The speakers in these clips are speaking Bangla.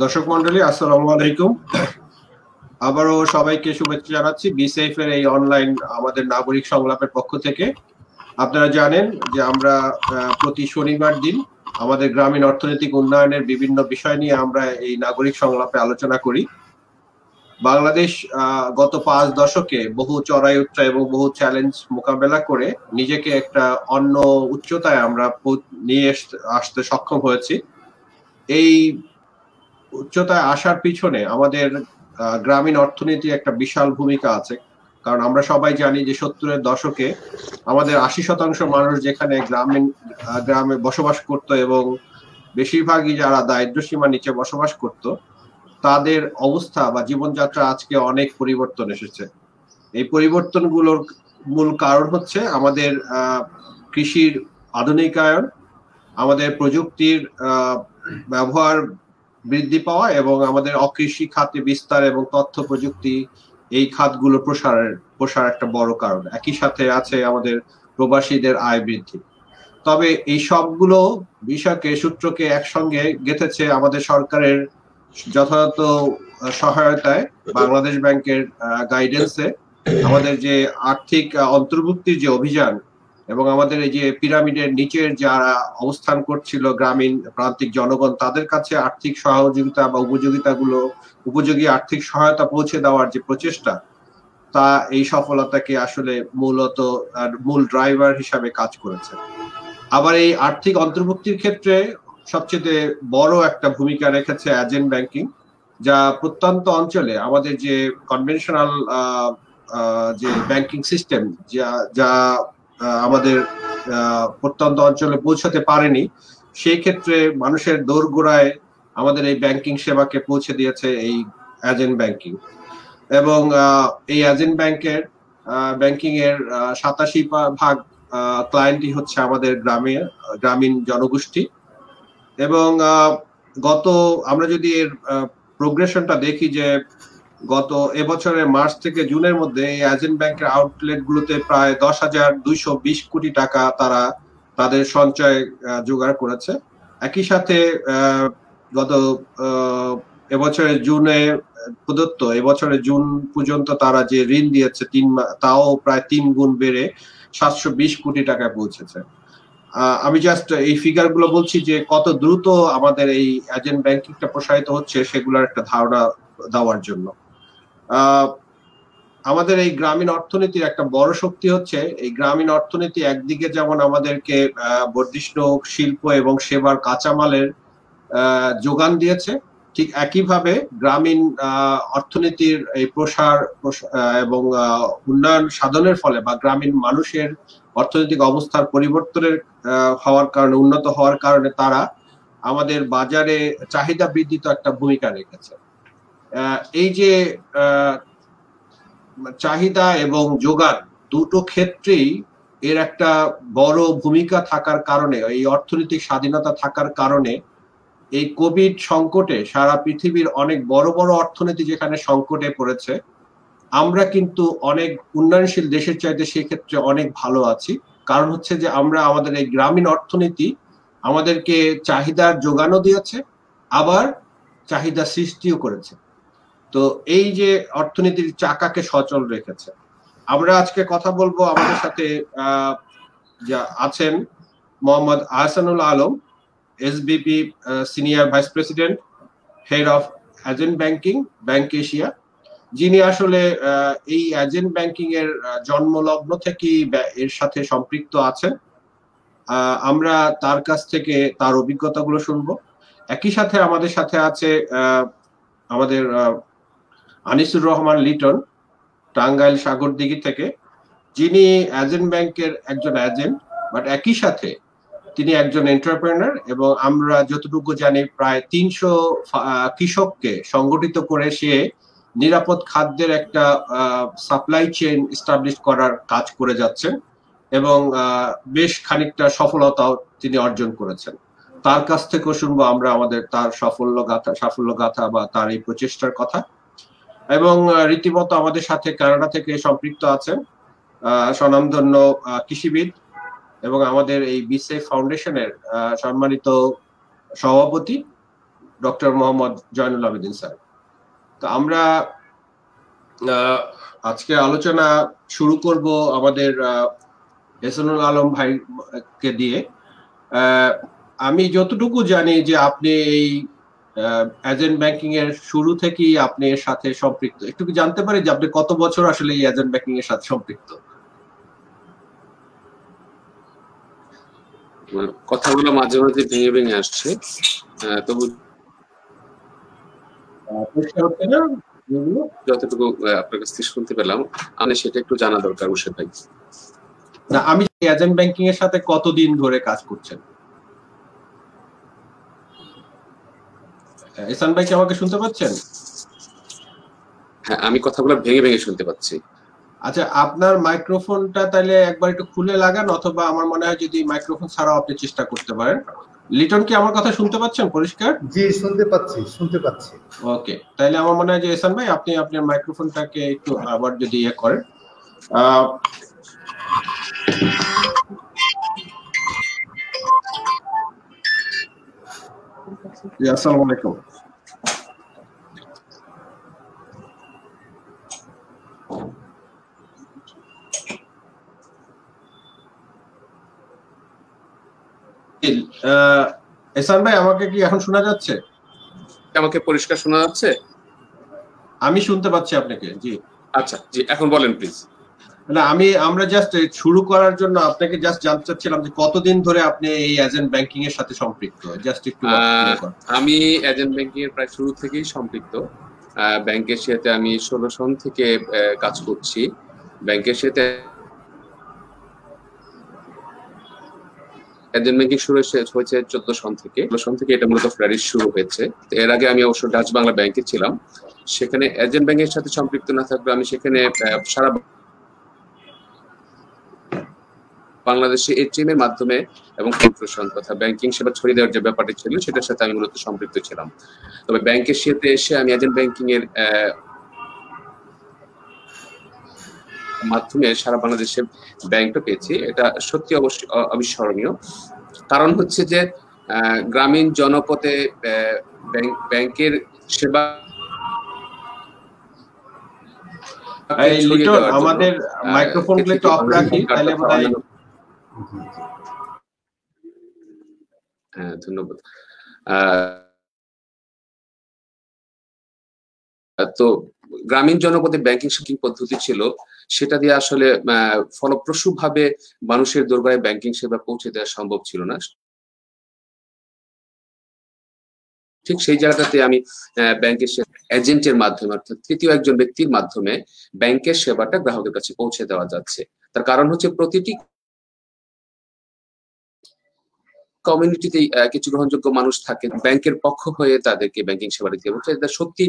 দর্শক মন্ডলী, আসসালামু আলাইকুম। আবারও সবাইকে শুভেচ্ছা জানাচ্ছি বিসেফ এর এই অনলাইন আমাদের নাগরিক সংলাপের পক্ষ থেকে। আপনারা জানেন যে আমরা প্রতি শনিবার দিন আমাদের গ্রামীণ অর্থনৈতিক উন্নয়নের বিভিন্ন বিষয় নিয়ে আমরা এই নাগরিক সংলাপে আলোচনা করি। বাংলাদেশ গত 5 দশকে বহু চড়াই উতরাই এবং বহু চ্যালেঞ্জ মোকাবেলা করে নিজেকে একটা অন্য উচ্চতায় আমরা নিয়ে আসতে সক্ষম হয়েছি। এই উচ্চতায় আসার পিছনে আমাদের গ্রামীণ অর্থনীতি একটা বিশাল ভূমিকা আছে। কারণ আমরা সবাই জানি যে 70-এর দশকে আমাদের 80% মানুষ যেখানে গ্রামে বসবাস করত এবং বেশিরভাগই যারা দারিদ্র্য সীমার নিচে বসবাস করত, তাদের অবস্থা বা জীবনযাত্রা আজকে অনেক পরিবর্তন এসেছে। এই পরিবর্তনগুলোর মূল কারণ হচ্ছে আমাদের কৃষির আধুনিকায়ন, আমাদের প্রযুক্তির ব্যবহার বৃদ্ধি পাওয়া এবং আমাদের অকৃষি খাতে বিস্তার এবং তথ্য প্রযুক্তি এই খাতগুলো প্রসার একটা বড় কারণ। একই সাথে আছে আমাদের প্রবাসীদের আয় বৃদ্ধি। তবে এই সবগুলো বিষয়কে সূত্রকে একসঙ্গে গেঁথেছে আমাদের সরকারের যথাযথ সহায়তায়, বাংলাদেশ ব্যাংকের গাইডেন্সে, আমাদের যে আর্থিক অন্তর্ভুক্তির যে অভিযান এবং আমাদের এই যে পিরামিডের নিচের যারা অবস্থান করছিল গ্রামীণ প্রান্তিক জনগণ, তাদের কাছে আর্থিক সহযোগিতা বা উপযোগী আর্থিক সহায়তা পৌঁছে দেওয়ার যে প্রচেষ্টা, তা এই সফলতাকে আসলে মূল ড্রাইভার হিসাবে কাজ করেছে। আবার এই আর্থিক অন্তর্ভুক্তির ক্ষেত্রে সবচেয়ে বড় একটা ভূমিকা রেখেছে এজেন্ট ব্যাংকিং, যা প্রত্যন্ত অঞ্চলে আমাদের যে কনভেনশনাল যে ব্যাংকিং সিস্টেম যা আমাদের প্রত্যন্ত অঞ্চলে পৌঁছাতে পারেনি, সেই ক্ষেত্রে মানুষের দোরগোড়ায় আমাদের এই ব্যাংকিং সেবাকে পৌঁছে দিয়েছে এই এজেন্ট ব্যাংকিং। এবং এই এজেন্ট ব্যাংকিং এর 87% ক্লায়েন্টই হচ্ছে আমাদের গ্রামীণ জনগোষ্ঠী। এবং আমরা যদি এর প্রোগ্রেশনটা দেখি, যে গত এবছরের মার্চ থেকে জুনের মধ্যে এই এজেন্ট ব্যাংকের আউটলেট গুলোতে প্রায় 10,220 কোটি টাকা তারা তাদের সঞ্চয় জোগাড় করেছে। একই সাথে গত এবছরের জুনে প্রদত্ত এবছরের জুন পর্যন্ত তারা যে ঋণ দিয়েছে তাও প্রায় 3 গুণ বেড়ে 720 কোটি টাকায় পৌঁছেছে। আমি জাস্ট এই ফিগার গুলো বলছি যে কত দ্রুত আমাদের এই এজেন্ট ব্যাংকিংটা প্রসারিত হচ্ছে সেগুলোর একটা ধারণা দেওয়ার জন্য। আমাদের এই গ্রামীণ অর্থনীতির একটা বড় শক্তি হচ্ছে এই গ্রামীণ অর্থনীতি একদিকে যেমন আমাদেরকে বর্ধিষ্ণু শিল্প এবং সেবার কাঁচামালের যোগান দিয়েছে, ঠিক একইভাবে গ্রামীণ অর্থনীতির এই প্রসার এবং উন্নয়ন সাধনের ফলে বা গ্রামীণ মানুষের অর্থনৈতিক অবস্থার পরিবর্তনের উন্নত হওয়ার কারণে তারা আমাদের বাজারে চাহিদা বৃদ্ধিতে একটা ভূমিকা রেখেছে। এই যে চাহিদা এবং যোগান দুটো ক্ষেত্রেই এর একটা বড় ভূমিকা থাকার কারণে, এই অর্থনৈতিক স্বাধীনতা থাকার কারণে এই কোভিড সংকটে সারা পৃথিবীর অনেক বড় বড় অর্থনীতি যেখানে সংকটে পড়েছে, আমরা কিন্তু অনেক উন্নয়নশীল দেশের চাইতে সেক্ষেত্রে অনেক ভালো আছি। কারণ হচ্ছে যে আমরা আমাদের এই গ্রামীণ অর্থনীতি আমাদেরকে চাহিদার যোগানও দিয়েছে, আবার চাহিদা সৃষ্টিও করেছে। তো এই যে অর্থনীতির চাকাকে সচল রেখেছে। আমরা আজকে কথা বলবো, আমাদের সাথে যা আছেন Mohammad Ahsanul Alam, SBP senior vice president, head of agent banking, bank Asia, যিনি আসলে এই এজেন্ট ব্যাংকিং এর জন্মলগ্ন থেকেই এর সাথে সম্পৃক্ত আছেন। আমরা তার কাছ থেকে তার অভিজ্ঞতাগুলো শুনবো। একই সাথে আমাদের সাথে আছে আমাদের আনিসুর রহমান লিটন, টাঙ্গাইল সাগরদিঘি থেকে, যিনি এজেন্ট ব্যাংকের একজন এজেন্ট, বাট একই সাথে তিনি একজন এন্টারপ্রেনার। এবং আমরা যতটুকু জানি প্রায় 300 কৃষককে সংগঠিত করে সে নিরাপদ খাদ্যের একটা সাপ্লাই চেইন এস্টাবলিশ করার কাজ করে যাচ্ছেন এবং বেশ খানিকটা সফলতাও তিনি অর্জন করেছেন। তার কাছ থেকেও শুনবো আমরা তার সাফল্য গাথা বা তার এই প্রচেষ্টার কথা। এবং রীতিমতো আমাদের সাথে কানাডা থেকে সম্পৃক্ত আছেন স্বনামধন্য কৃষিবিদ এবং আমাদের এই বিসেফ ফাউন্ডেশনের সম্মানিত সভাপতি ডক্টর মোহাম্মদ জয়নুল আবেদিন স্যার। তো আমরা আজকে আলোচনা শুরু করব আমাদের এহসানুল আলম ভাইকে দিয়ে। আমি যতটুকু জানি যে আপনি এই এজেন্ট ব্যাংকিং এর শুরু থেকেই আপনি এর সাথে সম্পৃক্ত, একটু কি জানতে পারি যে আপনি কত বছর আসলে এই এজেন্ট ব্যাংকিং এর সাথে সম্পৃক্ত? কথাগুলো মাঝে মাঝে ভেঙে ভেঙে আসছে, তবু যতটুকু আপনার কাছ থেকে শুনতে পেলাম আমি সেটা একটু জানা দরকার মুর্শেদ ভাই। না, আমি এজেন্ট ব্যাংকিং এর সাথে কতদিন ধরে কাজ করছেন? এহসান ভাই কি আমাকে শুনতে পাচ্ছেন? হ্যাঁ, আমি কথাগুলো ভেঙে ভেঙে শুনতে পাচ্ছি। আচ্ছা, আপনার মাইক্রোফোনটা তাহলে একবার একটু খুলে লাগান, অথবা আমার মনে হয় যদি মাইক্রোফোন ছাড়াও আপনি চেষ্টা করতে পারেন। লিটন কি আমার কথা শুনতে পাচ্ছেন পরিষ্কার? জি, শুনতে পাচ্ছি। ওকে, তাহলে আমার মনে হয় যে এহসান ভাই আপনি আপনার মাইক্রোফোনটাকে একটু আবার যদি ইয়ে করেন। আসসালামু আলাইকুম। এহসান ভাই আমাকে কি এখন শোনা যাচ্ছে? আমাকে পরিষ্কার শোনা যাচ্ছে? আমি শুনতে পাচ্ছি আপনাকে। জি আচ্ছা, জি এখন বলেন প্লিজ। না, আমরা জাস্ট শুরু করার জন্য আপনাকে জাস্ট জানতে চাচ্ছিলাম যে কতদিন ধরে আপনি এই এজেন্ট ব্যাংকিং এর সাথে সম্পৃক্ত, জাস্ট একটু। আমি এজেন্ট ব্যাংকিং এর প্রায় শুরু থেকেই সম্পৃক্ত। ব্যাংকের সাথে আমি 16 সন থেকে কাজ করছি। ব্যাংকের সাথে এজেন্ট ব্যাংকিং শুরু হয়েছে 14 সন থেকে। 16 সন থেকে এটা মূলত ফ্লারিশ শুরু হয়েছে। এর আগে আমি অবশ্য ডাচ বাংলা ব্যাংকে ছিলাম, সেখানে এজেন্ট ব্যাংকের সাথে সম্পৃক্ত না থাকলে আমি সেখানে সারা বাংলাদেশে এটিএম এর মাধ্যমে এবং কর্পোরেশন তথা ব্যাংকিং সেবা ছড়িয়ে দেওয়ার যে ব্যাপারটি ছিল সেটার সাথে আমি মূলত সম্পৃক্ত ছিলাম। তবে ব্যাংকের সাথে এসে আমি এজেন্ট ব্যাংকিং এর মাধ্যমে সারা বাংলাদেশে ব্যাংকটা পেয়েছি। এটা সত্যি অবশ্যই অবিস্মরণীয়। কারণ হচ্ছে যে গ্রামীণ জনপদে ব্যাংকের সেবা আমাদের মাইক্রোফোনগুলো একটু অফ রাখি তাহলে বোধহয়। হ্যাঁ, ধন্যবাদ। তো গ্রামীণ জনপদে ব্যাংকিং পদ্ধতি ছিল, সেটা দিয়ে আসলে ফলপ্রসূভাবে মানুষের দরবারে ব্যাংকিং সেবা পৌঁছে দেওয়া সম্ভব ছিল না। ঠিক সেই জায়গাটাতে আমি ব্যাংকের এজেন্টের মাধ্যমে, অর্থাৎ তৃতীয় একজন ব্যক্তির মাধ্যমে ব্যাংকের সেবাটা গ্রাহকের কাছে পৌঁছে দেওয়া যাচ্ছে। তার কারণ হচ্ছে প্রতিটি কমিউনিটিতে কিছু গ্রহণযোগ্য মানুষ থাকে, ব্যাংকের পক্ষ হয়ে তাদেরকে ব্যাংকিং সেবা দিতে হবে। এটা সত্যি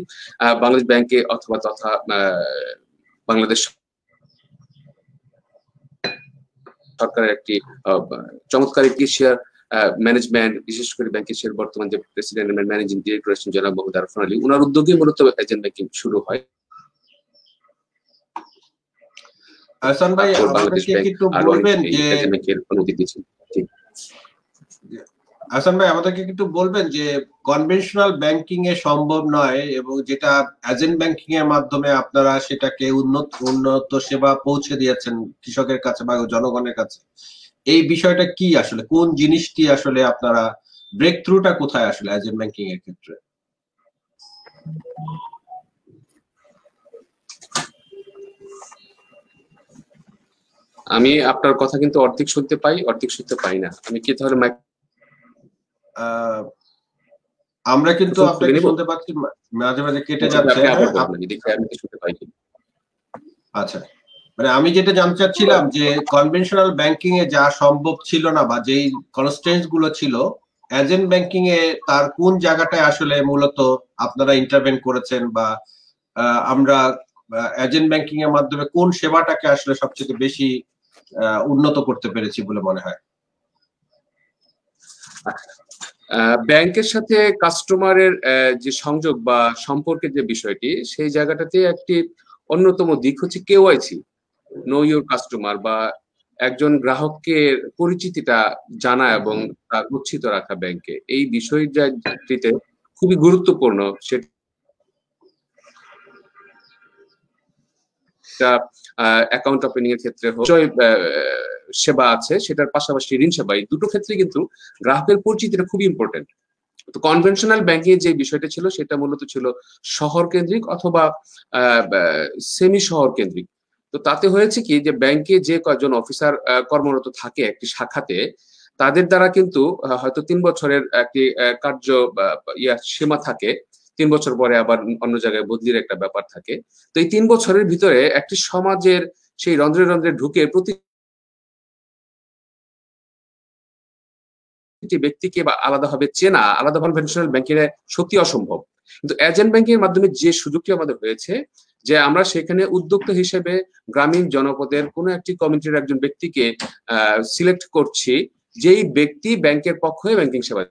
বাংলাদেশ ব্যাংকে অথবা তথা বাংলাদেশ সরকারের একটি চমৎকার একটি শেয়ার ম্যানেজমেন্ট, বিশেষ করে ব্যাংকের শেয়ার বর্তমান যে প্রেসিডেন্ট এন্ড ম্যানেজিং ডিরেক্টর আছেন জনাব মোহাম্মদ আরফান আলী, ওনার উদ্যোগে মূলত এজেন্ট ব্যাংকিং শুরু হয়। আহসান ভাই আমাদেরকে একটু বলবেন যে আহসান ভাই আমাদেরকে একটু বলবেন যে কনভেনশনাল ব্যাংকিং এ সম্ভব নয় এবং যেটা এজেন্ট ব্যাংকিং এর মাধ্যমে আপনারা সেটাকে উন্নত সেবা পৌঁছে দিয়েছেন কৃষকের কাছে বা জনগণের কাছে, এই বিষয়টা কি আসলে, কোন জিনিসটি আসলে আপনারা ব্রেক থ্রুটা কোথায় আসলে এজেন্ট ব্যাংকিং এর ক্ষেত্রে? আমি আপনার কথা কিন্তু অর্ধেক শুনতে পাই, অর্ধেক শুনতে পাই না। আমি কি তাহলে আমরা কিন্তু আপনাকে শুনতে পাচ্ছি, মাঝে মাঝে কেটে যাচ্ছে। আচ্ছা, মানে আমি যেটা জানতে চাচ্ছিলাম যে কনভেনশনাল ব্যাংকিং এ যা সম্ভব ছিল না বা যেই কনস্ট্রেন্টস গুলো ছিল, এজেন্ট ব্যাংকিং এ তার কোন জায়গাটায় আসলে মূলত আপনারা ইন্টারভেন করেছেন, বা আমরা এজেন্ট ব্যাংকিং এর মাধ্যমে কোন সেবাটাকে আসলে সবচেয়ে বেশি উন্নত করতে পেরেছি বলে মনে হয়? ব্যাংকের সাথে কাস্টমারের যে সংযোগ বা সম্পর্কের যে বিষয়টি, সেই জায়গাটাতে একটি অন্যতম দিক হচ্ছে কেওয়াইসি, নো ইউর কাস্টমার, বা একজন গ্রাহকের পরিচিতিটা জানা এবং তা গচ্ছিত রাখা ব্যাংকে। এই বিষয়টিতে খুবই গুরুত্বপূর্ণ, সেটা অ্যাকাউন্ট ওপেনিং এর ক্ষেত্রে সেবা আছে, সেটার পাশাপাশি ঋণ সেবা, এই দুটো ক্ষেত্রে কিন্তু গ্রাহকের পরিচিতিটা খুবই ইম্পর্টেন্ট। তো কনভেনশনাল ব্যাংকিং যে বিষয়টা ছিল সেটা মূলত ছিল শহর কেন্দ্রিক অথবা সেমি শহর কেন্দ্রিক। তো তাতে হয়েছে কি যে ব্যাংকে যে কয়েকজন অফিসার কর্মরত থাকে একটি শাখাতে, তাদের দ্বারা কিন্তু হয়তো 3 বছরের একটি কার্য সীমা থাকে, 3 বছর পরে আবার অন্য জায়গায় বদলির একটা ব্যাপার থাকে। তো এই 3 বছরের ভিতরে একটি সমাজের সেই রন্ধ্রে রন্ধ্রে ঢুকে প্রতি ব্যক্তিকে বা আলাদাভাবে চেনা, আলাদা কনভেনশনাল ব্যাংকের সত্যি অসম্ভব। কিন্তু এজেন্ট ব্যাংকের মাধ্যমে যে সুযোগটি আমাদের হয়েছে, যে আমরা সেখানে উদ্যোক্তা হিসেবে গ্রামীণ জনপদের কোনো একটি কমিউনিটির একজন ব্যক্তিকে সিলেক্ট করছি, যেই ব্যক্তি ব্যাংকের পক্ষ হয়ে ব্যাংকিং সেবা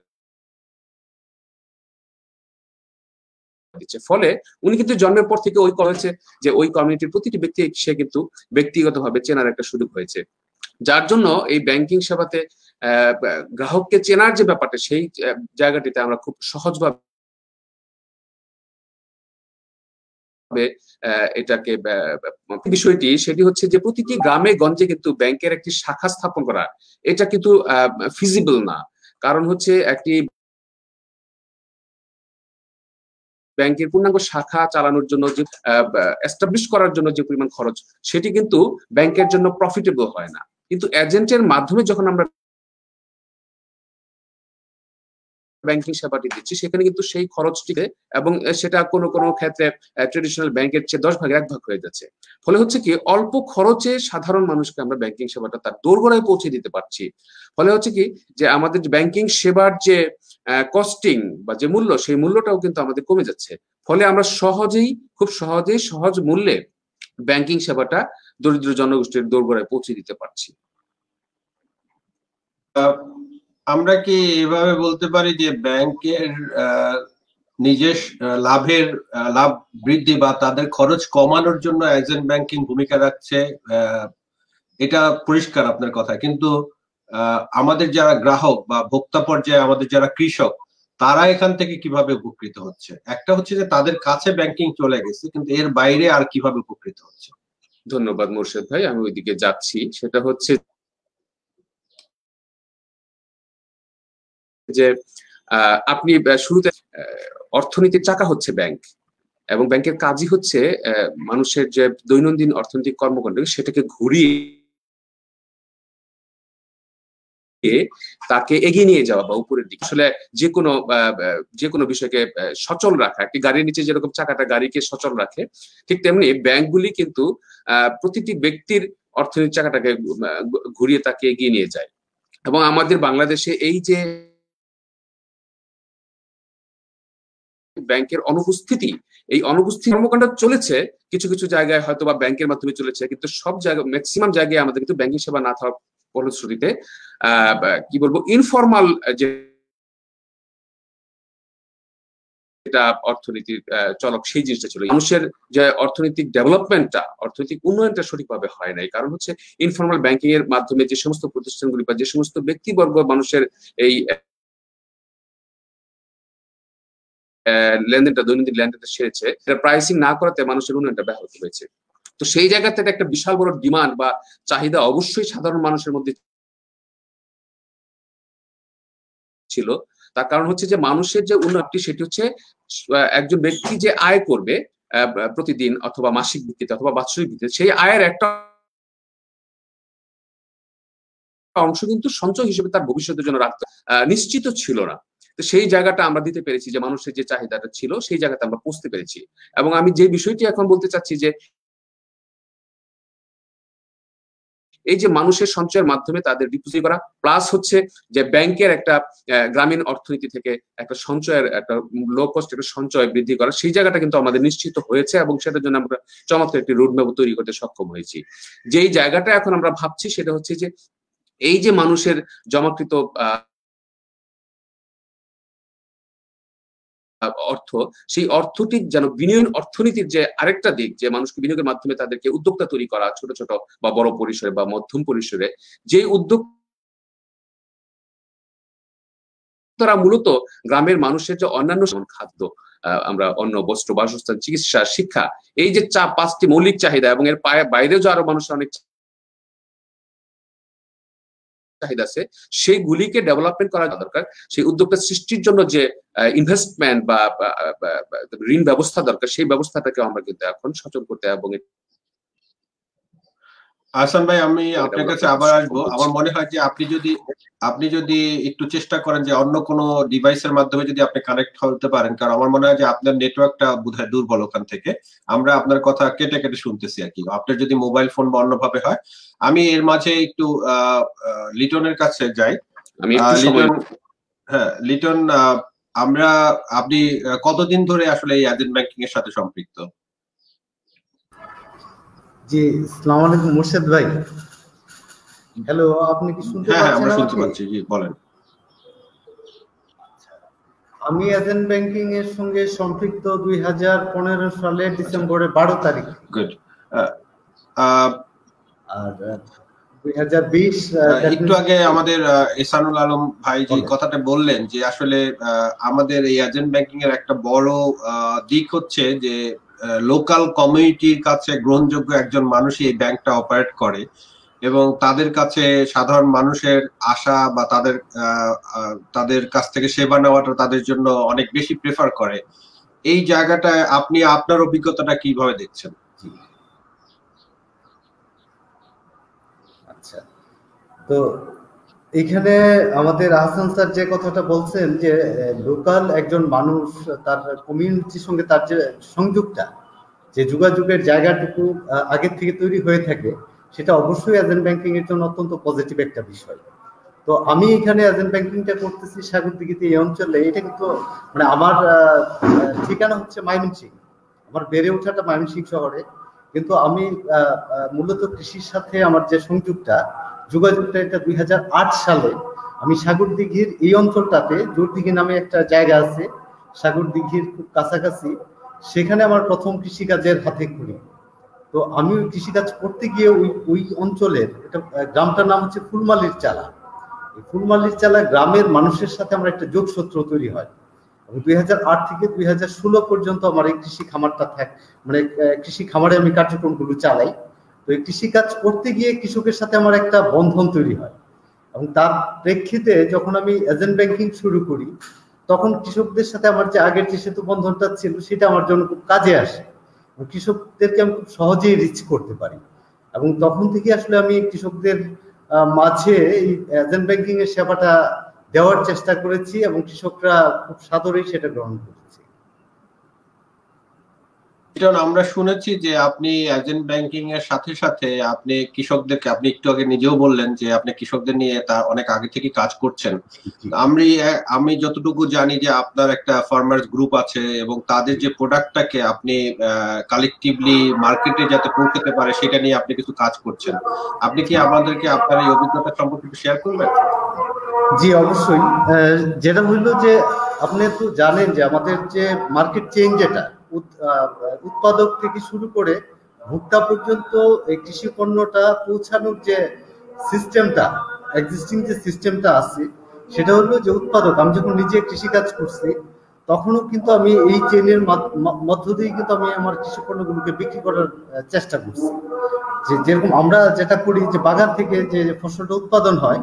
দিচ্ছে। ফলে উনি কিন্তু জন্মের পর থেকে ওই হয়েছে যে ওই কমিউনিটির প্রতিটি ব্যক্তি সে কিন্তু ব্যক্তিগতভাবে চেনার একটা সুযোগ হয়েছে, যার জন্য এই ব্যাংকিং সেবাতে গ্রাহককে চেনার যে ব্যাপারটা, সেই জায়গাটিতে আমরা খুব সহজভাবে এটাকে বিষয়টি সেটি হচ্ছে যে প্রতিটি গ্রামে গঞ্জে কিন্তু ব্যাংকের একটি শাখা স্থাপন করা, এটা কিন্তু ফিজিবল না। কারণ হচ্ছে একটি ব্যাংকের পূর্ণাঙ্গ শাখা চালানোর জন্য যে এস্টাবলিশ করার জন্য যে পরিমাণ খরচ, সেটি কিন্তু ব্যাংকের জন্য প্রফিটেবল হয় না। কিন্তু এজেন্টের মাধ্যমে যখন আমরা ব্যাংকিং সেবাটি দিচ্ছি, সেখানে কিন্তু সেই খরচটিকে, এবং সেটা কোনো কোনো ক্ষেত্রে ট্রেডিশনাল ব্যাংকের চেয়ে 10 ভাগের 1 ভাগ হয়ে যাচ্ছে। ফলে হচ্ছে কি অল্প খরচে সাধারণ মানুষকে আমরা ব্যাংকিং সেবাটা তার দোরগোড়ায় পৌঁছে দিতে পারছি। ফলে হচ্ছে কি যে আমাদের ব্যাংকিং সেবার যে কস্টিং বা যে মূল্য, সেই মূল্যটাও কিন্তু আমাদের কমে যাচ্ছে। ফলে আমরা খুব সহজেই সহজ মূল্যে ব্যাংকিং সেবাটা দরিদ্র জনগোষ্ঠীর দোরগোড়ায় পৌঁছে দিতে পারছি। আমরা কি এভাবে বলতে পারি যে ব্যাংকের নিজের লাভ বৃদ্ধি বা তাদের খরচ কমানোর জন্য এজেন্ট ব্যাংকিং ভূমিকা রাখছে? এটা পরিষ্কার আপনার কথা, কিন্তু আমাদের যারা গ্রাহক বা ভোক্তা পর্যায়ে আমাদের যারা কৃষক, তারা এখান থেকে কিভাবে উপকৃত হচ্ছে? একটা হচ্ছে যে তাদের কাছে ব্যাংকিং চলে গেছে, কিন্তু এর বাইরে আর কিভাবে উপকৃত হচ্ছে? ধন্যবাদ মোর্শেদ ভাই, আমি ওইদিকে যাচ্ছি। সেটা হচ্ছে যে আপনি শুরুতে অর্থনীতির চাকা হচ্ছে ব্যাংক, এবং ব্যাংকের কাজই হচ্ছে মানুষের যে দৈনন্দিন অর্থনৈতিক কর্মকাণ্ড সেটাকে ঘুরিয়ে তাকে এগিয়ে নিয়ে যাওয়া বা উপরের দিকে। আসলে যে কোনো বিষয়কে সচল রাখা, একটি গাড়ির নিচে যেরকম চাকাটা গাড়িকে সচল রাখে, ঠিক তেমনি ব্যাংকগুলি কিন্তু প্রতিটি ব্যক্তির অর্থনৈতিক চাকাটাকে ঘুরিয়ে তাকে এগিয়ে নিয়ে যায়। এবং আমাদের বাংলাদেশে এই যে ব্যাংকের অনুপস্থিতি, এই অনুপস্থিতি কর্মকাণ্ড চলেছে কিছু কিছু জায়গায় হয়তো বা ব্যাংকের মাধ্যমে চলেছে, কিন্তু সব জায়গায় ম্যাক্সিমাম জায়গায় আমাদের কিন্তু ব্যাংকিং সেবা না থাকার ফলশ্রুতিতে কি বলবো ইনফর্মাল যে অর্থনীতির চলক, সেই জিনিসটা ছিল। মানুষের যে অর্থনৈতিক ডেভেলপমেন্টটা, অর্থনৈতিক উন্নয়নটা সঠিকভাবে হয় নাই। কারণ হচ্ছে ইনফর্মাল ব্যাংকিং এর মাধ্যমে যে সমস্ত প্রতিষ্ঠানগুলি বা যে সমস্ত ব্যক্তিবর্গ মানুষের এই লেনদেনটা, দৈনন্দিন লেনদেনটা সেরেছে, সেটা প্রাইসিং না করাতে মানুষের উন্নয়নটা ব্যাহত হয়েছে। তো সেই জায়গা থেকে একটা বিশাল বড় ডিমান্ড বা চাহিদা অবশ্যই সাধারণ মানুষের মধ্যে ছিল। তার কারণ হচ্ছে যে মানুষের যে উন্নতি, সেটি হচ্ছে একজন ব্যক্তি যে আয় করবে প্রতিদিন অথবা মাসিক ভিত্তিতে অথবা বাৎসরিক ভিত্তিতে, সেই আয়ের একটা অংশ কিন্তু সঞ্চয় হিসেবে তার ভবিষ্যতের জন্য রাখতে নিশ্চিত ছিল না। তো সেই জায়গাটা আমরা দিতে পেরেছি, যে মানুষের যে চাহিদাটা ছিল সেই জায়গাতে আমরা পৌঁছতে পেরেছি। এবং আমি যে বিষয়টি এখন বলতে চাচ্ছি, যে এই যে মানুষের সঞ্চয়ের মাধ্যমে তাদের ডিপোজিট করা, প্লাস হচ্ছে যে ব্যাংকের একটা গ্রামীণ অর্থনীতি থেকে একটা সঞ্চয়ের একটা লো কস্ট একটা সঞ্চয় বৃদ্ধি করা, সেই জায়গাটা কিন্তু আমাদের নিশ্চিত হয়েছে, এবং সেটার জন্য আমরা চমৎকার একটি রোডম্যাপ তৈরি করতে সক্ষম হয়েছি। যেই জায়গাটা এখন আমরা ভাবছি সেটা হচ্ছে যে এই যে মানুষের জমাকৃত অর্থ, সেই অর্থটি যেন বিনিয়োগ অর্থনীতির যে আরেকটা দিক, যে মানুষকে বিনিয়োগের মাধ্যমে তাদেরকে উদ্যোক্তা তৈরি করা, ছোট ছোট বা বড় পরিসরে বা মধ্যম পরিসরে যে উদ্যোগ তারা মূলত গ্রামের মানুষের যে অন্যান্য খাদ্য, আমরা অন্ন, বস্ত্র, বাসস্থান, চিকিৎসা, শিক্ষা, এই যে 5টি মৌলিক চাহিদা এবং এর বাইরেও যে আরো মানুষের অনেক চাহিদা আছে, সেইগুলিকে ডেভেলপমেন্ট করা দরকার। সেই উদ্যোগটা সৃষ্টির জন্য যে ইনভেস্টমেন্ট বা ঋণ ব্যবস্থা দরকার, সেই ব্যবস্থাটাকে আমরা কিন্তু এখন সচল করতে এবং আহসান ভাই, আমি আপনার কাছে আবার আসবো। আমার মনে হয় যে আপনি যদি একটু চেষ্টা করেন যে অন্য কোনো ডিভাইসের মাধ্যমে যদি আপনি কানেক্ট হতে পারেন, কারণ আমার মনে হয় যে আপনার নেটওয়ার্কটা বোধহয় দুর্বল ওখান থেকে। আমরা আপনার কথা কেটে কেটে শুনতেছি আর কি। আপনার যদি মোবাইল ফোন বা অন্যভাবে হয়। আমি এর মাঝে একটু লিটনের কাছে যাই। লিটন, হ্যাঁ লিটন, আপনি কতদিন ধরে আসলে এই এজেন্ট ব্যাংকিং এর সাথে সম্পৃক্ত? জি, আসসালামু আলাইকুম মুর্শেদ ভাই। হ্যালো, আপনি কি শুনতে পাচ্ছেন? হ্যাঁ, আমরা শুনতে পাচ্ছি, জি বলেন। আমি এজেন্ট ব্যাংকিং এর সঙ্গে সম্পৃক্ত 2015 সালের ডিসেম্বরের 12 তারিখ। গুড। আর 2020 একটু আগে আমাদের এহসানুল আলম ভাই যে কথাটা বললেন যে আসলে আমাদের এই এজেন্ট ব্যাংকিং এর একটা বড় দিক হচ্ছে যে লোকাল কমিউনিটির কাছে গ্রহণযোগ্য একজন মানুষই এই ব্যাংকটা অপারেট করে এবং তাদের কাছে সাধারণ মানুষের আশা বা তাদের কাছ থেকে সেবা নেওয়াটা তাদের জন্য অনেক বেশি প্রেফার করে। এই জায়গাটায় আপনি আপনার অভিজ্ঞতাটা কিভাবে দেখছেন? আচ্ছা, তো এখানে আমাদের আহসান স্যার যে কথাটা বলছেন যে লোকাল একজন মানুষ তার কমিউনিটির সঙ্গে তার যে সংযোগটা, যে যোগাযোগের জায়গাটুকু আগের থেকে তৈরি হয়ে থাকে, সেটা অবশ্যই এজেন্ট ব্যাংকিং এর জন্য অত্যন্ত পজিটিভ একটা বিষয়। তো আমি এখানে এজেন্ট ব্যাংকিংটা করতেছি সাগরদিঘিতে, এই অঞ্চলে। এটা কিন্তু মানে আমার ঠিকানা হচ্ছে ময়মনসিংহ, আমার বেড়ে ওঠাটা ময়মনসিংহ শহরে, কিন্তু আমি মূলত কৃষির সাথে আমার যে যোগাযোগটা এটা 2008 সালে আমি সাগরদিঘির এই অঞ্চলটাতে, জোরদিঘি নামে একটা জায়গা আছে সাগরদিঘির খুব কাছাকাছি, সেখানে আমার প্রথম কৃষিকাজের হাতে খড়ি। তো আমি ওই কৃষিকাজ করতে গিয়ে ওই অঞ্চলের গ্রামটার নাম হচ্ছে ফুলমালির চালা। এই ফুলমালির চালা গ্রামের মানুষের সাথে আমার একটা যোগসূত্র তৈরি হয় এবং 2008 থেকে 2016 পর্যন্ত আমার এই কৃষি খামারটা মানে কৃষি খামারে আমি কার্যক্রমগুলো চালাই। তো এই কৃষিকাজ করতে গিয়ে কৃষকের সাথে আমার একটা বন্ধন তৈরি হয় এবং তার প্রেক্ষিতে যখন আমি এজেন্ট ব্যাংকিং শুরু করি, তখন কৃষকদের সাথে আমার যে আগের যে সেতু বন্ধনটা ছিল সেটা আমার জন্য খুব কাজে আসে। কৃষকদেরকে আমি খুব সহজেই রিচ করতে পারি এবং তখন থেকে আসলে আমি কৃষকদের মাঝে এই এজেন্ট ব্যাংকিং এর সেবাটা দেওয়ার চেষ্টা করেছি এবং কৃষকরা খুব সাদরেই সেটা গ্রহণ করেছে। আমরা শুনেছি যে আপনি এজেন্ট ব্যাংকিং এর সাথে সাথে আপনি কৃষকদেরকে, আপনি একটু আগে নিজেও বললেন যে আপনি কৃষকদের নিয়ে তা অনেক আগে থেকে কাজ করছেন। আমি যতটুকু জানি যে আপনার একটা ফার্মার্স গ্রুপ আছে এবং তাদের যে প্রোডাক্টটাকে আপনি কালেকটিভলি মার্কেটে যাতে পৌঁছতে পারে সেটা নিয়ে আপনি কিছু কাজ করছেন। আপনি কি আমাদেরকে আপনার এই অভিজ্ঞতা সম্পর্কে শেয়ার করবেন? জি অবশ্যই। যেটা হইলো যে আপনি তো জানেন যে আমাদের যে মার্কেট চেইন, যেটা উৎপাদক থেকে শুরু করে ভোক্তা পর্যন্ত এই কৃষি পণ্যটা পৌঁছানোর যে সিস্টেমটা, এক্সিস্টিং যে সিস্টেমটা আছে, সেটা হলো যে উৎপাদক, আমি যখন নিজে কৃষিকাজ করছি তখনও কিন্তু আমি এই চেইনের মধ্য দিয়ে কিন্তু আমি আমার কৃষি পণ্যগুলোকে বিক্রি করার চেষ্টা করছি। যেরকম আমরা যেটা করি যে বাগান থেকে যে ফসলটা উৎপাদন হয়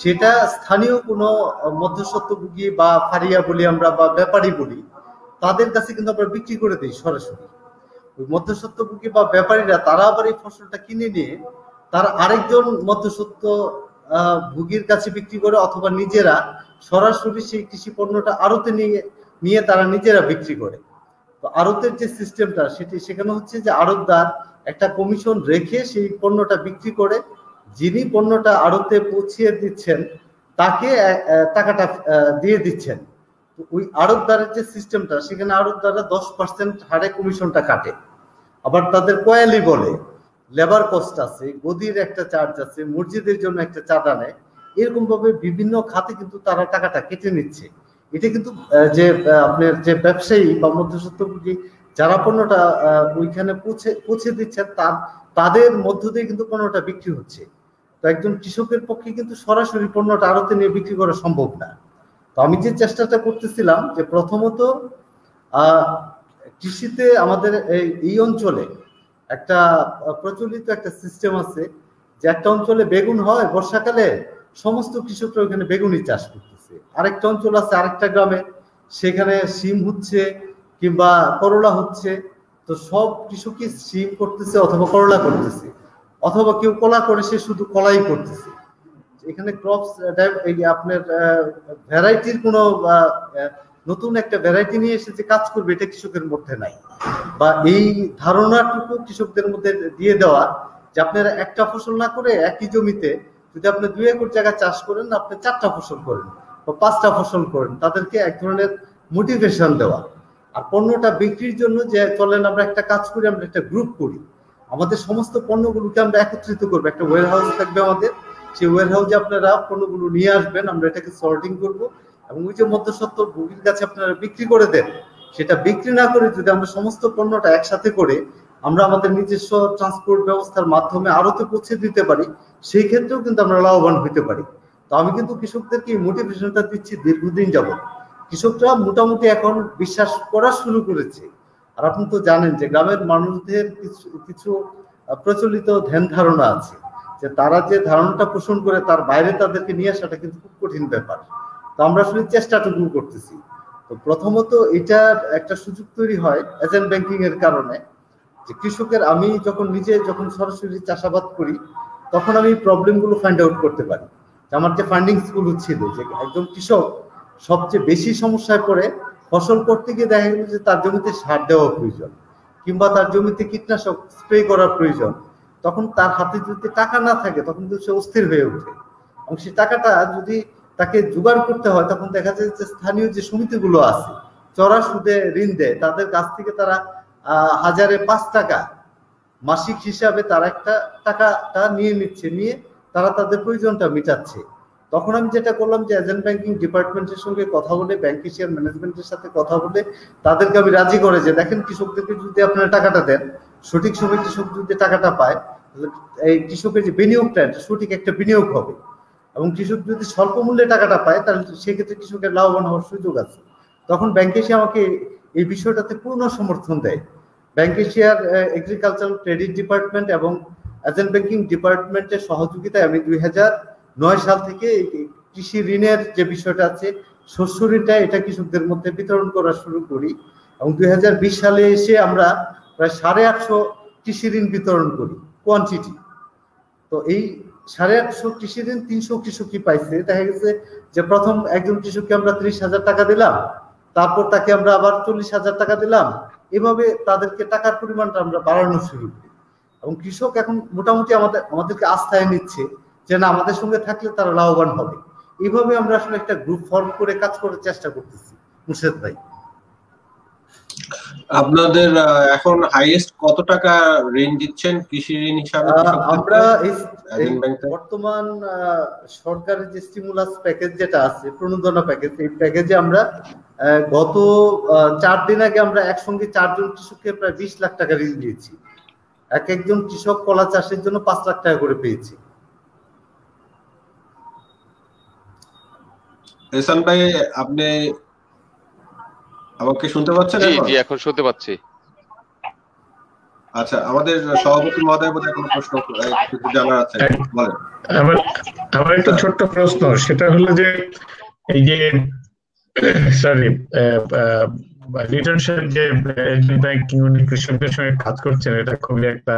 সেটা স্থানীয় কোনো মধ্যস্বত্বভোগী বা ফারিয়া বলি আমরা বা ব্যাপারী বলি, তাদের কাছে কিন্তু আমরা বিক্রি করে দিই সরাসরি। ওই মধ্যস্বত্বভোগী বা ব্যাপারীরা তারা আবার এই ফসলটা কিনে নিয়ে তারা আরেকজন মধ্যস্বত্ব ভোগীর কাছে বিক্রি করে, অথবা নিজেরা সরাসরি সেই কৃষি পণ্যটা আড়তে নিয়ে তারা নিজেরা বিক্রি করে। তো আড়তের যে সিস্টেমটা সেখানে হচ্ছে যে আড়তদার একটা কমিশন রেখে সেই পণ্যটা বিক্রি করে, যিনি পণ্যটা আড়তে পৌঁছিয়ে দিচ্ছেন তাকে টাকাটা দিয়ে দিচ্ছেন। ওই আড়তদারের যে সিস্টেমটা, সেখানে আড়তদাররা 10% হারে কমিশনটা কাটে। আবার তাদের কয়ালি বলে, লেবার কস্ট আছে, গদির একটা চার্জ আছে, মসজিদের জন্য একটা চাঁদা নেয়, এরকম ভাবে বিভিন্ন খাতে কিন্তু তারা টাকাটা কেটে নিচ্ছে। এটা কিন্তু যে আপনার যে ব্যবসায়ী বা মধ্যস্বত্বভোগী যারা পণ্যটা ওইখানে পৌঁছে দিচ্ছেন তাদের মধ্য দিয়ে কিন্তু পণ্যটা বিক্রি হচ্ছে। তো একজন কৃষকের পক্ষে কিন্তু সরাসরি পণ্যটা আড়তে নিয়ে বিক্রি করা সম্ভব না। তো আমি যে চেষ্টাটা করতেছিলাম যে প্রথমত কৃষিতে আমাদের এই অঞ্চলে একটা প্রচলিত একটা সিস্টেম আছে যে একটা অঞ্চলে বেগুন হয় বর্ষাকালে, সমস্ত কৃষকরা ওখানে বেগুনই চাষ করতেছে। আরেকটা অঞ্চল আছে আরেকটা গ্রামে, সেখানে শিম হচ্ছে কিংবা করলা হচ্ছে, তো সব কৃষকই শিম করতেছে অথবা করলা করতেছে, অথবা কেউ কলা করে সে শুধু কলাই করতেছে। এখানে ক্রপস আপনার ভ্যারাইটির কোনো নতুন একটা ভ্যারাইটি নিয়ে এসে যে কাজ করবে এটা কৃষকের মধ্যে নাই, বা এই ধারণাটুকু কৃষকদের মধ্যে দিয়ে দেওয়া যে আপনারা একটা ফসল না করে একই জমিতে যদি আপনি 2 একর জায়গা চাষ করেন, আপনি 4টা ফসল করেন বা 5টা ফসল করেন, তাদেরকে এক ধরনের মোটিভেশন দেওয়া। আর পণ্যটা বিক্রির জন্য যে চলেন আমরা একটা কাজ করি, আমরা একটা গ্রুপ করি, আমাদের সমস্ত পণ্যগুলোকে আমরা একত্রিত করবো, একটা ওয়্যার হাউস থাকবে আমাদের, সেই ওয়্যার হাউসে আপনারা পণ্যগুলো নিয়ে আসবেন, আমরা এটাকে সর্টিং করবো এবং ওই যে মধ্যস্বত্ব ভোগীর কাছে আপনারা বিক্রি করে দেন, সেটা বিক্রি না করে যদি আমরা সমস্ত পণ্যটা একসাথে করে আমরা আমাদের নিজস্ব ট্রান্সপোর্ট ব্যবস্থার মাধ্যমে আড়তে পৌঁছে দিতে পারি, সেই ক্ষেত্রেও কিন্তু আমরা লাভবান হতে পারি। তো আমি কিন্তু কৃষকদেরকে মোটিভেশনটা দিচ্ছি দীর্ঘদিন যাবত। কৃষকরা মোটামুটি এখন বিশ্বাস করা শুরু করেছে। আর আপনি তো জানেন যে গ্রামের মানুষদের কিছু প্রচলিত ধ্যান ধারণা আছে যে তারা যে ধারণাটা পোষণ করে তার বাইরে তাদেরকে নিয়ে আসাটা কিন্তু খুব কঠিন ব্যাপার। তো আমরা আসলে চেষ্টাটুকু করতেছি। তো প্রথমত এটার একটা সুযোগ তৈরি হয় এজেন্ট ব্যাংকিং এর কারণে, যে কৃষকের আমি যখন সরাসরি চাষাবাদ করি তখন আমি প্রবলেমগুলো ফাইন্ড আউট করতে পারি। আমার যে ফান্ডিংস গুলো ছিল, যে একজন কৃষক সবচেয়ে বেশি সমস্যায় পড়ে ফসল করতে গিয়ে দেখা গেল যে তার জমিতে সার দেওয়া প্রয়োজন কিংবা তার জমিতে কীটনাশক স্প্রে করা প্রয়োজন, তখন তার হাতে যদি টাকা না থাকে তখন কিন্তু সে অস্থির হয়ে ওঠে। এবং সেই টাকাটা যদি তাকে জোগাড় করতে হয় তখন দেখা যায় যে স্থানীয় যে সমিতিগুলো আছে চড়া সুদে ঋণ দেয়, তাদের কাছ থেকে তারা 1000-5 টাকা মাসিক হিসাবে তারা একটা টাকাটা নিয়ে নিচ্ছে, নিয়ে তারা তাদের প্রয়োজনটা মেটাচ্ছে। তখন আমি যেটা করলাম যে এজেন্ট ব্যাংকিং ডিপার্টমেন্টের সঙ্গে কথা বলে, ব্যাংক এশিয়ার ম্যানেজমেন্টের সাথে কথা বলে তাদেরকে আমি রাজি করে যে দেখেন কৃষকদেরকে যদি আপনারা টাকাটা দেন, সঠিক সময় কৃষক যদি টাকাটা পায়, এই কৃষকের যে বিনিয়োগটা এটা সঠিক একটা বিনিয়োগ হবে, এবং কৃষক যদি স্বল্প মূল্যে টাকাটা পায় তাহলে সেক্ষেত্রে কৃষকের লাভবান হওয়ার সুযোগ আছে। তখন ব্যাংক এশিয়া আমাকে এই বিষয়টাতে পূর্ণ সমর্থন দেয়। ব্যাংক এশিয়ার এগ্রিকালচারাল ক্রেডিট ডিপার্টমেন্ট এবং এজেন্ট ব্যাংকিং ডিপার্টমেন্টের সহযোগিতায় আমি 2009 সাল থেকে কৃষি ঋণের যে বিষয়টা আছে, শস্য ঋণটা এটা কৃষকদের মধ্যে বিতরণ করা শুরু করি, এবং 2020 সালে এসে আমরা প্রায় 850 কৃষি ঋণ বিতরণ করি কোয়ান্টিটি। তো এই 850 কৃষি ঋণ 300 কৃষকই পাইছে। দেখা গেছে যে প্রথম একজন কৃষককে আমরা 30,000 টাকা দিলাম, তারপর তাকে আমরা আবার 40,000 টাকা দিলাম, এভাবে তাদেরকে টাকার পরিমাণটা আমরা বাড়ানো শুরু করি। এবং কৃষক এখন মোটামুটি আমাদেরকে আস্থায় নিচ্ছে যে না, আমাদের সঙ্গে থাকলে তারা লাভবান হবে। এইভাবে আমরা আসলে একটা গ্রুপ ফর্ম করে কাজ করার চেষ্টা করতেছি। মুর্শেদ ভাই, আপনাদের এখন হাইয়েস্ট কত টাকা ঋণ দিচ্ছেন কৃষি ঋণ হিসাবে? আমরা বর্তমান সরকারের যে স্টিমুলাস প্যাকেজ যেটা আছে, প্রণোদনা প্যাকেজ, এই প্যাকেজে আমরা গত 4 দিন আগে আমরা একসঙ্গে 4 জন কৃষককে প্রায় 20 লাখ টাকা ঋণ দিয়েছি। একজন কৃষক কলা চাষের জন্য 5 লাখ টাকা করে পেয়েছি। এহসান ভাই, আপনি আমাকে শুনতে পাচ্ছেন? জি, এখন শুনতে পাচ্ছি। আচ্ছা, আমাদের সভাপতি মহোদয় বোধহয় কোনো প্রশ্ন জানার আছে, বলেন। আমার একটা ছোট্ট প্রশ্ন, সেটা হলো যে এই যে রিটেনশন যে ব্যাংকিং উনি কৃষকদের সঙ্গে কাজ করছেন, এটা খুবই একটা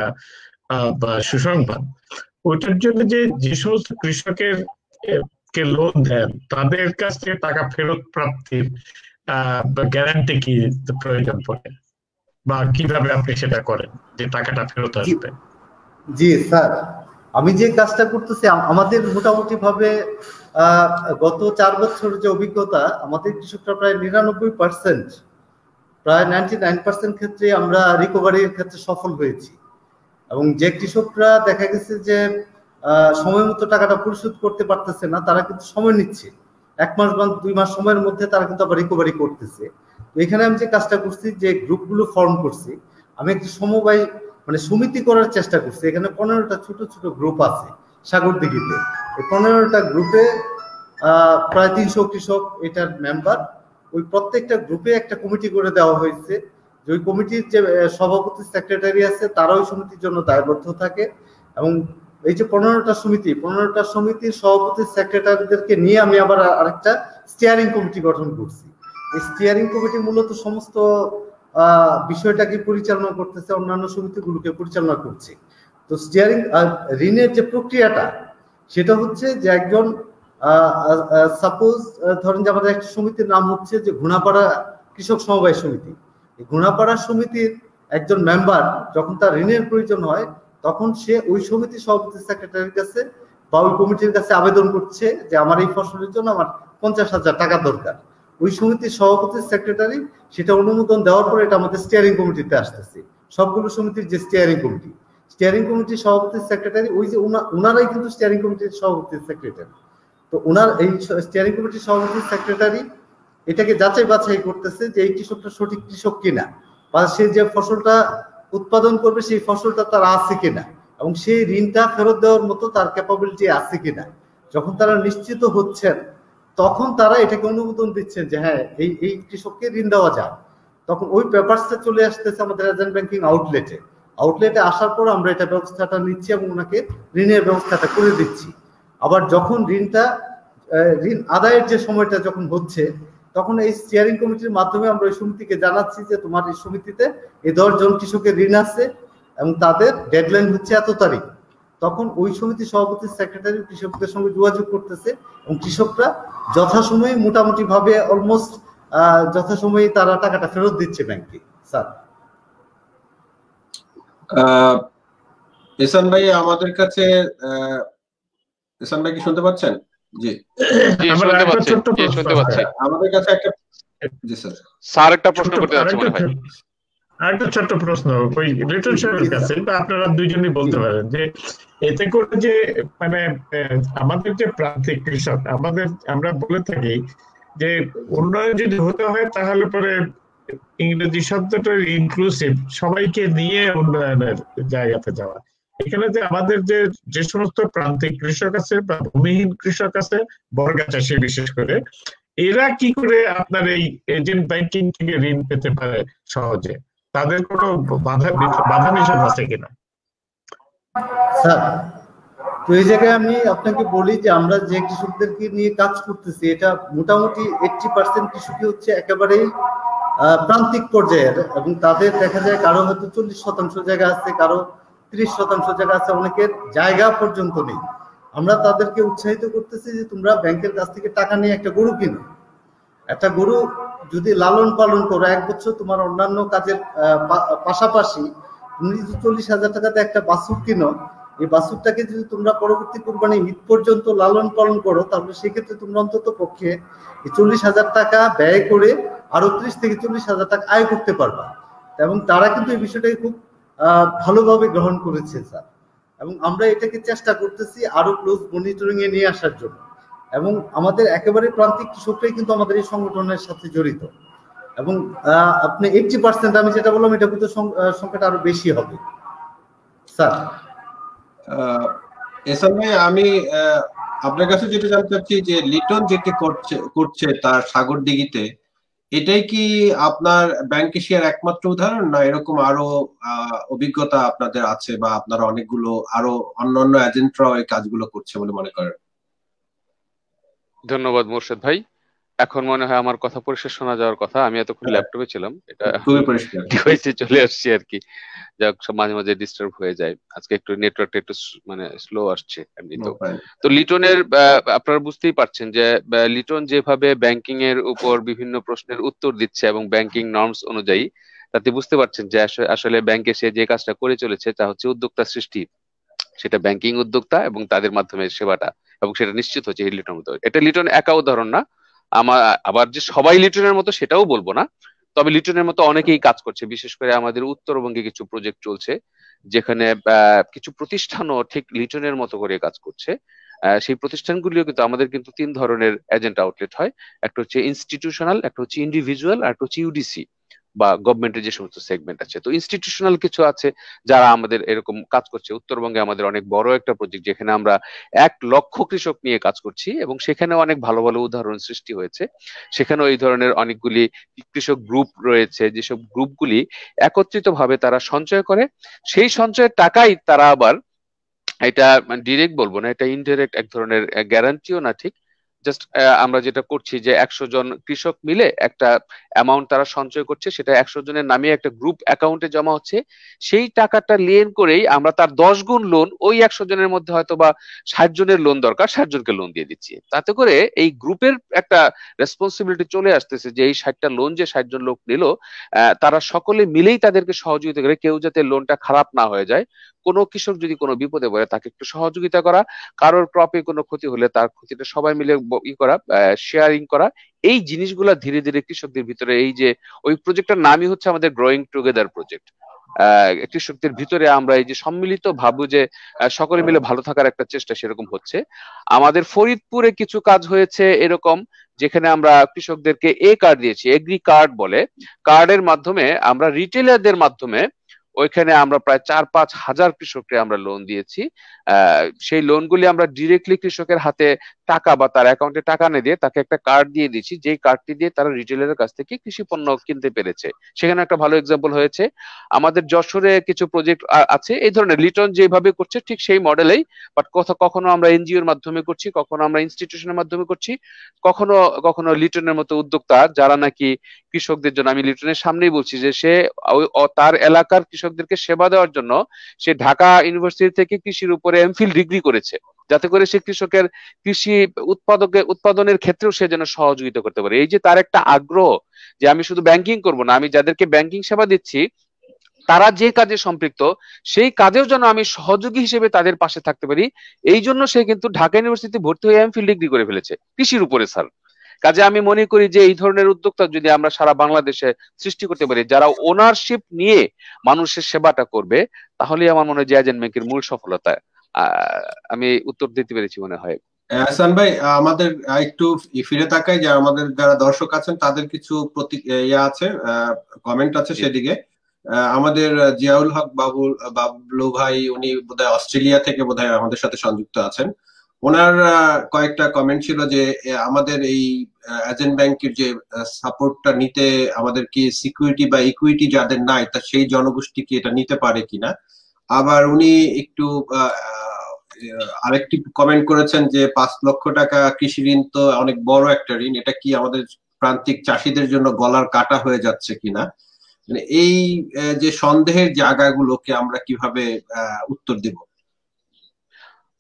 সুসংবাদ। ওইটার জন্য যে সমস্ত কৃষকের কে লোন দেন তাদের কাছ থেকে টাকা ফেরত প্রাপ্তির গ্যারান্টি কি প্রয়োজন পড়ে, বা কিভাবে আপনি সেটা করেন যে টাকাটা ফেরত আসবে? জি স্যার, আমি যে কাজটা করতেছি আমাদের মোটামুটি ভাবে গত 4 বছর যে অভিজ্ঞতা, আমাদের কৃষকরা প্রায় 99%, প্রায় 99% ক্ষেত্রে আমরা রিকভারির ক্ষেত্রে সফল হয়েছি। এবং যে কৃষকরা দেখা গেছে যে সময় মতো টাকাটা পরিশোধ করতে পারতেছে না, তারা কিন্তু সময় নিচ্ছে, 1 মাস বা 2 মাস সময়ের মধ্যে তারা কিন্তু আবার রিকভারি করতেছে। এখানে আমি যে কাজটা করছি, যে গ্রুপগুলো ফর্ম করছি, আমি একটি সমবায় সমিতি করার চেষ্টা করছি। এখানে 15টা ছোট ছোট গ্রুপ আছে সাগরদিঘিতে। এই 15টা গ্রুপে প্রায় 300 কৃষক এটার মেম্বার। ওই প্রত্যেকটা গ্রুপে একটা কমিটি করে দেওয়া হয়েছে, যে ওই কমিটির যে সভাপতি সেক্রেটারি আছে তারা ওই সমিতির জন্য দায়বদ্ধ থাকে। এবং এই যে 15টা সমিতির সভাপতি সেক্রেটারিদেরকে নিয়ে আমি আবার আরেকটা স্টিয়ারিং কমিটি গঠন করছি। এই স্টিয়ারিং কমিটি মূলত সমস্ত বিষয়টাকে পরিচালনা করতেছে, অন্যান্য সমিতিগুলোকে পরিচালনা করছে। তো স্টিয়ারিং ঋণের যে প্রক্রিয়াটা সেটা হচ্ছে যে একজন সাপোজ ধরেন যে আমাদের একটা সমিতির নাম হচ্ছে যে ঘুনাপাড়া কৃষক সমবায় সমিতি। এই ঘুনাপাড়া সমিতির একজন মেম্বার যখন তার ঋণের প্রয়োজন হয় তখন সে ওই সমিতির সভাপতি সেক্রেটারির কাছে বা ওই কমিটির কাছে আবেদন করছে যে আমার এই ফসলের জন্য আমার 50,000 টাকা দরকার। ওই সমিতির সভাপতি সেক্রেটারি সেটা অনুমোদন দেওয়ার পরে এটা আমাদের স্টিয়ারিং কমিটিতে আসতেছে। সবগুলো সমিতির যে স্টিয়ারিং কমিটির সভাপতি সেক্রেটারি ওই যে ওনারাই কিন্তু স্টিয়ারিং কমিটির সভাপতি সেক্রেটারি। তো ওনার এই স্টিয়ারিং কমিটির সভাপতি সেক্রেটারি এটাকে যাচাই বাছাই করতেছে যে এই কৃষকটা সঠিক কৃষক কিনা, বা সে যে ফসলটা উৎপাদন করবে সেই ফসলটা তার আছে কিনা, এবং সেই ঋণটা ফেরত দেওয়ার মতো তার ক্যাপাবিলিটি আছে কিনা। যখন তারা নিশ্চিত হচ্ছেন তখন তারা এটাকে অনুমোদন দিচ্ছেন যে হ্যাঁ এই কৃষককে ঋণ দেওয়া যায়। তখন ওই পেপারসটা চলে আসতেছে আমাদের এজেন্ট ব্যাংকিং আউটলেটে আসার পর আমরা এটা ব্যবস্থাটা নিচ্ছি এবং ওনাকে ঋণের ব্যবস্থাটা করে দিচ্ছি। আবার যখন ঋণ আদায়ের যে সময়টা যখন হচ্ছে তখন এই স্টিয়ারিং কমিটির মাধ্যমে আমরা ওই সমিতিকে জানাচ্ছি যে তোমার এই সমিতিতে এই 10 জন কৃষকের ঋণ আছে এবং তাদের ডেডলাইন হচ্ছে এত তারিখ। তখন ওই সমিতির সভাপতি সেক্রেটারি কৃষকদের সঙ্গে যোগাযোগ করতেছে এবং কৃষকরা যথাসময়ে মোটামুটি ভাবে অলমোস্ট যথাসময়ে তারা টাকাটা ফেরত দিচ্ছে ব্যাংকে। স্যার এহসান ভাই আমাদের কাছে, এহসান ভাই কি শুনতে পাচ্ছেন? জি শুনতে পাচ্ছি। আমাদের কাছে একটা, জি স্যার একটা প্রশ্ন করতে যাচ্ছে মনে হয়। আরেকটা ছোট্ট প্রশ্ন ওই লিটন সাহেবের কাছে, বা আপনারা দুইজনই বলতে পারেন যে এতে করে যে মানে আমাদের যে প্রান্তিক কৃষক আমরা বলে থাকি যে উন্নয়ন যদি হতে হয় তাহলে পরে ইংরেজি শব্দটা ইনক্লুসিভ, সবাইকে নিয়ে উন্নয়নের জায়গাতে যাওয়া। এখানে যে আমাদের যে সমস্ত প্রান্তিক কৃষক আছে বা ভূমিহীন কৃষক আছে, বর্গা চাষী বিশেষ করে, এরা কি করে আপনার এই এজেন্ট ব্যাংকিং থেকে ঋণ পেতে পারে সহজে? তাদের কোনো বাধা নিষেধ আছে কিনা? স্যার তো এই জায়গায় আমি আপনাকে বলি যে আমরা যে কৃষকদেরকে নিয়ে কাজ করতেছি এটা মোটামুটি 80% কৃষকই হচ্ছে একেবারেই প্রান্তিক পর্যায়ের, এবং তাদের দেখা যায় কারো হয়তো 40% জায়গা আছে, কারো 30% জায়গা আছে, অনেকের জায়গা পর্যন্ত নেই। আমরা তাদেরকে উৎসাহিত করতেছি যে তোমরা ব্যাংকের কাছ থেকে টাকা নিয়ে একটা গরু কিনো। একটা গরু যদি লালন পালন করো 1 বছর তোমার অন্যান্য কাজের পাশাপাশি তুমি যদি 40,000 টাকাতে একটা বাছুর কিনো, এই বাছুরটাকে যদি তোমরা পরবর্তী কুরবানি ঈদ পর্যন্ত লালন পালন করো তাহলে সেক্ষেত্রে তোমরা অন্তত পক্ষে এই 40,000 টাকা ব্যয় করে আরো 30 থেকে 40,000 টাকা আয় করতে পারবা। এবং তারা কিন্তু এই বিষয়টাকে খুব ভালোভাবে গ্রহণ করেছে স্যার, এবং আমরা এটাকে চেষ্টা করতেছি আরো ক্লোজ মনিটরিং এ নিয়ে আসার জন্য। এবং আমাদের একেবারে প্রান্তিক কৃষকরাই কিন্তু আমাদের এই সংগঠনের সাথে জড়িত, এবং আপনি 80% আমি যেটা বললাম এটা কিন্তু সংখ্যাটা আরো বেশি হবে স্যার। এহসান ভাই আমি আপনার কাছে যেটা জানতে চাচ্ছি যে লিটন যেটি করছে তার সাগরদিঘিতে, এটাই কি আপনার ব্যাংক এশিয়ার একমাত্র উদাহরণ, না এরকম আরো অভিজ্ঞতা আপনাদের আছে, বা আপনারা অনেকগুলো আরো অন্যান্য এজেন্টরাও এই কাজগুলো করছে বলে মনে করেন? ধন্যবাদ মোর্শেদ ভাই। এখন মনে হয় আমার কথা পরিষ্কার শোনা যাওয়ার কথা। আমি এতক্ষণ ল্যাপটপে ছিলাম, এটা খুবই পরিষ্কার ডিভাইসে চলে আসছি আর কি। যাক, মাঝে মাঝে ডিস্টার্ব হয়ে যায়। আজকে একটু নেটওয়ার্কটা একটু মানে স্লো আসছে এমনি। তো লিটনের আপনারা বুঝতেই পারছেন যে লিটন যেভাবে ব্যাংকিং এর উপর বিভিন্ন প্রশ্নের উত্তর দিচ্ছে এবং ব্যাংকিং নর্মস অনুযায়ী, তাতে বুঝতে পারছেন যে আসলে ব্যাংকে সে যে কাজটা করে চলেছে তা হচ্ছে উদ্যোক্তা সৃষ্টি। সেটা ব্যাংকিং উদ্যোক্তা এবং তাদের মাধ্যমে সেবাটা, এবং সেটা নিশ্চিত হচ্ছে লিটন মতো। এটা লিটন একা উদাহরণ না, আবার যে সবাই লিটনের মতো সেটাও বলবো না, তবে লিটনের মতো অনেকেই কাজ করছে। বিশেষ করে আমাদের উত্তরবঙ্গে কিছু প্রজেক্ট চলছে যেখানে কিছু প্রতিষ্ঠানও ঠিক লিটনের মতো করে কাজ করছে। সেই প্রতিষ্ঠানগুলিও কিন্তু আমাদের কিন্তু 3 ধরনের এজেন্ট আউটলেট হয়। একটা হচ্ছে ইনস্টিটিউশনাল, একটা হচ্ছে ইন্ডিভিজুয়াল, আর একটা হচ্ছে ইউডিসি। বা গভর্নমেন্টের যে সমস্ত সেগমেন্ট আছে। তো ইনস্টিটিউশনাল কিছু আছে যারা আমাদের এরকম কাজ করছে। উত্তরবঙ্গে আমাদের অনেক বড় একটা প্রজেক্ট যেখানে আমরা 1 লক্ষ কৃষক নিয়ে কাজ করছি এবং সেখানে অনেক ভালো ভালো উদাহরণ সৃষ্টি হয়েছে। সেখানেও এই ধরনের অনেকগুলি কৃষক গ্রুপ রয়েছে, যেসব গ্রুপগুলি একত্রিত ভাবে তারা সঞ্চয় করে, সেই সঞ্চয়ের টাকাই তারা আবার, এটা ডিরেক্ট বলবো না, এটা ইনডিরেক্ট এক ধরনের গ্যারান্টিও না ঠিক, জাস্ট আমরা যেটা করছি যে 100 জন কৃষক মিলে একটা অ্যামাউন্ট তারা সঞ্চয় করছে, সেটা 100 জনের নামে একটা গ্রুপ অ্যাকাউন্টে জমা হচ্ছে। সেই টাকাটা লেন করেই আমরা তার 10 গুণ লোন, ওই 100 জনের মধ্যে হয়তো বা 60 জনের লোন দরকার, 60 জনকে লোন দিয়ে দিচ্ছি। তাতে করে এই গ্রুপের একটা রেসপন্সিবিলিটি চলে আসতেছে যে এই 60টা লোন যে 60 জন লোক নিল, তারা সকলে মিলেই তাদেরকে সহযোগিতা করে, কেউ যাতে লোনটা খারাপ না হয়ে যায়, কোনো কৃষক যদি কোনো বিপদে পড়ে তাকে একটু সহযোগিতা করা, কারোর ক্রপে কোনো ক্ষতি হলে তার ক্ষতিটা সবাই মিলে করা, শেয়ারিং করা, এই জিনিসগুলা ধীরে ধীরে কৃষকদের ভিতরে, এই যে ওই প্রজেক্টটার নামই হচ্ছে আমাদের গ্রোয়িং টুগেদার প্রজেক্ট। কৃষকদের ভিতরে আমরা এই যে সম্মিলিত ভাবু যে সকলে মিলে ভালো থাকার একটা চেষ্টা, সেরকম হচ্ছে। আমাদের ফরিদপুরে কিছু কাজ হয়েছে এরকম, যেখানে আমরা কৃষকদেরকে কার্ড দিয়েছি, এগ্রি কার্ড বলে, কার্ডের মাধ্যমে আমরা রিটেলারদের মাধ্যমে ওইখানে আমরা প্রায় 4-5 হাজার কৃষককে আমরা লোন দিয়েছি। সেই লোনগুলি আমরা ডিরেক্টলি কৃষকের হাতে টাকা বা তার অ্যাকাউন্টে টাকা না দিয়ে তাকে একটা কার্ড দিয়ে দিচ্ছি, যেই কার্ডটি দিয়ে তারা রিটেলারের কাছ থেকে কৃষি পণ্য কিনতে পেরেছে। সেখানে একটা ভালো এক্সাম্পল হয়েছে। আমাদের যশোরে কিছু প্রজেক্ট আছে এই ধরনের, লিটন যেভাবে করছে ঠিক সেই মডেলেই, বাট কখনো আমরা এনজিওর মাধ্যমে করছি, কখনো আমরা ইনস্টিটিউশনের মাধ্যমে করছি, কখনো কখনো লিটনের মতো উদ্যোক্তা যারা নাকি কৃষকদের জন্য, আমি লিটনের সামনেই বলছি যে সে তার এলাকার কৃষকদেরকে সেবা দেওয়ার জন্য সে ঢাকা ইউনিভার্সিটি থেকে কৃষির উপরে এমফিল ডিগ্রি করেছে, যাতে করে সে কৃষকের কৃষি উৎপাদনের ক্ষেত্রেও সে যেন সহযোগিতা করতে পারে। এই যে তার একটা আগ্রহ যে আমি শুধু ব্যাংকিং করব না, আমি যাদেরকে ব্যাংকিং সেবা দিচ্ছি তারা যে কাজে সম্পৃক্ত সেই কাজেও যেন আমি সহযোগী হিসেবে তাদের পাশে থাকতে পারি, এই জন্য সে কিন্তু ঢাকা ইউনিভার্সিটি ভর্তি হয়ে এমফিল ডিগ্রি করে ফেলেছে কৃষির উপরে স্যার। কাজে আমি মনে করি যে এই ধরনের উদ্যোক্তা যদি আমরা সারা বাংলাদেশে সৃষ্টি করতে পারি, যারা ওনারশিপ নিয়ে মানুষের সেবাটা করবে, তাহলে আমার মনে হয় যে এজেন্ট ব্যাংকের মূল সফলতা। আমি উত্তর দিতে পেরেছি মনে হয়। হাসান ভাই, আমাদের একটু ফিরে তাকাই যে আমাদের যারা দর্শক আছেন তাদের কিছু আছে, কমেন্ট আছে সেদিকে। আমাদের জিয়াউল হক বাবলু ভাই, উনি বোধহয় অস্ট্রেলিয়া থেকে বোধহয় আমাদের সাথে সংযুক্ত আছেন। ওনার কয়েকটা কমেন্ট ছিল যে আমাদের এই এজেন্ট ব্যাংকের যে সাপোর্টটা নিতে আমাদের কি সিকিউরিটি বা ইকুইটি যাদের নাই তা সেই জনগোষ্ঠী কি এটা নিতে পারে কিনা। আবার উনি একটু আরেকটি কমেন্ট করেছেন যে 5 লক্ষ টাকা কৃষি ঋণ তো অনেক বড় একটা ঋণ, এটা কি আমাদের প্রান্তিক চাষিদের জন্য গলার কাটা হয়ে যাচ্ছে কিনা। মানে এই যে সন্দেহের জায়গাগুলোকে আমরা কিভাবে উত্তর দেব?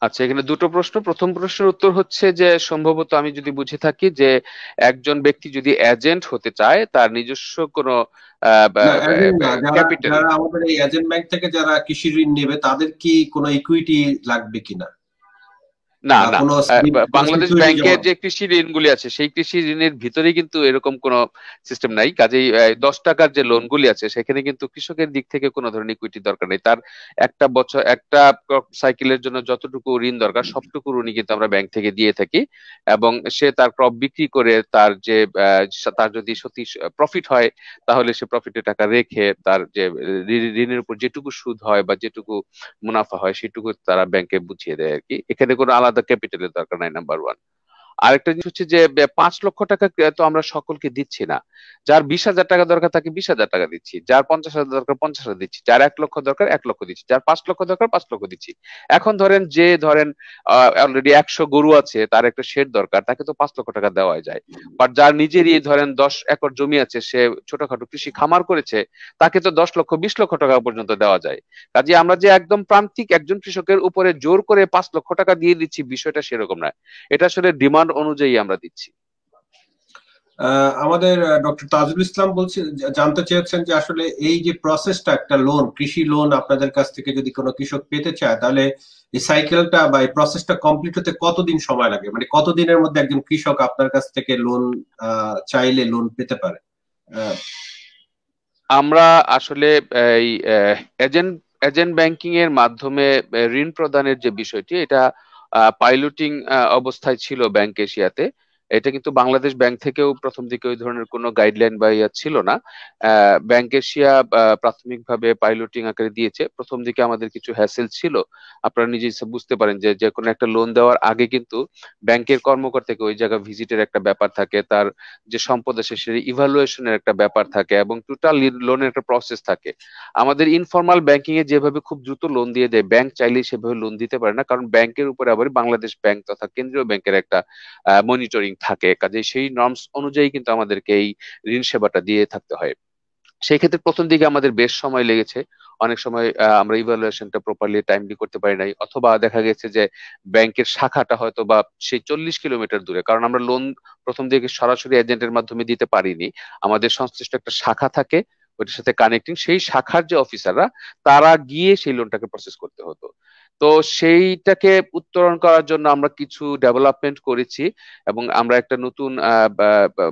আচ্ছা, এখানে দুটো প্রশ্ন। প্রথম প্রশ্নের উত্তর হচ্ছে যে সম্ভবত আমি যদি বুঝে থাকি যে একজন ব্যক্তি যদি এজেন্ট হতে চায় তার নিজস্ব কোনো ক্যাপিটাল, যারা আমাদের এই এজেন্ট ব্যাংক থেকে যারা কৃষি ঋণ নেবে তাদের কি কোনো ইকুইটি লাগবে কিনা? না না, বাংলাদেশ ব্যাংকের যে কৃষি ঋণগুলি আছে সেই কৃষি ঋণের ভিতরে কিন্তু এরকম কোনো সিস্টেম নাই। কাজেই 10 টাকার যে লোনগুলি আছে সেখানে কিন্তু কৃষকের দিক থেকে কোনো ধরনের ইকুইটি দরকার নেই। তার একটা বছর একটা সাইকেলের জন্য যতটুকু ঋণ দরকার সবটুকু ঋণই কিন্তু আমরা ব্যাংক থেকে দিয়ে থাকি, এবং সে তার ক্রপ বিক্রি করে তার যে তার যদি সত্যি প্রফিট হয় তাহলে সে প্রফিটের টাকা রেখে তার যে ঋণের উপর যেটুকু সুদ হয় বা যেটুকু মুনাফা হয় সেটুকু তারা ব্যাংকে বুঝিয়ে দেয় আর কি। এখানে কোনো আলাদা ক্যাপিটালের দরকার নাই, নাম্বার 1। আরেকটা জিনিস হচ্ছে যে 5 লক্ষ টাকা তো আমরা সকলকে দিচ্ছি না। যার 20,000 টাকা দরকার তাকে 20,000 টাকা দিচ্ছি, যার 50,000 দরকার 50,000 দিচ্ছি, যার 1 লক্ষ দরকার 1 লক্ষ দিচ্ছি, যার 5 লক্ষ দরকার 5 লক্ষ দিচ্ছি। এখন ধরেন অলরেডি 100 গরু আছে, তার একটা শেড দরকার, তাকে তো 5 লক্ষ টাকা দেওয়া যায়। বাট যার নিজেরই ধরেন 10 একর জমি আছে, সে ছোটখাটো কৃষি খামার করেছে, তাকে তো 10 লক্ষ 20 লক্ষ টাকা পর্যন্ত দেওয়া যায়। কাজে আমরা যে একদম প্রান্তিক একজন কৃষকের উপরে জোর করে 5 লক্ষ টাকা দিয়ে দিচ্ছি, বিষয়টা সেরকম নয়। এটা আসলে ডিমান্ড অনুযায়ী আমরা দিচ্ছি। আমাদের ডক্টর তাজুল ইসলাম জানতে চেয়েছেন যে আসলে এই যে প্রসেসটা, একটা লোন, কৃষি লোন আপনাদের কাছ থেকে যদি কোনো কৃষক পেতে চায় তাহলে এই সাইকেলটা বা এই প্রসেসটা কমপ্লিট হতে কতদিন সময় লাগে? মানে কতদিনের মধ্যে একজন কৃষক আপনার কাছ থেকে লোন চাইলে লোন পেতে পারে? আমরা আসলে এই এজেন্ট ব্যাংকিং এর মাধ্যমে ঋণ প্রদানের যে বিষয়টি, এটা পাইলটিং অবস্থায় ছিল ব্যাংক এশিয়াতে। এটা কিন্তু বাংলাদেশ ব্যাংক থেকেও প্রথম দিকে ওই ধরনের কোনো গাইডলাইন বা ইয়া ছিল না। ব্যাংক এশিয়া প্রাথমিকভাবে পাইলটিং আকারে দিয়েছে। প্রথম দিকে আমাদের কিছু হ্যাসেল ছিল, আপনারা নিজেই বুঝতে পারেন যে যে কোনো একটা লোন দেওয়ার আগে কিন্তু ব্যাংকের কর্মকর্তাকে ওই জায়গা ভিজিটের একটা ব্যাপার থাকে, তার যে সম্পদ আছে সেটা ইভালুয়েশনের একটা ব্যাপার থাকে, এবং টোটাল লোনের একটা প্রসেস থাকে। আমাদের ইনফর্মাল ব্যাংকিং এ যেভাবে খুব দ্রুত লোন দিয়ে দেয়, ব্যাংক চাইলেই সেভাবে লোন দিতে পারে না, কারণ ব্যাংকের উপরে আবার বাংলাদেশ ব্যাংক তথা কেন্দ্রীয় ব্যাংকের একটা মনিটরিং থাকে। কাজেই সেই নর্মস অনুযায়ী কিন্তু আমাদেরকে এই ঋণ সেবাটা দিয়ে থাকতে হয়। সেই ক্ষেত্রে প্রথম দিকে আমাদের বেশ সময় লেগেছে। অনেক সময় আমরা ইভালুয়েশনটা প্রপারলি টাইমলি করতে পারি নাই, অথবা দেখা গেছে যে ব্যাংকের শাখাটা হয়তো বা সেই 40 কিলোমিটার দূরে, কারণ আমরা লোন প্রথম দিকে সরাসরি এজেন্টের মাধ্যমে দিতে পারিনি। আমাদের সংশ্লিষ্ট একটা শাখা থাকে, ওইটার সাথে কানেক্টিং, সেই শাখার যে অফিসাররা তারা গিয়ে সেই লোনটাকে প্রসেস করতে হতো। তো সেইটাকে উত্তরণ করার জন্য আমরা কিছু ডেভেলপমেন্ট করেছি, এবং আমরা একটা নতুন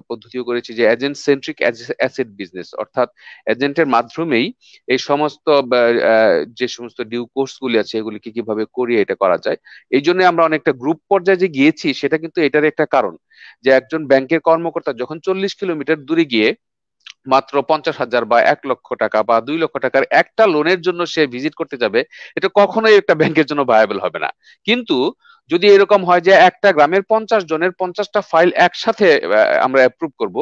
পদ্ধতিও করেছি যে এজেন্ট সেন্ট্রিক অ্যাসেট বিজনেস, অর্থাৎ এজেন্টের মাধ্যমেই এই সমস্ত যে সমস্ত ডিউ কোর্স গুলি আছে এগুলিকে কিভাবে করিয়ে এটা করা যায়। এই জন্য আমরা অনেকটা গ্রুপ পর্যায়ে যে গিয়েছি, সেটা কিন্তু এটার একটা কারণ যে একজন ব্যাংকের কর্মকর্তা যখন 40 কিলোমিটার দূরে গিয়ে মাত্র 50,000 বা 1 লক্ষ টাকা বা 2 লক্ষ টাকার একটা লোনের জন্য সে ভিজিট করতে যাবে, এটা কখনোই একটা ব্যাংকের জন্য ভায়াবল হবে না। কিন্তু যদি এরকম হয় যে একটা গ্রামের 50 জনের 50টা ফাইল একসাথে আমরা অ্যাপ্রুভ করব,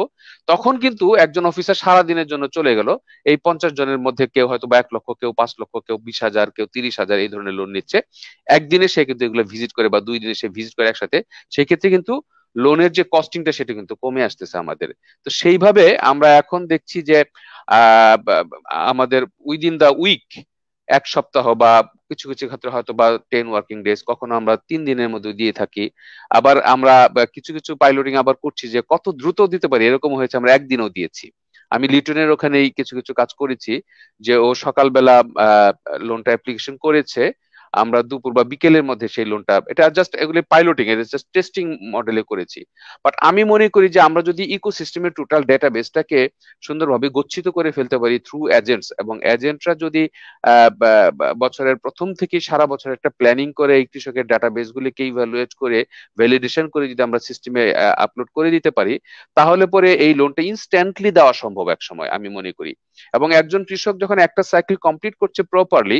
তখন কিন্তু একজন অফিসার সারা দিনের জন্য চলে গেল, এই 50 জনের মধ্যে কেউ হয়তো বা 1 লক্ষ, কেউ 5 লক্ষ, কেউ 20,000, কেউ 30,000 এই ধরনের লোন নিচ্ছে। একদিনে সে কিন্তু এগুলো ভিজিট করে বা 2 দিনে সে ভিজিট করে একসাথে, সেই ক্ষেত্রে কিন্তু লোনের যে কস্টিংটা সেটা কিন্তু কমে আসতেছে আমাদের। তো সেইভাবে আমরা এখন দেখছি যে আমাদের উইদিন দা উইক, 1 সপ্তাহ বা কিছু কিছু ক্ষেত্রে হয়তো বা 10 ওয়ার্কিং ডেজ, কখনো আমরা 3 দিনের মধ্যে দিয়ে থাকি। আবার আমরা কিছু কিছু পাইলটিং আবার করছি যে কত দ্রুত দিতে পারি, এরকম হয়েছে আমরা একদিনও দিয়েছি। আমি লিটনের ওখানেই কিছু কিছু কাজ করেছি, যে ও সকালবেলা লোনটা অ্যাপ্লিকেশন করেছে, আমরা দুপুর বা বিকেলের মধ্যে সেই লোনটা, এটা জাস্ট এগুলি পাইলটিং, এটা জাস্ট টেস্টিং মডেলে করেছি। বাট আমি মনে করি যে আমরা যদি ইকোসিস্টেমের টোটাল ডেটাবেসটাকে সুন্দরভাবে গচ্ছিত করে ফেলতে পারি থ্রু এজেন্টস, এবং এজেন্টরা যদি বছরের প্রথম থেকে সারা বছর একটা প্ল্যানিং করে এই কৃষকের ডাটাবেস গুলিকে ইভ্যালুয়েট করে ভ্যালিডেশন করে যদি আমরা সিস্টেমে আপলোড করে দিতে পারি, তাহলে পরে এই লোনটা ইনস্ট্যান্টলি দেওয়া সম্ভব এক সময় আমি মনে করি। এবং একজন কৃষক যখন একটা সাইকেল কমপ্লিট করছে প্রপারলি,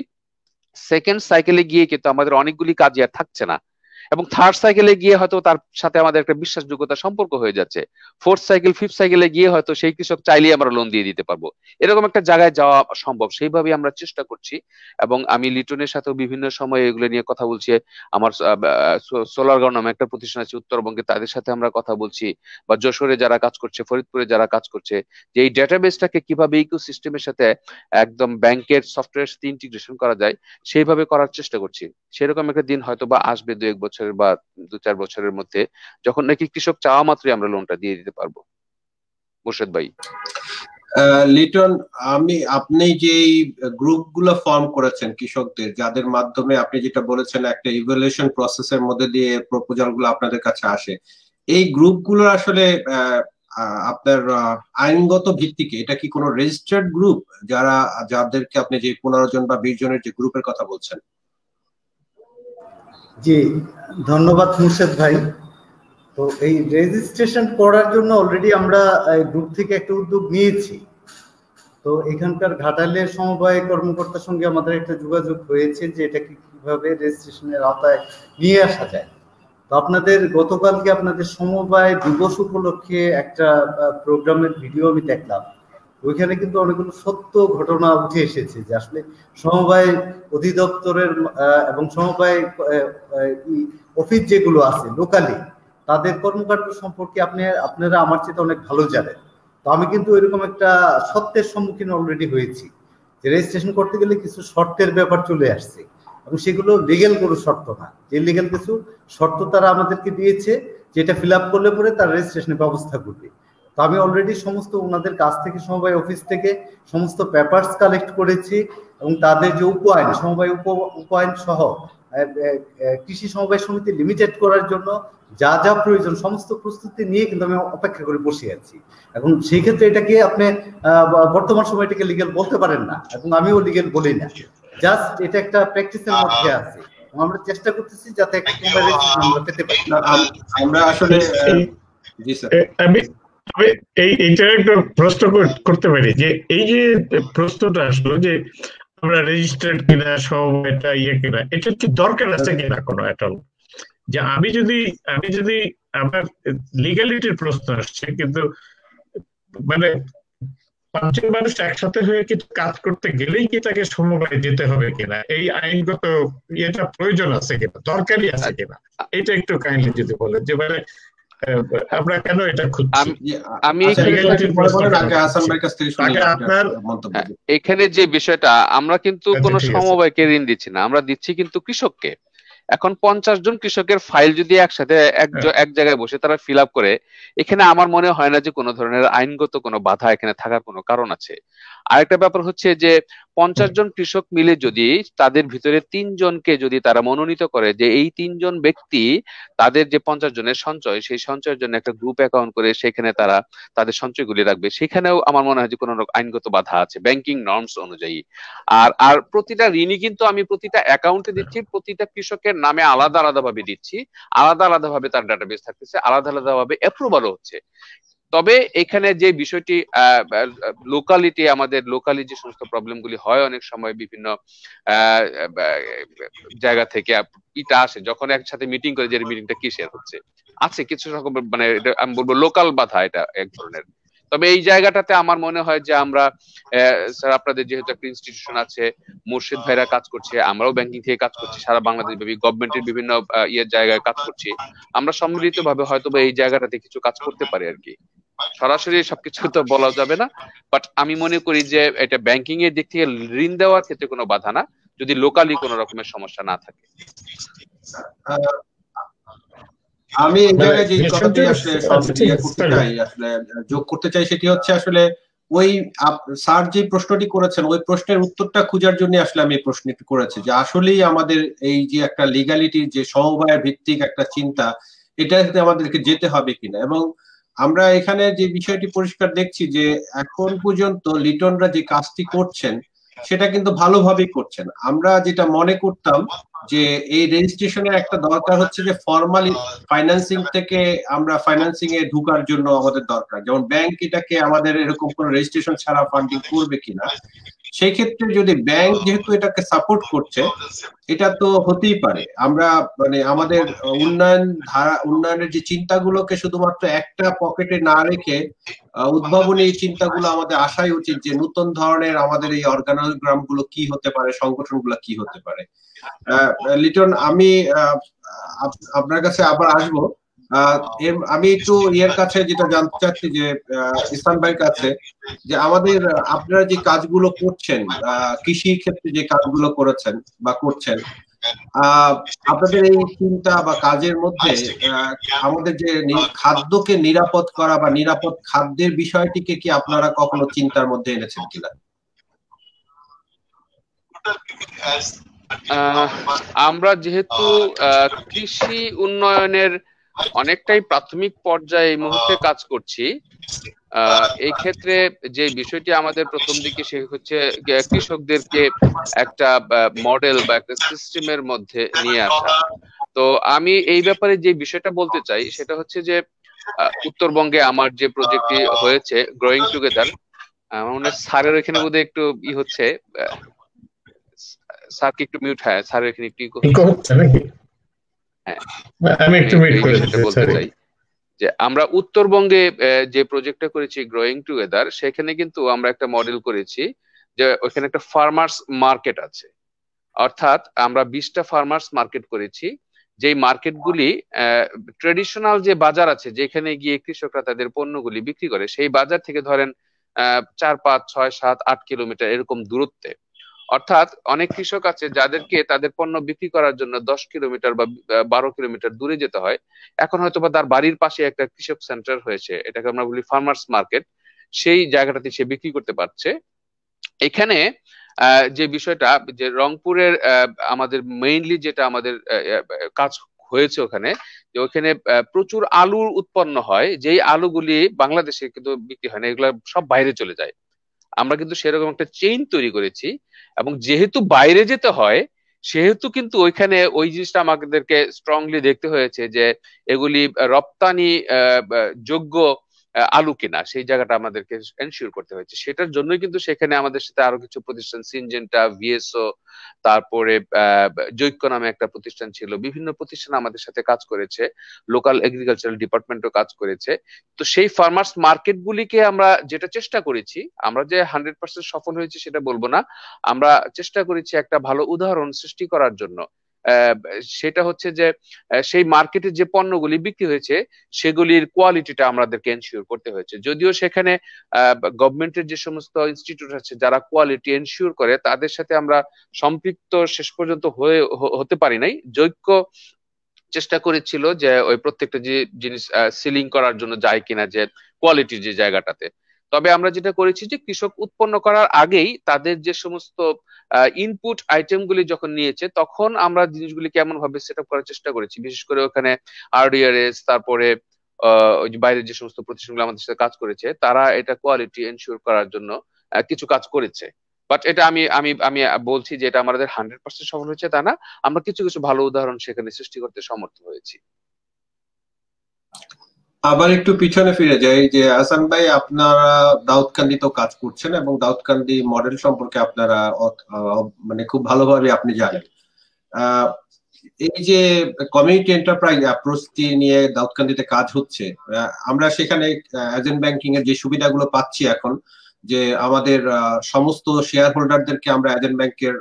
সেকেন্ড সাইকেলে গিয়ে কিন্তু আমাদের অনেকগুলি কাজ আর থাকছে না, এবং থার্ড সাইকেলে গিয়ে হয়তো তার সাথে আমাদের একটা বিশ্বাসযোগ্যতা সম্পর্ক হয়ে যাচ্ছে। ফোর্থ সাইকেল, ফিফথ সাইকেলে গিয়ে হয়তো সেই কৃষক চাইলেই আমরা লোন দিয়ে দিতে পারবো, এরকম একটা জায়গায় যাওয়া সম্ভব। সেইভাবে আমরা চেষ্টা করছি, এবং আমি লিটনের সাথেও বিভিন্ন সময় এগুলো নিয়ে কথা বলছি। আমার সোলারগাঁও নামে একটা প্রতিষ্ঠান আছে উত্তরবঙ্গে, তাদের সাথে আমরা কথা বলছি, বা যশোরে যারা কাজ করছে, ফরিদপুরে যারা কাজ করছে, যে এই ডেটাবেসটাকে কিভাবে ইকোসিস্টেমের সাথে একদম ব্যাংকের সফটওয়্যারের সাথে ইন্টিগ্রেশন করা যায় সেইভাবে করার চেষ্টা করছি। সেরকম একটা দিন হয়তো বা আসবে 2-1 বছরের বা 2-4 বছরের মধ্যে, যখন নাকি কৃষক চাওয়া মাত্রই আমরা লোনটা দিয়ে দিতে পারবো। মোর্শেদ ভাই। লিটন, আপনি যে গ্রুপগুলো ফর্ম করেছেন কৃষকদের, যাদের মাধ্যমে আপনি যেটা বলেছেন একটা ইভ্যালুয়েশন প্রসেসের মধ্যে দিয়ে প্রপোজাল গুলো আপনাদের কাছে আসে, এই গ্রুপগুলো আসলে আপনার আইনগত ভিত্তিকে এটা কি কোনো রেজিস্টার্ড গ্রুপ, যাদেরকে আপনি যে 15 জন বা 20 জনের যে গ্রুপের কথা বলছেন? জি ধন্যবাদ মুর্শেদ ভাই। তো এই রেজিস্ট্রেশন করার জন্য অলরেডি আমরা গ্রুপ থেকে একটা উদ্যোগ নিয়েছি। তো এখানকার ঘাটালের সমবায় কর্মকর্তার সঙ্গে আমাদের একটা যোগাযোগ হয়েছে যে এটাকে কিভাবে রেজিস্ট্রেশনের আওতায় নিয়ে আসা যায়। তো আপনাদের গতকালকে আপনাদের সমবায় দিবস উপলক্ষে একটা প্রোগ্রামের ভিডিও আমি দেখলাম, ওইখানে কিন্তু অনেকগুলো সত্য ঘটনা উঠে এসেছে যে আসলে সমবায় অধিদপ্তরের এবং সমবায় অফিস যেগুলো আছে লোকালি, তাদের কর্মকাণ্ড সম্পর্কে আপনারা আমার চেয়ে অনেক ভালো জানেন। তো আমি কিন্তু এরকম একটা সত্যের সম্মুখীন অলরেডি হয়েছি যে রেজিস্ট্রেশন করতে গেলে কিছু শর্তের ব্যাপার চলে আসছে, এবং সেগুলো লিগেল কোনো শর্ত না, যে লিগেল কিছু শর্ত তারা আমাদেরকে দিয়েছে, যেটা ফিল আপ করলে পরে তার রেজিস্ট্রেশনের ব্যবস্থা করবে। তো আমি অলরেডি সমস্ত ওনাদের কাছ থেকে সমবায় অফিস থেকে সমস্ত পেপারস কালেক্ট করেছি, এবং তাদের যে উপ আইন, সমবায় উপ আইন সহ কৃষি সমবায় সমিতি লিমিটেড করার জন্য যা যা প্রয়োজন সমস্ত প্রস্তুতি নিয়ে কিন্তু আমি অপেক্ষা করে বসে আছি। এখন সেই ক্ষেত্রে এটাকে আপনি বর্তমান সময় এটাকে লিগেল বলতে পারেন না, এবং আমিও লিগেল বলি না, জাস্ট এটা একটা প্র্যাকটিসের মধ্যে আছে। আমরা চেষ্টা করতেছি যাতে আমরা পেতে পারি। আমরা আসলে জি স্যার। আমি এইটা একটা প্রশ্ন করতে পারি, যে এই যে প্রশ্নটা আসলো যে আমরা রেজিস্টার্ড কিনা, সব এটা কিনা, এটা কি দরকার আছে কিনা কোনো একটা, যে আমি যদি আমার লিগ্যালিটির প্রশ্ন আসছে, কিন্তু মানে পাঁচজন মানুষ একসাথে হয়ে কিছু কাজ করতে গেলেই কি তাকে সমবায় যেতে হবে কিনা, এই আইনগত এটা প্রয়োজন আছে কিনা, দরকারি আছে কিনা, এটা একটু কাইন্ডলি যদি বলেন, যে মানে আমরা কেন এটা খুঁজছি। আমি এখানে যে বিষয়টা, আমরা কিন্তু কোনো সমবায়কে ঋণ দিচ্ছি না, আমরা দিচ্ছি কিন্তু কৃষককে। এখন 50 জন কৃষকের ফাইল যদি একসাথে এক জায়গায় বসে তারা ফিল আপ করে, এখানে আমার মনে হয় না যে কোনো ধরনের আইনগত কোনো বাধা এখানে থাকার কোনো কারণ আছে। আরেকটা ব্যাপার হচ্ছে যে 50 জন কৃষক মিলে যদি তাদের ভিতরে 3 জনকে যদি তারা মনোনীত করে যে এই 3 জন ব্যক্তি তাদের যে 50 জনের সঞ্চয়, সেই সঞ্চয়ের জন্য একটা গ্রুপ অ্যাকাউন্ট করে সেখানে তারা তাদের সঞ্চয়গুলি রাখবে, সেখানেও আমার মনে হয় যে কোনো আইনগত বাধা আছে ব্যাংকিং নর্মস অনুযায়ী। আর প্রতিটা ঋণই কিন্তু আমি প্রতিটা অ্যাকাউন্টে দিচ্ছি, প্রতিটা কৃষকের নামে আলাদা আলাদা ভাবে দিচ্ছি, আলাদা আলাদা ভাবে তার ডাটাবেস থাকতেছে, আলাদা আলাদা ভাবে অ্যাপ্রুভালও হচ্ছে। তবে এখানে যে বিষয়টি লোকালিটি, আমাদের লোকালি যে সমস্ত প্রবলেমগুলি হয় অনেক সময় বিভিন্ন জায়গা থেকে এটা আসে, যখন একসাথে মিটিং করে যে মিটিংটা কিসের হচ্ছে, আছে কিছু রকম মানে আমি বলবো লোকাল বাধা, এটা এক ধরনের। তবে এই জায়গাটাতে আমার মনে হয় যে আমরা স্যার আপনাদের যেহেতু একটা ইনস্টিটিউশন আছে, মুর্শিদ ভাইরা কাজ করছে, আমরাও ব্যাংকিং থেকে কাজ করছি, সারা বাংলাদেশ ব্যাপী গভর্নমেন্টের বিভিন্ন জায়গায় কাজ করছি, আমরা সম্মিলিত ভাবে হয়তো এই জায়গাটাতে কিছু কাজ করতে পারি আর কি। সরাসরি সবকিছু তো বলা যাবে না, বাট আমি মনে করি যে এটা ব্যাংকিং এর দিক থেকে ঋণ দেওয়ার ক্ষেত্রে কোনো বাধা না, যদি লোকালি কোনো রকমের সমস্যা না থাকে। আমি এই জায়গায় যে কথাটি আসলে যোগ করতে চাই সেটি হচ্ছে আসলে ওই স্যার যে প্রশ্নটি করেছেন ওই প্রশ্নের উত্তরটা খোঁজার জন্য আসলে আমি এই প্রশ্নটি করেছি, যে আসলেই আমাদের এই যে একটা লিগ্যালিটির যে সমবায় ভিত্তিক একটা চিন্তা, এটাতে আমাদেরকে যেতে হবে কিনা। এবং আমরা এখানে যে বিষয়টি পরিষ্কার দেখছি যে এখন পর্যন্ত লিটনরা যে কাজটি করছেন সেটা কিন্তু ভালোভাবেই করছেন। আমরা যেটা মনে করতাম যে এই রেজিস্ট্রেশনের একটা দরকার হচ্ছে যে ফর্মালি ফাইন্যান্সিং থেকে আমরা ফাইন্যান্সিং এ ঢোকার জন্য আমাদের দরকার, যেমন ব্যাংক এটাকে আমাদের এরকম কোন রেজিস্ট্রেশন ছাড়া ফান্ডিং করবে কিনা, সেই ক্ষেত্রে যদি ব্যাংক যেহেতু এটাকে সাপোর্ট করছে, এটা তো হতেই পারে আমরা মানে আমাদের উন্নয়নের যে চিন্তাগুলোকে শুধুমাত্র একটা পকেটে না রেখে উদ্ভাবনী চিন্তাগুলো আমাদের আসাই উচিত, যে নতুন ধরনের আমাদের এই অর্গানোগ্রাম গুলো কি হতে পারে, সংগঠনগুলো কি হতে পারে। লিটন, আমি আপনার কাছে আবার আসবো। আমি একটু ইয়ের কাছে যেটা জানতে চাচ্ছি যে ইসলাম ভাইয়ের কাছে, যে আমাদের আপনারা যে কাজগুলো করছেন, কৃষি ক্ষেত্রে যে কাজগুলো করেছেন বা করছেন, আপনাদের এই চিন্তা বা কাজের মধ্যে আমাদের যে খাদ্যকে নিরাপদ করা বা নিরাপদ খাদ্যের বিষয়টিকে কি আপনারা কখনো চিন্তার মধ্যে এনেছেন কিনা? আমরা যেহেতু কৃষি উন্নয়নের অনেকটাই প্রাথমিক পর্যায়ে এই মুহূর্তে কাজ করছি, এই ক্ষেত্রে যে বিষয়টি আমাদের প্রথম দিকে সে হচ্ছে কৃষকদেরকে একটা মডেল বা একটা সিস্টেমের মধ্যে নিয়ে আসা। তো আমি এই ব্যাপারে যে বিষয়টা বলতে চাই সেটা হচ্ছে যে উত্তরবঙ্গে আমার যে প্রজেক্টটি হয়েছে গ্রোয়িং টুগেদার, আমার মনে হয় স্যারের এখানে বোধহয় একটু হচ্ছে, স্যার কি একটু মিউট? হ্যাঁ, স্যার এখানে একটু হচ্ছে নাকি? হ্যাঁ, আমি একটু মিউট করে বলতে চাই যে আমরা উত্তরবঙ্গে যে প্রজেক্টটা করেছি গ্রোয়িং টুগেদার, সেখানে কিন্তু আমরা একটা মডেল করেছি যে ওখানে একটা ফার্মার্স মার্কেট আছে, অর্থাৎ আমরা 20টা ফার্মার্স মার্কেট করেছি, যেই মার্কেটগুলি ট্রেডিশনাল যে বাজার আছে যেখানে গিয়ে কৃষকরা তাদের পণ্যগুলি বিক্রি করে, সেই বাজার থেকে ধরেন 4, 5, 6, 7, 8 কিলোমিটার এরকম দূরত্বে। অর্থাৎ অনেক কৃষক আছে যাদেরকে তাদের পণ্য বিক্রি করার জন্য 10 কিলোমিটার বা 12 কিলোমিটার দূরে যেতে হয়। এখন হয়তো বা তার বাড়ির পাশে একটা কৃষক সেন্টার হয়েছে, এটাকে আমরা বলি ফার্মার্স মার্কেট, সেই জায়গাটাতে সে বিক্রি করতে পারছে। এখানে যে বিষয়টা যে রংপুরের আমাদের মেইনলি যেটা আমাদের কাজ হয়েছে ওখানে, যে ওখানে প্রচুর আলু উৎপন্ন হয়, যেই আলুগুলি বাংলাদেশে কিন্তু বিক্রি হয় না, এগুলা সব বাইরে চলে যায়। আমরা কিন্তু সেরকম একটা চেইন তৈরি করেছি, এবং যেহেতু বাইরে যেতে হয় সেহেতু কিন্তু ওইখানে ওই জিনিসটা আমাদেরকে স্ট্রংলি দেখতে হয়েছে যে এগুলি রপ্তানি যোগ্য আলু কিনা, সেই জায়গাটা আমাদেরকে এনশিওর করতে হয়েছে। সেটার জন্যই কিন্তু সেখানে আমাদের সাথে আরো কিছু প্রতিষ্ঠান, সিনজেন্টা, ভিএসও, তারপরে জৈক্য নামে একটা প্রতিষ্ঠান ছিল, বিভিন্ন প্রতিষ্ঠান আমাদের সাথে কাজ করেছে, লোকাল এগ্রিকালচারাল ডিপার্টমেন্টও কাজ করেছে। তো সেই ফার্মার্স মার্কেট গুলিকে আমরা যেটা চেষ্টা করেছি, আমরা যে 100% সফল হয়েছে সেটা বলবো না, আমরা চেষ্টা করেছি একটা ভালো উদাহরণ সৃষ্টি করার জন্য। সেটা হচ্ছে যে সেই মার্কেটে যে পণ্যগুলি বিক্রি হয়েছে সেগুলির কোয়ালিটিটা আমাদেরকে এনশিওর করতে হয়েছে। যদিও সেখানে গভর্নমেন্টের যে সমস্ত ইনস্টিটিউট আছে যারা কোয়ালিটি এনশিওর করে, তাদের সাথে আমরা সম্পৃক্ত শেষ পর্যন্ত হতে পারি নাই। জৈক্য চেষ্টা করেছিল যে ওই প্রত্যেকটা যে জিনিস সিলিং করার জন্য যায় কিনা, যে কোয়ালিটির যে জায়গাটাতে। তবে আমরা যেটা করেছি যে কৃষক উৎপন্ন করার আগেই তাদের যে সমস্ত ইনপুট আইটেম গুলি যখন নিয়েছে, তখন আমরা জিনিসগুলি কেমন ভাবে সেট আপ করার চেষ্টা করেছি। বিশেষ করে ওখানে আরডিআরএস, তারপরে ওই যে বাইরের যে সমস্ত প্রতিষ্ঠানগুলো আমাদের সাথে কাজ করেছে, তারা এটা কোয়ালিটি এনশিওর করার জন্য কিছু কাজ করেছে। বাট এটা আমি আমি আমি বলছি যে এটা আমাদের 100% সফল হয়েছে তা না, আমরা কিছু কিছু ভালো উদাহরণ সেখানে সৃষ্টি করতে সমর্থ হয়েছি। আবার একটু পিছনে ফিরে যাই যে হাসান ভাই, আপনারা দাউদকান্দিতেও কাজ করছেন এবং দাউদকান্দি মডেল সম্পর্কে আপনারা মানে খুব ভালোভাবে আপনি জানেন। এই যে কমিউনিটি এন্টারপ্রাইজ অ্যাপ্রোচটি নিয়ে দাউদকান্দিতে কাজ হচ্ছে, আমরা সেখানে এজেন্ট ব্যাংকিং এর যে সুবিধাগুলো পাচ্ছি এখন, যে আমাদের সমস্ত শেয়ার হোল্ডারদেরকে আমরা এজেন্ট ব্যাংকের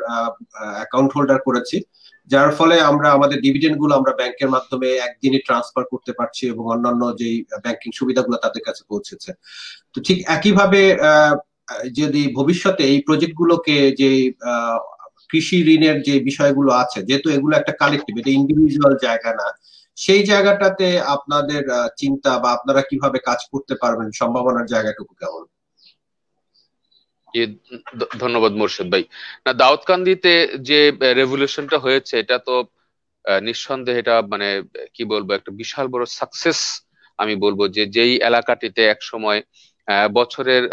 অ্যাকাউন্ট হোল্ডার করেছি, যার ফলে আমরা আমাদের ডিভিডেন্ড গুলো আমরা ব্যাংকের মাধ্যমে একদিনই ট্রান্সফার করতে পারছি এবং অন্যান্য যেই ব্যাংকিং সুবিধাগুলো তাদের কাছে পৌঁছেছে। তো ঠিক একইভাবে যদি ভবিষ্যতে এই প্রজেক্ট গুলোকে যে কৃষি ঋণের যে বিষয়গুলো আছে, যেহেতু এগুলো একটা কালেক্টিভ, এটা ইন্ডিভিজুয়াল জায়গা না, সেই জায়গাটাতে আপনাদের চিন্তা বা আপনারা কিভাবে কাজ করতে পারবেন, সম্ভাবনার জায়গাটুকু কেমন? ধন্যবাদ মোর্শেদ ভাই। না, দাউদকান্দিতে যে রেভলিউশনটা হয়েছে এটা তো নিঃসন্দেহে এটা মানে কি বলবো, একটা বিশাল বড় সাকসেস। আমি বলবো যে যেই এলাকাটিতে এক সময় বছরের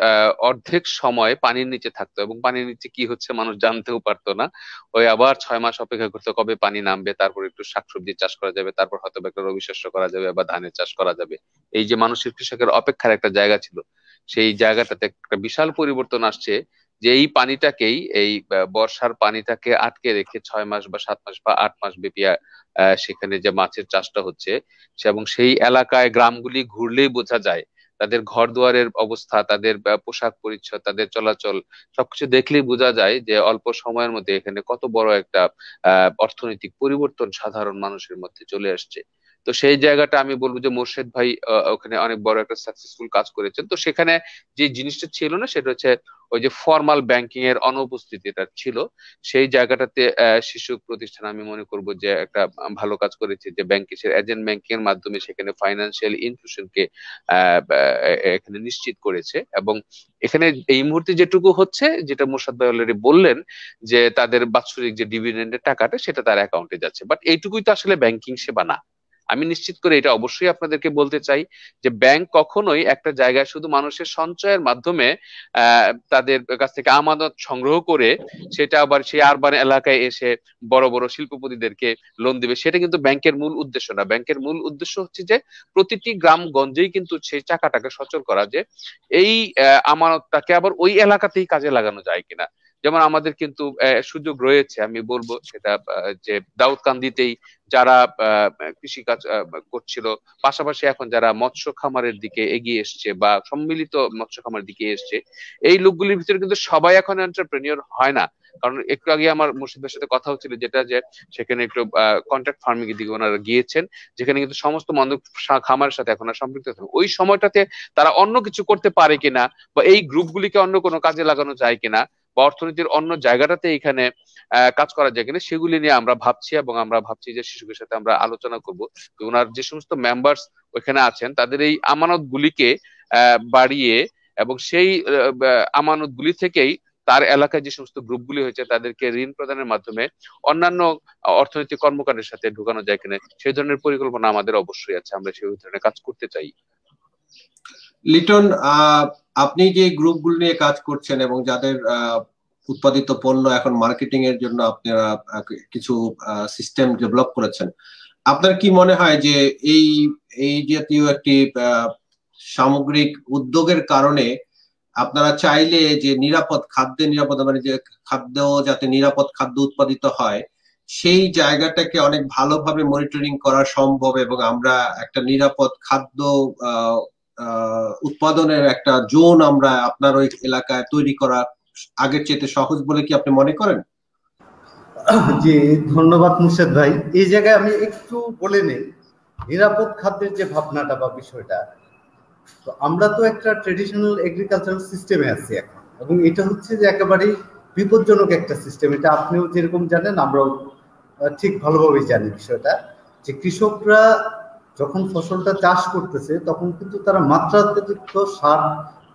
অর্ধেক সময় পানির নিচে থাকতো এবং পানির নিচে কি হচ্ছে মানুষ জানতেও পারতো না, ওই আবার 6 মাস অপেক্ষা করতে কবে পানি নামবে, তারপর একটু শাকসবজি চাষ করা যাবে, তারপর হয়তো একটা রবি শস্য করা যাবে বা ধানের চাষ করা যাবে। এই যে মানুষের, কৃষকের অপেক্ষার একটা জায়গা ছিল, সেই জায়গাটাতে একটা বিশাল পরিবর্তন আসছে। যে এই পানিটাকেই, এই বর্ষার পানিটাকে আটকে রেখে 6 মাস বা 7 মাস বা 8 মাস ব্যাপী সেখানে যে মাছের চাষটা হচ্ছে, এবং সেই এলাকায় গ্রামগুলি ঘুরলেই বোঝা যায় তাদের ঘর দুয়ারের অবস্থা, তাদের পোশাক পরিচ্ছদ, তাদের চলাচল, সবকিছু দেখলেই বোঝা যায় যে অল্প সময়ের মধ্যে এখানে কত বড় একটা অর্থনৈতিক পরিবর্তন সাধারণ মানুষের মধ্যে চলে আসছে। তো সেই জায়গাটা আমি বলবো যে মোর্শেদ ভাই ওখানে অনেক বড় একটা সাকসেসফুল কাজ করেছেন। তো সেখানে যে জিনিসটা ছিল না সেটা হচ্ছে ওই যে ফর্মাল ব্যাংকিং এর অনুপস্থিতিটা ছিল। সেই জায়গাটাতে শিশু প্রতিষ্ঠান আমি মনে করব যে একটা ভালো কাজ করেছে, যে ব্যাংকের এজেন্ট ব্যাংকিং এর মাধ্যমে সেখানে ফাইন্যান্সিয়াল ইনক্লুশনকে এখানে নিশ্চিত করেছে। এবং এখানে এই মুহূর্তে যেটুকু হচ্ছে, যেটা মোর্শেদ ভাই অলরেডি বললেন, যে তাদের বাৎসরিক যে ডিভিডেন্ডের টাকাটা সেটা তার অ্যাকাউন্টে যাচ্ছে, বাট এইটুকুই তো আসলে ব্যাংকিং সেবা না। আমি নিশ্চিত করে এটা অবশ্যই আপনাদেরকে বলতে চাই যে ব্যাংক কখনোই একটা জায়গায় শুধু মানুষের সঞ্চয়ের মাধ্যমে তাদের কাছ থেকে আমানত সংগ্রহ করে সেটা আবার সেই আরবান এলাকায় এসে বড় বড় শিল্পপতিদেরকে লোন দিবে, সেটা কিন্তু ব্যাংকের মূল উদ্দেশ্য না। ব্যাংকের মূল উদ্দেশ্য হচ্ছে যে প্রতিটি গ্রামগঞ্জেই কিন্তু সেই চাকাটাকে সচল করা, যে এই আমানতটাকে আবার ওই এলাকাতেই কাজে লাগানো যায় কিনা। যেমন আমাদের কিন্তু সুযোগ রয়েছে, আমি বলবো সেটা যে দাউদকান্দিতেই যারা কৃষি কাজ করছিল, পাশাপাশি এখন যারা মৎস্য খামারের দিকে এগিয়ে এসছে বা সম্মিলিত মৎস্য খামারের দিকে এসছে, এই লোকগুলির ভিতরে কিন্তু সবাই এখন এন্টারপ্রেনিয়র হয় না। কারণ একটু আগে আমার মুর্শিদের সাথে কথা হচ্ছিল, যেটা যে সেখানে একটু কন্ট্রাক্ট ফার্মিং এর দিকে ওনারা গিয়েছেন, যেখানে কিন্তু সমস্ত মাদক খামারের সাথে এখন আর সম্পৃক্ত থাকে। ওই সময়টাতে তারা অন্য কিছু করতে পারে কিনা, বা এই গ্রুপগুলিকে অন্য কোনো কাজে লাগানো যায় কিনা, বা অর্থনীতির অন্য জায়গাটাতে এখানে কাজ করা যায় কিনা, সেগুলি নিয়ে আমরা ভাবছি। এবং আমরা ভাবছি যে শিশুকের সাথে আমরা আলোচনা করব, ওনার যে সমস্ত মেম্বার্স ওইখানে আছেন তাদের এই আমানত গুলিকে বাড়িয়ে, এবং সেই আমানত গুলি থেকেই তার এলাকায় যে সমস্ত গ্রুপগুলি হয়েছে তাদেরকে ঋণ প্রদানের মাধ্যমে অন্যান্য অর্থনৈতিক কর্মকাণ্ডের সাথে ঢুকানো যায় কিনা, সেই ধরনের পরিকল্পনা আমাদের অবশ্যই আছে। আমরা সেই ধরনের কাজ করতে চাই। লিটন, আপনি যে গ্রুপগুলো নিয়ে কাজ করছেন এবং যাদের উৎপাদিত পণ্য এখন মার্কেটিং এর জন্য আপনারা কিছু সিস্টেম ডেভেলপ করেছেন। আপনার কি মনে হয় যে এই জাতীয় একটি সামগ্রিক উদ্যোগের কারণে আপনারা চাইলে যে খাদ্যের নিরাপত্তা, মানে যে খাদ্য যাতে নিরাপদ খাদ্য উৎপাদিত হয় সেই জায়গাটাকে অনেক ভালোভাবে মনিটরিং করা সম্ভব এবং আমরা একটা নিরাপদ খাদ্য উৎপাদনের একটা জোন আমরা আপনার ওই এলাকায় তৈরি করা আগের চেয়ে সহজ বলে কি আপনি মনে করেন? জি, ধন্যবাদ মুর্শেদ ভাই। এই জায়গায় আমি একটু বলে নেই নিরাপদ খাদ্যের যে ভাবনাটা বা বিষয়টা। তো আমরা তো একটা ট্রেডিশনাল এগ্রিকালচারাল সিস্টেমে আছি এখন, এবং এটা হচ্ছে যে একেবারেই বিপজ্জনক একটা সিস্টেম। এটা আপনিও যেরকম জানেন, আমরাও ঠিক ভালোভাবেই জানি বিষয়টা, যে কৃষকরা যখন ফসলটা চাষ করতেছে তখন কিন্তু তারা মাত্রাতিরিক্ত সার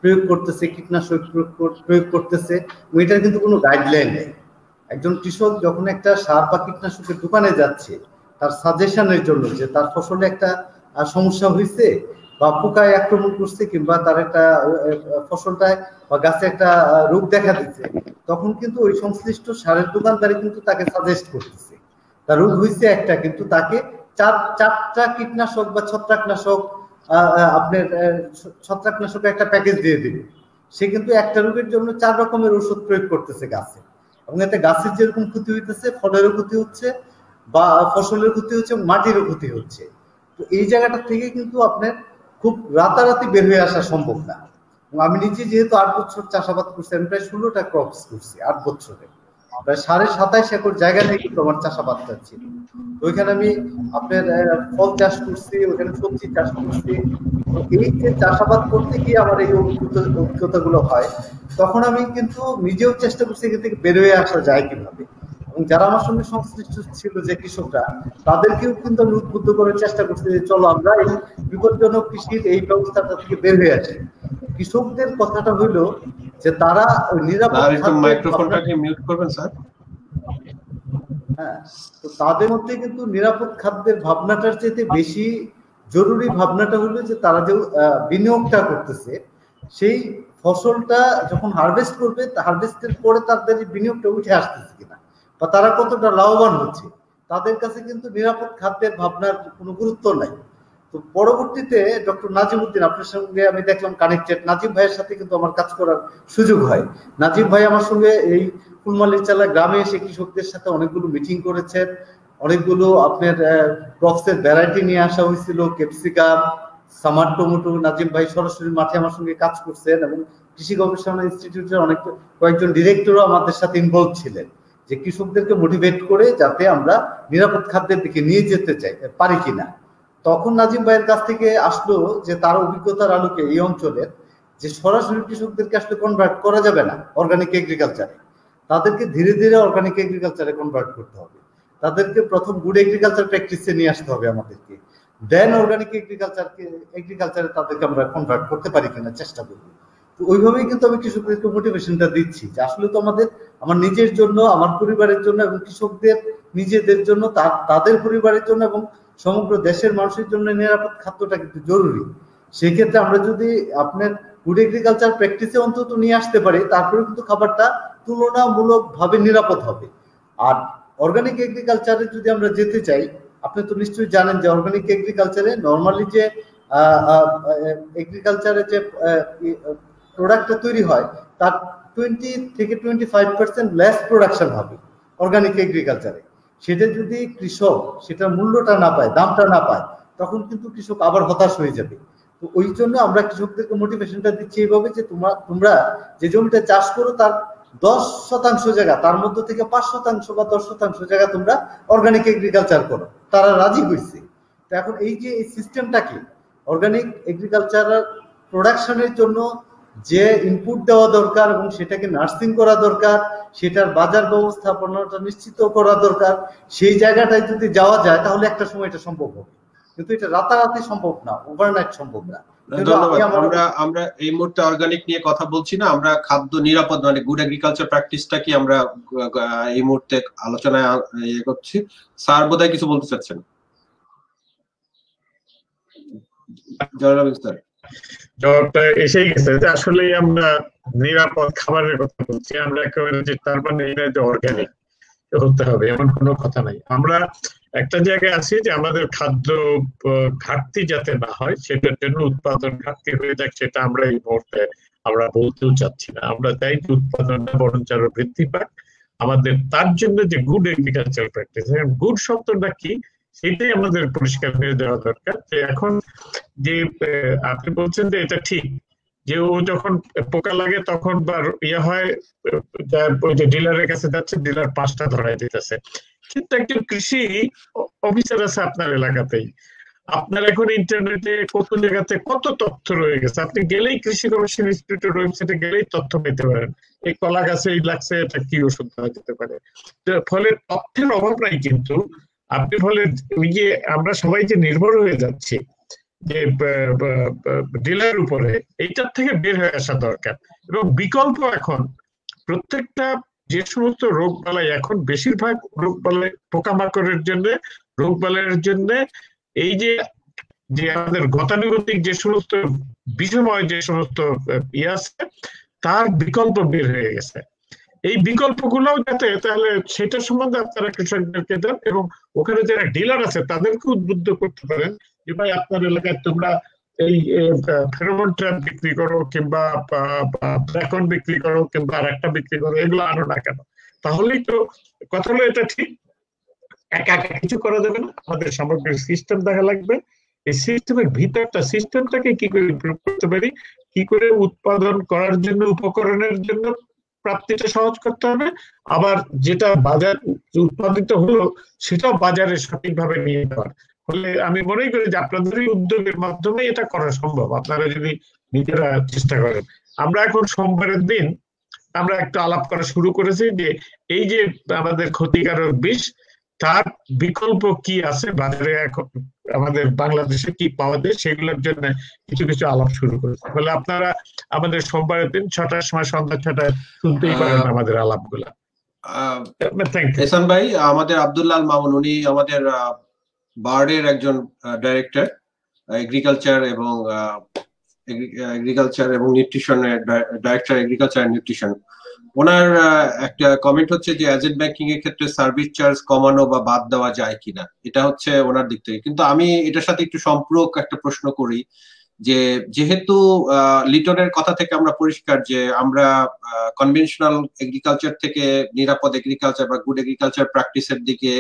প্রয়োগ করতেছে, কীটনাশক প্রয়োগ করতেছে, এটার কিন্তু কোনো গাইডলাইন নেই। একজন কৃষক যখন একটা সার বা কীটনাশকের দোকানে যাচ্ছে তার সাজেশনের জন্য, যে তার ফসলে একটা সমস্যা হয়েছে বা পোকায় আক্রমণ করছে কিংবা তার একটা ফসলটায় বা গাছে একটা রোগ দেখা দিচ্ছে, তখন কিন্তু ওই সংশ্লিষ্ট সারের দোকানদারি কিন্তু তাকে সাজেস্ট করতেছে। তার রোগ হয়েছে একটা, কিন্তু তাকে চারটা কীটনাশক বা ছত্রাকনাশক, আপনার ছত্রাকনাশক একটা প্যাকেজ দিয়ে দিবে। সে কিন্তু একটা রোগের জন্য 4 রকমের ওষুধ প্রয়োগ করতেছে গাছে, এবং এতে গাছের যেরকম ক্ষতি হইতেছে, ফলেরও ক্ষতি হচ্ছে বা ফসলের ক্ষতি হচ্ছে, মাটিরও ক্ষতি হচ্ছে। তো এই জায়গাটা থেকে কিন্তু আপনার খুব রাতারাতি বের হয়ে আসা সম্ভব না। আমি নিজে যেহেতু 8 বছর চাষাবাদ করছি, আমি প্রায় 16টা ক্রপস করছি 8 বছরে, প্রায় 27.5 একর জায়গা নিয়ে কিন্তু আমার চাষাবাদটা ছিল। ওইখানে আমি আপনার ফল চাষ করছি, ওইখানে সবজি চাষ করছি। এই যে চাষাবাদ করতে গিয়ে আমার এই অভিজ্ঞতাগুলো হয়, তখন আমি কিন্তু নিজেও চেষ্টা করছি এখান থেকে বের হয়ে আসা যায় কিভাবে, এবং যারা আমার সঙ্গে সংশ্লিষ্ট ছিল যে কৃষকরা, তাদেরকেও কিন্তু আমি উদ্বুদ্ধ করার চেষ্টা করছি যে চলো আমরা এই বিপজ্জনক কৃষির এই ব্যবস্থাটা থেকে বের হয়ে আসি। কৃষকদের কথাটা হইলো যে তারা নিরাপদ, মাইক্রোফোনটাকে মিউট করবেন স্যার। হ্যাঁ, তো তাদের মধ্যে কিন্তু নিরাপদ খাদ্যের ভাবনাটার চেয়ে বেশি জরুরি ভাবনাটা হলো যে তারা যে বিনিয়োগটা করতেছে, সেই ফসলটা যখন হারভেস্ট করবে, হারভেস্টের পরে তাদের বিনিয়োগটা উঠে আসতেছে কিনা বা তারা কতটা লাভবান হচ্ছে, তাদের কাছে কিন্তু নিরাপদ খাদ্যের ভাবনার কোনো গুরুত্ব নাই। তো পরবর্তীতে ডক্টর নাজিম উদ্দিন, আপনার সঙ্গে আমি দেখলাম কানেক্টেড, নাজিম ভাইয়ের সাথে কিন্তু আমার কাজ করার সুযোগ হয়। নাজিম ভাই আমার সঙ্গে এই ফুলমালিচালা গ্রামে এসে কৃষকদের সাথে অনেকগুলো মিটিং করেছেন, অনেকগুলো আপনার ক্রপসের ভ্যারাইটি নিয়ে আসা হয়েছিল, ক্যাপসিকাম, সামার টমেটো। নাজিম ভাই সরাসরি মাঠে আমার সঙ্গে কাজ করছেন, এবং কৃষি গবেষণা ইনস্টিটিউটের কয়েকজন ডিরেক্টরও আমাদের সাথে ইনভলভ ছিলেন, যে কৃষকদেরকে মোটিভেট করে যাতে আমরা নিরাপদ খাদ্যের দিকে নিয়ে যেতে পারি কিনা। তখন নাজিম ভাইয়ের কাছ থেকে আসলো যে তার অভিজ্ঞতার আলোকে এই অঞ্চলের যে সরাসরি কৃষকদেরকে আসলে কনভার্ট করা যাবে না অর্গানিক এগ্রিকালচারে, তাদেরকে ধীরে ধীরে অর্গানিক এগ্রিকালচারে কনভার্ট করতে হবে। তাদেরকে প্রথম গুড এগ্রিকালচার প্র্যাকটিসে নিয়ে আসতে হবে আমাদেরকে, দেন অর্গানিক এগ্রিকালচারে তাদেরকে আমরা কনভার্ট করতে পারি কিনা চেষ্টা করব। তো ওইভাবেই কিন্তু আমি কৃষকদেরকে মোটিভেশনটা দিচ্ছি যে আসলে তো আমার নিজের জন্য, আমার পরিবারের জন্য এবং কৃষকদের নিজেদের জন্য, তাদের পরিবারের জন্য এবং সমগ্র দেশের মানুষের জন্য নিরাপদ খাদ্যটা কিন্তু জরুরি। সেক্ষেত্রে আমরা যদি আপনার ফুড এগ্রিকালচার প্র্যাকটিসে অন্তত নিয়ে আসতে পারি, তারপরে কিন্তু খাবারটা তুলনামূলকভাবে নিরাপদ হবে। আর অর্গানিক এগ্রিকালচারে যদি আমরা যেতে চাই, আপনি তো নিশ্চয়ই জানেন যে অর্গানিক এগ্রিকালচারে নর্মালি যে এগ্রিকালচারে যে প্রোডাক্টটা তৈরি হয় তার 20 থেকে 25% লেস প্রোডাকশন হবে অর্গানিক এগ্রিকালচারে। সেটা যদি কৃষক সেটার মূল্যটা না পায়, দামটা না পায়, তখন কিন্তু কৃষক আবার হতাশ হয়ে যাবে। তো ওই জন্য আমরা কৃষকদেরকে মোটিভেশনটা দিচ্ছি এইভাবে যে তোমরা যে জমিটা চাষ করো তার 10% জায়গা, তার মধ্যে থেকে 5% বা 10% জায়গা তোমরা অর্গানিক এগ্রিকালচার করো। তারা রাজি হয়েছে। তো এখন এই যে এই সিস্টেমটা কি, অর্গানিক এগ্রিকালচারাল প্রোডাকশনের জন্য যে ইনপুট দেওয়া দরকার এবং সেটাকে নার্সিং করা দরকার, সেটার বাজার ব্যবস্থাপনাটা নিশ্চিত করা দরকার, সেই জায়গাটায় যদি যাওয়া যায় তাহলে একটা সময় এটা সম্ভব হবে, কিন্তু এটা রাতারাতি সম্ভব না, ওভারনাইট সম্ভব না। আমরা এই মুহূর্তে অর্গানিক নিয়ে কথা বলছি না, আমরা খাদ্য নিরাপদ মানে গুড এগ্রিকালচার প্র্যাকটিসটা কি আমরা এই মুহূর্তে আলোচনায় ইয়ে করছি। স্যার বোধহয় কিছু বলতে চাচ্ছেন। জবাবটা এসেই গেছে যে আসলে আমরা নিরাপদ খাবারের কথা বলছি, আমরা একেবারে যে তার মানে এটা যে অর্গানিক হতে হবে এমন কোনো কথা নাই। আমরা একটা জায়গায় আছি যে আমাদের খাদ্য ঘাটতি যাতে না হয়, সেটার জন্য উৎপাদন ঘাটতি হয়ে যাক, সেটা আমরা এই মুহূর্তে আমরা বলতেও চাচ্ছি না। আমরা চাই যে উৎপাদনটা বরঞ্চ আরো বৃদ্ধি পাক। আমাদের তার জন্য যে গুড এগ্রিকালচার প্র্যাকটিস, গুড শব্দটা কি সেটাই আমাদের পরিষ্কার হয়ে দেওয়া দরকার। যে এখন যে আপনি বলছেন যে এটা ঠিক যে ও যখন পোকা লাগে তখন বা ইয়ে হয়, ওই যে ডিলারের কাছে যাচ্ছে, ডিলার 5টা ধরাই দিতেছে। কিন্তু একজন কৃষি অফিসার আছে আপনার এলাকাতেই, আপনার এখন ইন্টারনেটে কত জায়গাতে কত তথ্য রয়ে গেছে, আপনি গেলেই কৃষি গবেষণা ইনস্টিটিউটের ওয়েবসাইটে গেলেই তথ্য পেতে পারেন। এই কলা গাছে এই লাগছে, এটা কি ওষুধ দেওয়া যেতে পারে। ফলে তথ্যের অভাব নাই, কিন্তু আপনি ফলে ওই যে আমরা সবাই যে নির্ভর হয়ে যাচ্ছি যে ডিলার উপরে, এইটার থেকে বের হয়ে আসা দরকার। এবং বিকল্প এখন প্রত্যেকটা যে সমস্ত রোগ বালাই, এখন বেশিরভাগ রোগ বালাই পোকামাকড়ের জন্য, রোগ বালাইয়ের জন্য এই যে যে আমাদের গতানুগতিক যে সমস্ত বিষময় যে সমস্ত ইয়ে আছে, তার বিকল্প বের হয়ে গেছে। এই বিকল্পগুলোও যাতে তাহলে সেটা সম্বন্ধে আপনারা কৃষকদেরকে দেন, এবং ওখানে যারা ডিলার আছে তাদেরকে উদ্বুদ্ধ করতে পারেন যে ভাই আপনার এলাকায় তোমরা এই ফেরোমন ট্র্যাপ বিক্রি করো, কিংবা ব্যাকন বিক্রি করো, কিংবা আর একটা বিক্রি করো, এগুলো আনো না কেন। তাহলেই তো কথা হলো, এটা ঠিক একা একা কিছু করা যাবে না, আমাদের সামগ্রিক সিস্টেম দেখা লাগবে। এই সিস্টেমের ভিতরটা, সিস্টেমটাকে কি করে ইমপ্রুভ করতে পারি, কি করে উৎপাদন করার জন্য উপকরণের জন্য প্রাপ্তিটা সহজ করতে হবে, আবার যেটা বাজার উৎপাদিত হলো সেটাও বাজারে সঠিকভাবে নিয়ে যাওয়ার। ফলে আমি মনে করি যে আপনাদের উদ্যোগের মাধ্যমে এটা করা সম্ভব, আপনারা যদি নিজেরা চেষ্টা করেন। আমরা এখন সোমবারের দিন আমরা একটা আলাপ করা শুরু করেছি যে এই যে আমাদের ক্ষতিকারক বিষ, তার বিকল্প কি আছে বাজারে, এখন আমাদের বাংলাদেশে কি পাওয়া যায়, সেগুলোর জন্য কিছু কিছু আলাপ শুরু করেছে। ফলে আপনারা আমাদের সোমবারের দিন 6টার সময়, সন্ধ্যা 6টায় শুনতেই পারেন আমাদের আলাপগুলা। এহসান ভাই, আমাদের আব্দুল্লাহ মামুন, উনি আমাদের বার্ডের একজন ডাইরেক্টর এগ্রিকালচার এবং নিউট্রিশনের ডাইরেক্টর এগ্রিকালচার এন্ড নিউট্রিশন। ওনার একটা কমেন্ট হচ্ছে যে এজেন্ট ব্যাংকিং এর ক্ষেত্রে সার্ভিস চার্জ কমানো বা বাদ দেওয়া যায় কিনা, এটা হচ্ছে ওনার দিক থেকে। কিন্তু আমি এটার সাথে একটু সম্পর্ক একটা প্রশ্ন করি যে যেহেতু লিটনের কথা থেকে আমরা পরিষ্কার যে আমরা কনভেনশনাল এগ্রিকালচার থেকে নিরাপদ এগ্রিকালচার বা গুড এগ্রিকালচার প্র্যাকটিসের দিকে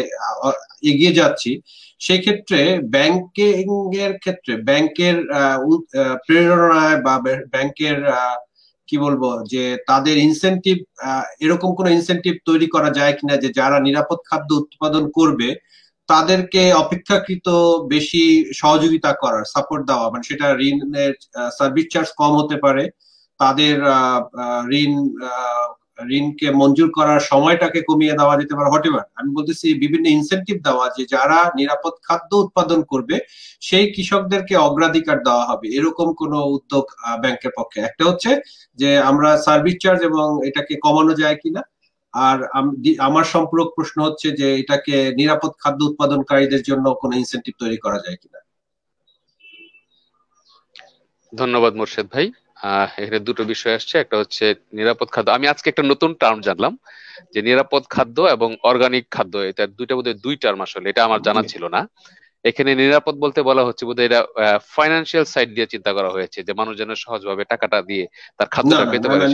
এগিয়ে যাচ্ছি, সেই ক্ষেত্রে ব্যাংকিং এর ক্ষেত্রে ব্যাংকের প্রেরণায় বা ব্যাংকের কি বলবো যে তাদের ইনসেনটিভ, এরকম কোন ইনসেনটিভ তৈরি করা যায় কিনা যে যারা নিরাপদ খাদ্য উৎপাদন করবে তাদেরকে অপেক্ষাকৃত বেশি সহযোগিতা করার, সাপোর্ট দেওয়া, মানে সেটা ঋণের সার্ভিস চার্জ কম হতে পারে, তাদের ঋণকে মঞ্জুর করার সময়টাকে কমিয়ে দেওয়া যেতে পারে, হোয়াটএভার। আমি বলতেছি বিভিন্ন ইনসেনটিভ দেওয়া, যে যারা নিরাপদ খাদ্য উৎপাদন করবে সেই কৃষকদেরকে অগ্রাধিকার দেওয়া হবে, এরকম কোন উদ্যোগ ব্যাংকের পক্ষে। একটা হচ্ছে যে আমরা সার্ভিস চার্জ এবং এটাকে কমানো যায় কিনা, আর আমার সম্পূরক প্রশ্ন হচ্ছে যে এটাকে নিরাপদ খাদ্য উৎপাদনকারীদের জন্য কোনো ইনসেনটিভ তৈরি করা যায় কিনা। ধন্যবাদ মোর্শেদ ভাই। এখানে দুটো বিষয় আসছে, একটা হচ্ছে নিরাপদ খাদ্য। আমি আজকে একটা নতুন টার্ম জানলাম যে নিরাপদ খাদ্য এবং অর্গানিক খাদ্য, এটা দুইটা বোধহয় দুই টার্ম, আসলে এটা আমার জানা ছিল না। এখানে নিরাপদ বলতে বলা হচ্ছে বোধহয় এটা ফাইন্যান্সিয়াল সাইড দিয়ে চিন্তা করা হয়েছে, যে মানুষ যেন সহজভাবে টাকাটা দিয়ে তার খাদ্যটা পেতে পারে।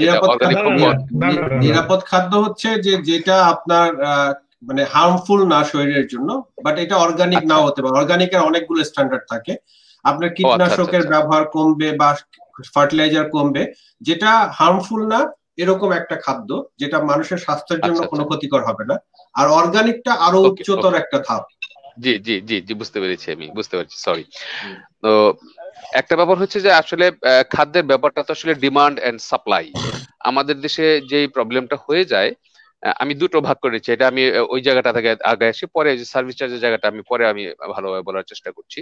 নিরাপদ খাদ্য হচ্ছে যে যেটা আপনার মানে হার্মফুল না শরীরের জন্য, বাট এটা অর্গানিক নাও হতে পারে। অর্গানিকের অনেকগুলো স্ট্যান্ডার্ড থাকে, আপনার কীটনাশকের ব্যবহার কমবে বা ফার্টিলাইজার কমবে, যেটা হার্মফুল না এরকম একটা খাদ্য যেটা মানুষের স্বাস্থ্যের জন্য কোনো ক্ষতিকর হবে না। আর অর্গানিকটা আরো উচ্চতর একটা ধাপ। জি জি জি জি, বুঝতে পেরেছি, আমি বুঝতে পারছি, সরি। তো একটা ব্যাপার হচ্ছে যে আসলে খাদ্যের ব্যাপারটা তো আসলে ডিমান্ড এন্ড সাপ্লাই। আমাদের দেশে যেই প্রবলেমটা হয়ে যায়, আমি দুটো ভাগ করেছি, এটা আমি ওই জায়গাটা থেকে আগে আসি, পরে যে সার্ভিস চার্জের জায়গাটা আমি পরে আমি ভালোভাবে বলার চেষ্টা করছি।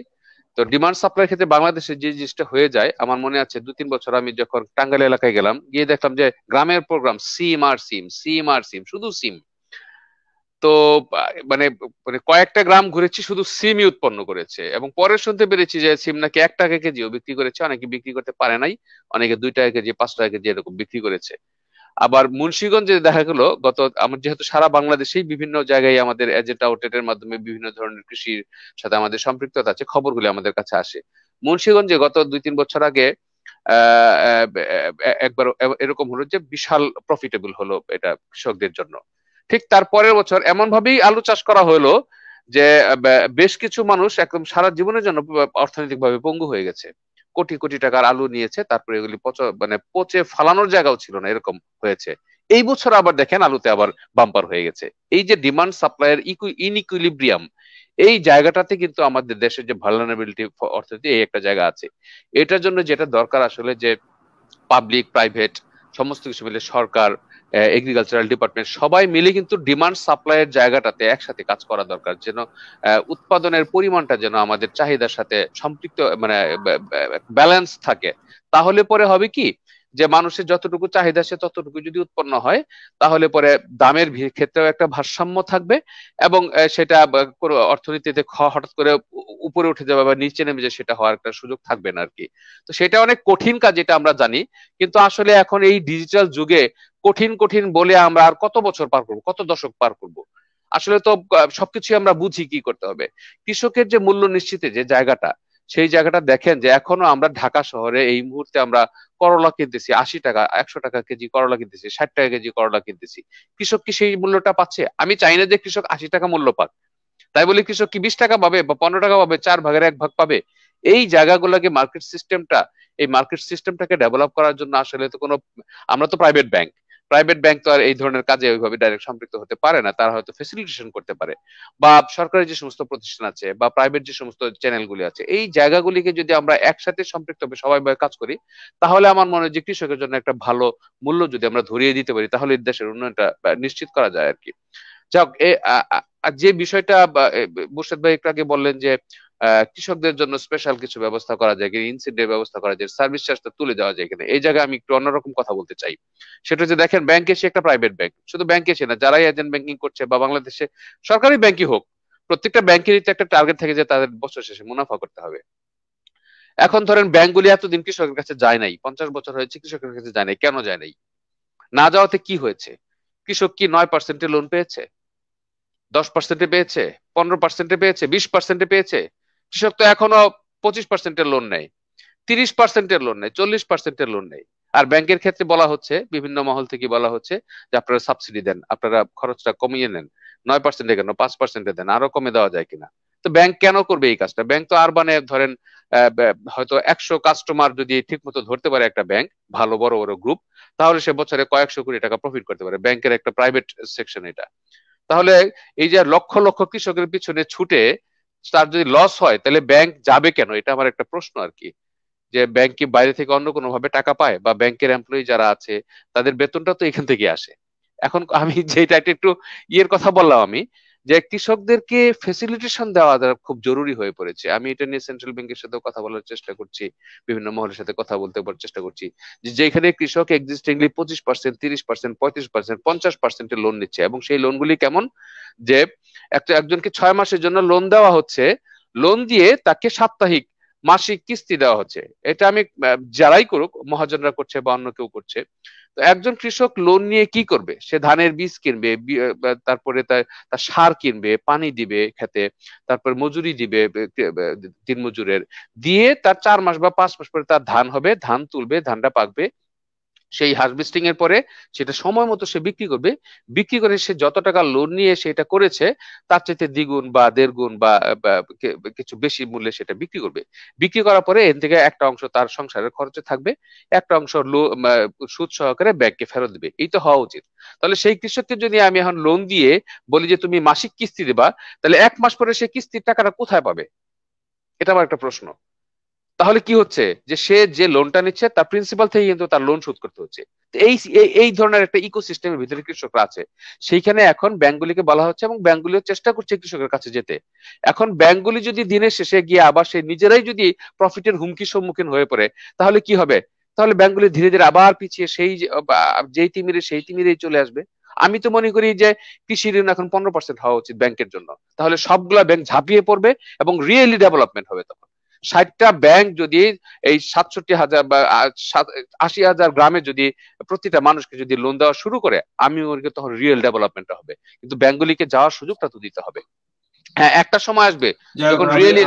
তো ডিমান্ড সাপ্লাই ক্ষেত্রে বাংলাদেশে যে জিনিসটা হয়ে যায়, আমার মনে আছে 2-3 বছর আমি যখন টাঙ্গাইল এলাকায় গেলাম, গিয়ে দেখলাম যে গ্রামের প্রোগ্রাম সিম আর সিম, সিম আর সিম, শুধু সিম। তো মানে মানে কয়েকটা গ্রাম ঘুরেছি, শুধু সিমই উৎপন্ন করেছে, এবং পরে শুনতে পেরেছি যে সিম নাকি 1 টাকা কেজিও বিক্রি করেছে, অনেকে বিক্রি করতে পারে নাই, অনেকে 2 টাকা কেজি 5 টাকা কেজি এরকম বিক্রি করেছে। আবার মুন্সিগঞ্জে দেখা গেল গত, আমার যেহেতু সারা বাংলাদেশেই বিভিন্ন জায়গায় আমাদের এজেন্ট আউটলেটের মাধ্যমে বিভিন্ন ধরনের কৃষির সাথে আমাদের সম্পৃক্ততা আছে, খবরগুলো আমাদের কাছে আসে। মুন্সিগঞ্জে গত 2-3 বছর আগে একবার এরকম হলো যে বিশাল প্রফিটেবল হলো এটা কৃষকদের জন্য। ঠিক তার পরের বছর এমন ভাবেই আলু চাষ করা হলো যে বেশ কিছু মানুষ একদম সারা জীবনের জন্য অর্থনৈতিক ভাবে পঙ্গু হয়ে গেছে। কোটি কোটি টাকার আলু নিয়েছে, তারপরে এগুলি পচে ফালানোর জায়গাও ছিল না, এরকম হয়েছে। এই বছর আবার দেখেন আলুতে আবার বাম্পার হয়ে গেছে। এই যে ডিমান্ড সাপ্লাইয়ের ইনইকুইলিব্রিয়াম, এই জায়গাটাতে কিন্তু আমাদের দেশের যে ভালনারেবিলিটি অর্থনীতি, এই একটা জায়গা আছে। এটার জন্য যেটা দরকার আসলে যে পাবলিক প্রাইভেট সমস্ত কিছু মিলে, সরকার, এগ্রিকালচারাল ডিপার্টমেন্ট সবাই মিলে কিন্তু ডিমান্ড সাপ্লাইয়ের জায়গাটাতে একসাথে কাজ করা দরকার, যেন উৎপাদনের পরিমাণটা যেন আমাদের চাহিদার সাথে সম্পৃক্ত, মানে ব্যালেন্স থাকে। তাহলে পরে হবে কি, যে মানুষের যতটুকু চাহিদা সে ততটুকু যদি উৎপন্ন হয়, তাহলে পরে দামের ক্ষেত্রেও একটা ভারসাম্য থাকবে, এবং সেটা কোনো অর্থনীতিতে হঠাৎ করে উপরে উঠে যাবে বা নিচে নেমে যায় সেটা হওয়ার একটা সুযোগ থাকবে না আর কি। তো সেটা অনেক কঠিন কাজ, যেটা আমরা জানি, কিন্তু আসলে এখন এই ডিজিটাল যুগে কঠিন কঠিন বলে আমরা আর কত বছর পার করবো, কত দশক পার করব? আসলে তো সবকিছু আমরা বুঝি কি করতে হবে। কৃষকের যে মূল্য নিশ্চিতে যে জায়গাটা, সেই জায়গাটা দেখেন যে এখনো আমরা ঢাকা শহরে এই মুহূর্তে আমরা করলা কিনতেছি 80 টাকা, 100 টাকা কেজি করলা কিনতেছি, 60 টাকা কেজি করলা কিনতেছি। কৃষক কি সেই মূল্যটা পাচ্ছে? আমি চাই না যে কৃষক 80 টাকা মূল্য পাক, তাই বলে কৃষক কি 20 টাকা পাবে বা 15 টাকা পাবে? 4 ভাগের 1 ভাগ পাবে? এই জায়গাগুলোকে এই মার্কেট সিস্টেমটাকে ডেভেলপ করার জন্য আসলে তো কোনো, আমরা তো প্রাইভেট ব্যাংক তো আর এই ধরনের কাজে ওইভাবে ডাইরেক্ট সম্পৃক্ত হতে পারে না, তারা হয়তো ফেসিলিটেশন করতে পারে, বা সরকারি যে সমস্ত প্রতিষ্ঠান আছে বা প্রাইভেট যে সমস্ত চ্যানেলগুলি আছে, এই জায়গাগুলিকে যদি আমরা একসাথে সম্পৃক্ত হবে সবাই মিলে কাজ করি, তাহলে আমার মনে হয় যে কৃষকের জন্য একটা ভালো মূল্য যদি আমরা ধরিয়ে দিতে পারি, তাহলে দেশের উন্নয়নটা নিশ্চিত করা যায় আর কি। যাক, যে বিষয়টা মুর্শেদ ভাই একটু আগে বললেন যে কৃষকদের জন্য স্পেশাল কিছু ব্যবস্থা করা যায়, ইনসেন্টিভ ব্যবস্থা করা যায়, সার্ভিস চার্জটা তুলে দেওয়া যায় কিনা, এই জায়গায় আমি একটু অন্যরকম কথা বলতে চাই। সেটা হচ্ছে, দেখেন ব্যাংক এসে একটা প্রাইভেট ব্যাংক, শুধু ব্যাংক এসে না, যারাই এজেন্ট ব্যাংকিং করছে বা বাংলাদেশে সরকারি ব্যাংকই হোক, প্রত্যেকটা ব্যাংকেরই তো একটা টার্গেট থাকে যে তাদের বছর শেষে মুনাফা করতে হবে। এখন ধরেন ব্যাংকগুলি এতদিন কৃষকের কাছে যায় নাই, 50 বছর হয়েছে কৃষকের কাছে যায় নাই, কেন যায় নাই? না যাওয়াতে কি হয়েছে? কৃষক কি 9% লোন পেয়েছে, 10% পেয়েছে, 15% পেয়েছে, 20% পেয়েছে? কৃষক তো এখনো 25% লোন নেয়, 30% লোন নেয়, 40% লোন নেয়। আর ব্যাংকের ক্ষেত্রে বলা হচ্ছে, বিভিন্ন মহল থেকে বলা হচ্ছে যে আপনারা সাবসিডি দেন, আপনারা খরচটা কমিয়ে নেন, 9% কেন 5% দেন, আরো কমে দেওয়া যায় কিনা। তো ব্যাংক কেন করবে এই কাজটা? ব্যাংক তো আরবানে ধরেন হয়তো 100 কাস্টমার যদি ঠিক মতো ধরতে পারে একটা ব্যাংক, ভালো বড় বড় গ্রুপ, তাহলে সে বছরে কয়েকশো কোটি টাকা প্রফিট করতে পারে। ব্যাংকের একটা প্রাইভেট সেকশন এটা। তাহলে এই যে লক্ষ লক্ষ কৃষকের পিছনে ছুটে তার যদি লস হয়, তাহলে ব্যাংক যাবে কেন? এটা আমার একটা প্রশ্ন আর কি। যে ব্যাংক কি বাইরে থেকে অন্য কোনো ভাবে টাকা পায়, বা ব্যাংকের এমপ্লয়ি যারা আছে তাদের বেতনটা তো এখান থেকে আসে। এখন আমি যেটা একটু ইয়ের কথা বললাম, আমি যে কৃষকদেরকে ফেসিলিটেশন দেওয়া খুব জরুরি হয়ে পড়েছে। আমি এটা নিয়ে সেন্ট্রাল ব্যাংকের সাথেও কথা বলার চেষ্টা করছি, বিভিন্ন মহলের সাথে কথা বলতে চেষ্টা করছি, যে যেখানে কৃষক এক্সিস্টিংলি 25%, 30%, 35%, 50% লোন নিচ্ছে, এবং সেই লোনগুলি কেমন, যে একজনকে 6 মাসের জন্য লোন দেওয়া হচ্ছে, লোন দিয়ে তাকে সাপ্তাহিক মাসিক কিস্তি দেওয়া হচ্ছে। এটা আমি যারাই করুক, মহাজনরা করছে বা অন্য কেউ করছে, তো একজন কৃষক লোন নিয়ে কি করবে? সে ধানের বীজ কিনবে, তারপরে তার সার কিনবে, পানি দিবে খেতে, তারপর মজুরি দিবে, 3 মজুরের দিয়ে, তার 4 মাস বা 5 মাস পরে তার ধান হবে, ধান তুলবে, ধানটা পাকবে, সেই হারভেস্টিং এর পরে সেটা সময় মতো সে বিক্রি করবে, বিক্রি করে সে যত টাকা লোন নিয়ে সেটা করেছে তার চাইতে দ্বিগুণ বা 1.5 গুণ বা কিছু বেশি মূল্যে সেটা বিক্রি করবে। বিক্রি করার পরে এর থেকে একটা অংশ তার সংসারের খরচে থাকবে, একটা অংশ সুদ সহকারে ব্যাংকে ফেরত দিবে। এই তো হওয়া উচিত। তাহলে সেই কৃষককে যদি আমি এখন লোন দিয়ে বলি যে তুমি মাসিক কিস্তি দিবা, তাহলে 1 মাস পরে সে কিস্তির টাকাটা কোথায় পাবে? এটা আমার একটা প্রশ্ন। তাহলে কি হচ্ছে, যে সে যে লোনটা নিচ্ছে তার প্রিন্সিপাল থেকে কিন্তু তার লোন শোধ করতে হচ্ছে। এই এই ধরনের একটা ইকোসিস্টেমের ভিতরে কৃষকরা আছে, সেইখানে এখন ব্যাংকগুলিকে বলা হচ্ছে, এবং ব্যাংকগুলিও চেষ্টা করছে কৃষকের কাছে যেতে। এখন ব্যাংকগুলি যদি দিনের শেষে গিয়ে আবার সে নিজেরাই যদি প্রফিটের হুমকির সম্মুখীন হয়ে পড়ে, তাহলে কি হবে? তাহলে ব্যাংকগুলি ধীরে ধীরে আবার পিছিয়ে সেই যেই তিমিরে সেই তিমিরেই চলে আসবে। আমি তো মনে করি যে কৃষি ঋণ এখন 15% হওয়া উচিত ব্যাংকের জন্য, তাহলে সবগুলা ব্যাংক ঝাঁপিয়ে পড়বে এবং রিয়েলি ডেভেলপমেন্ট হবে। তখন 60টা ব্যাংক যদি এই 67,000 বা 80,000 গ্রামে যদি প্রতিটা মানুষকে যদি লোন দেওয়া শুরু করে, আমি মনে করি তখন রিয়েল ডেভেলপমেন্ট হবে। কিন্তু ব্যাংকগুলিকে যাওয়ার সুযোগটা তো দিতে হবে। হ্যাঁ, একটা সময় আসবে যখন রিয়েলি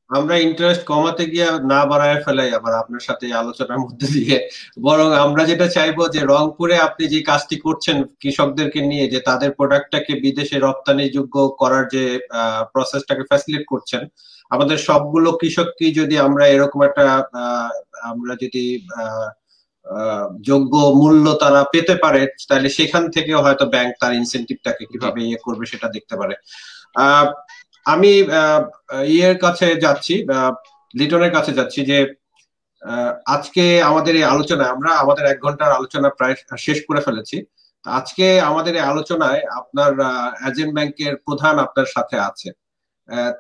আমরা ইন্টারেস্ট কমাতে গিয়ে না বাড়ায় ফেলাই আবার আপনার সাথে আলোচনার মধ্যে দিয়ে, বরং আমরা যেটা চাইবো যে রংপুরে আপনি যে কাজটি করছেন কৃষকদেরকে নিয়ে, যে তাদের প্রোডাক্টটাকে বিদেশে রপ্তানি যোগ্য করার যে প্রসেসটাকে ফ্যাসিলিটেট করছেন, আমাদের সবগুলো কৃষককে যদি আমরা এরকম একটা আমরা যদি যোগ্য মূল্য তারা পেতে পারে, তাহলে সেখান থেকে হয়তো ব্যাংক তার ইনসেনটিভটাকে কিভাবে ইয়ে করবে সেটা দেখতে পারে। আমি ইয়ের কাছে যাচ্ছি, লিটনের কাছে যাচ্ছি যে আজকে আমাদের এই আলোচনায় আমরা আমাদের 1 ঘন্টার আলোচনা প্রায় শেষ করে ফেলেছি। আজকে আমাদের এই আলোচনায় আপনার এজেন্ট ব্যাংকের প্রধান আপনার সাথে আছে,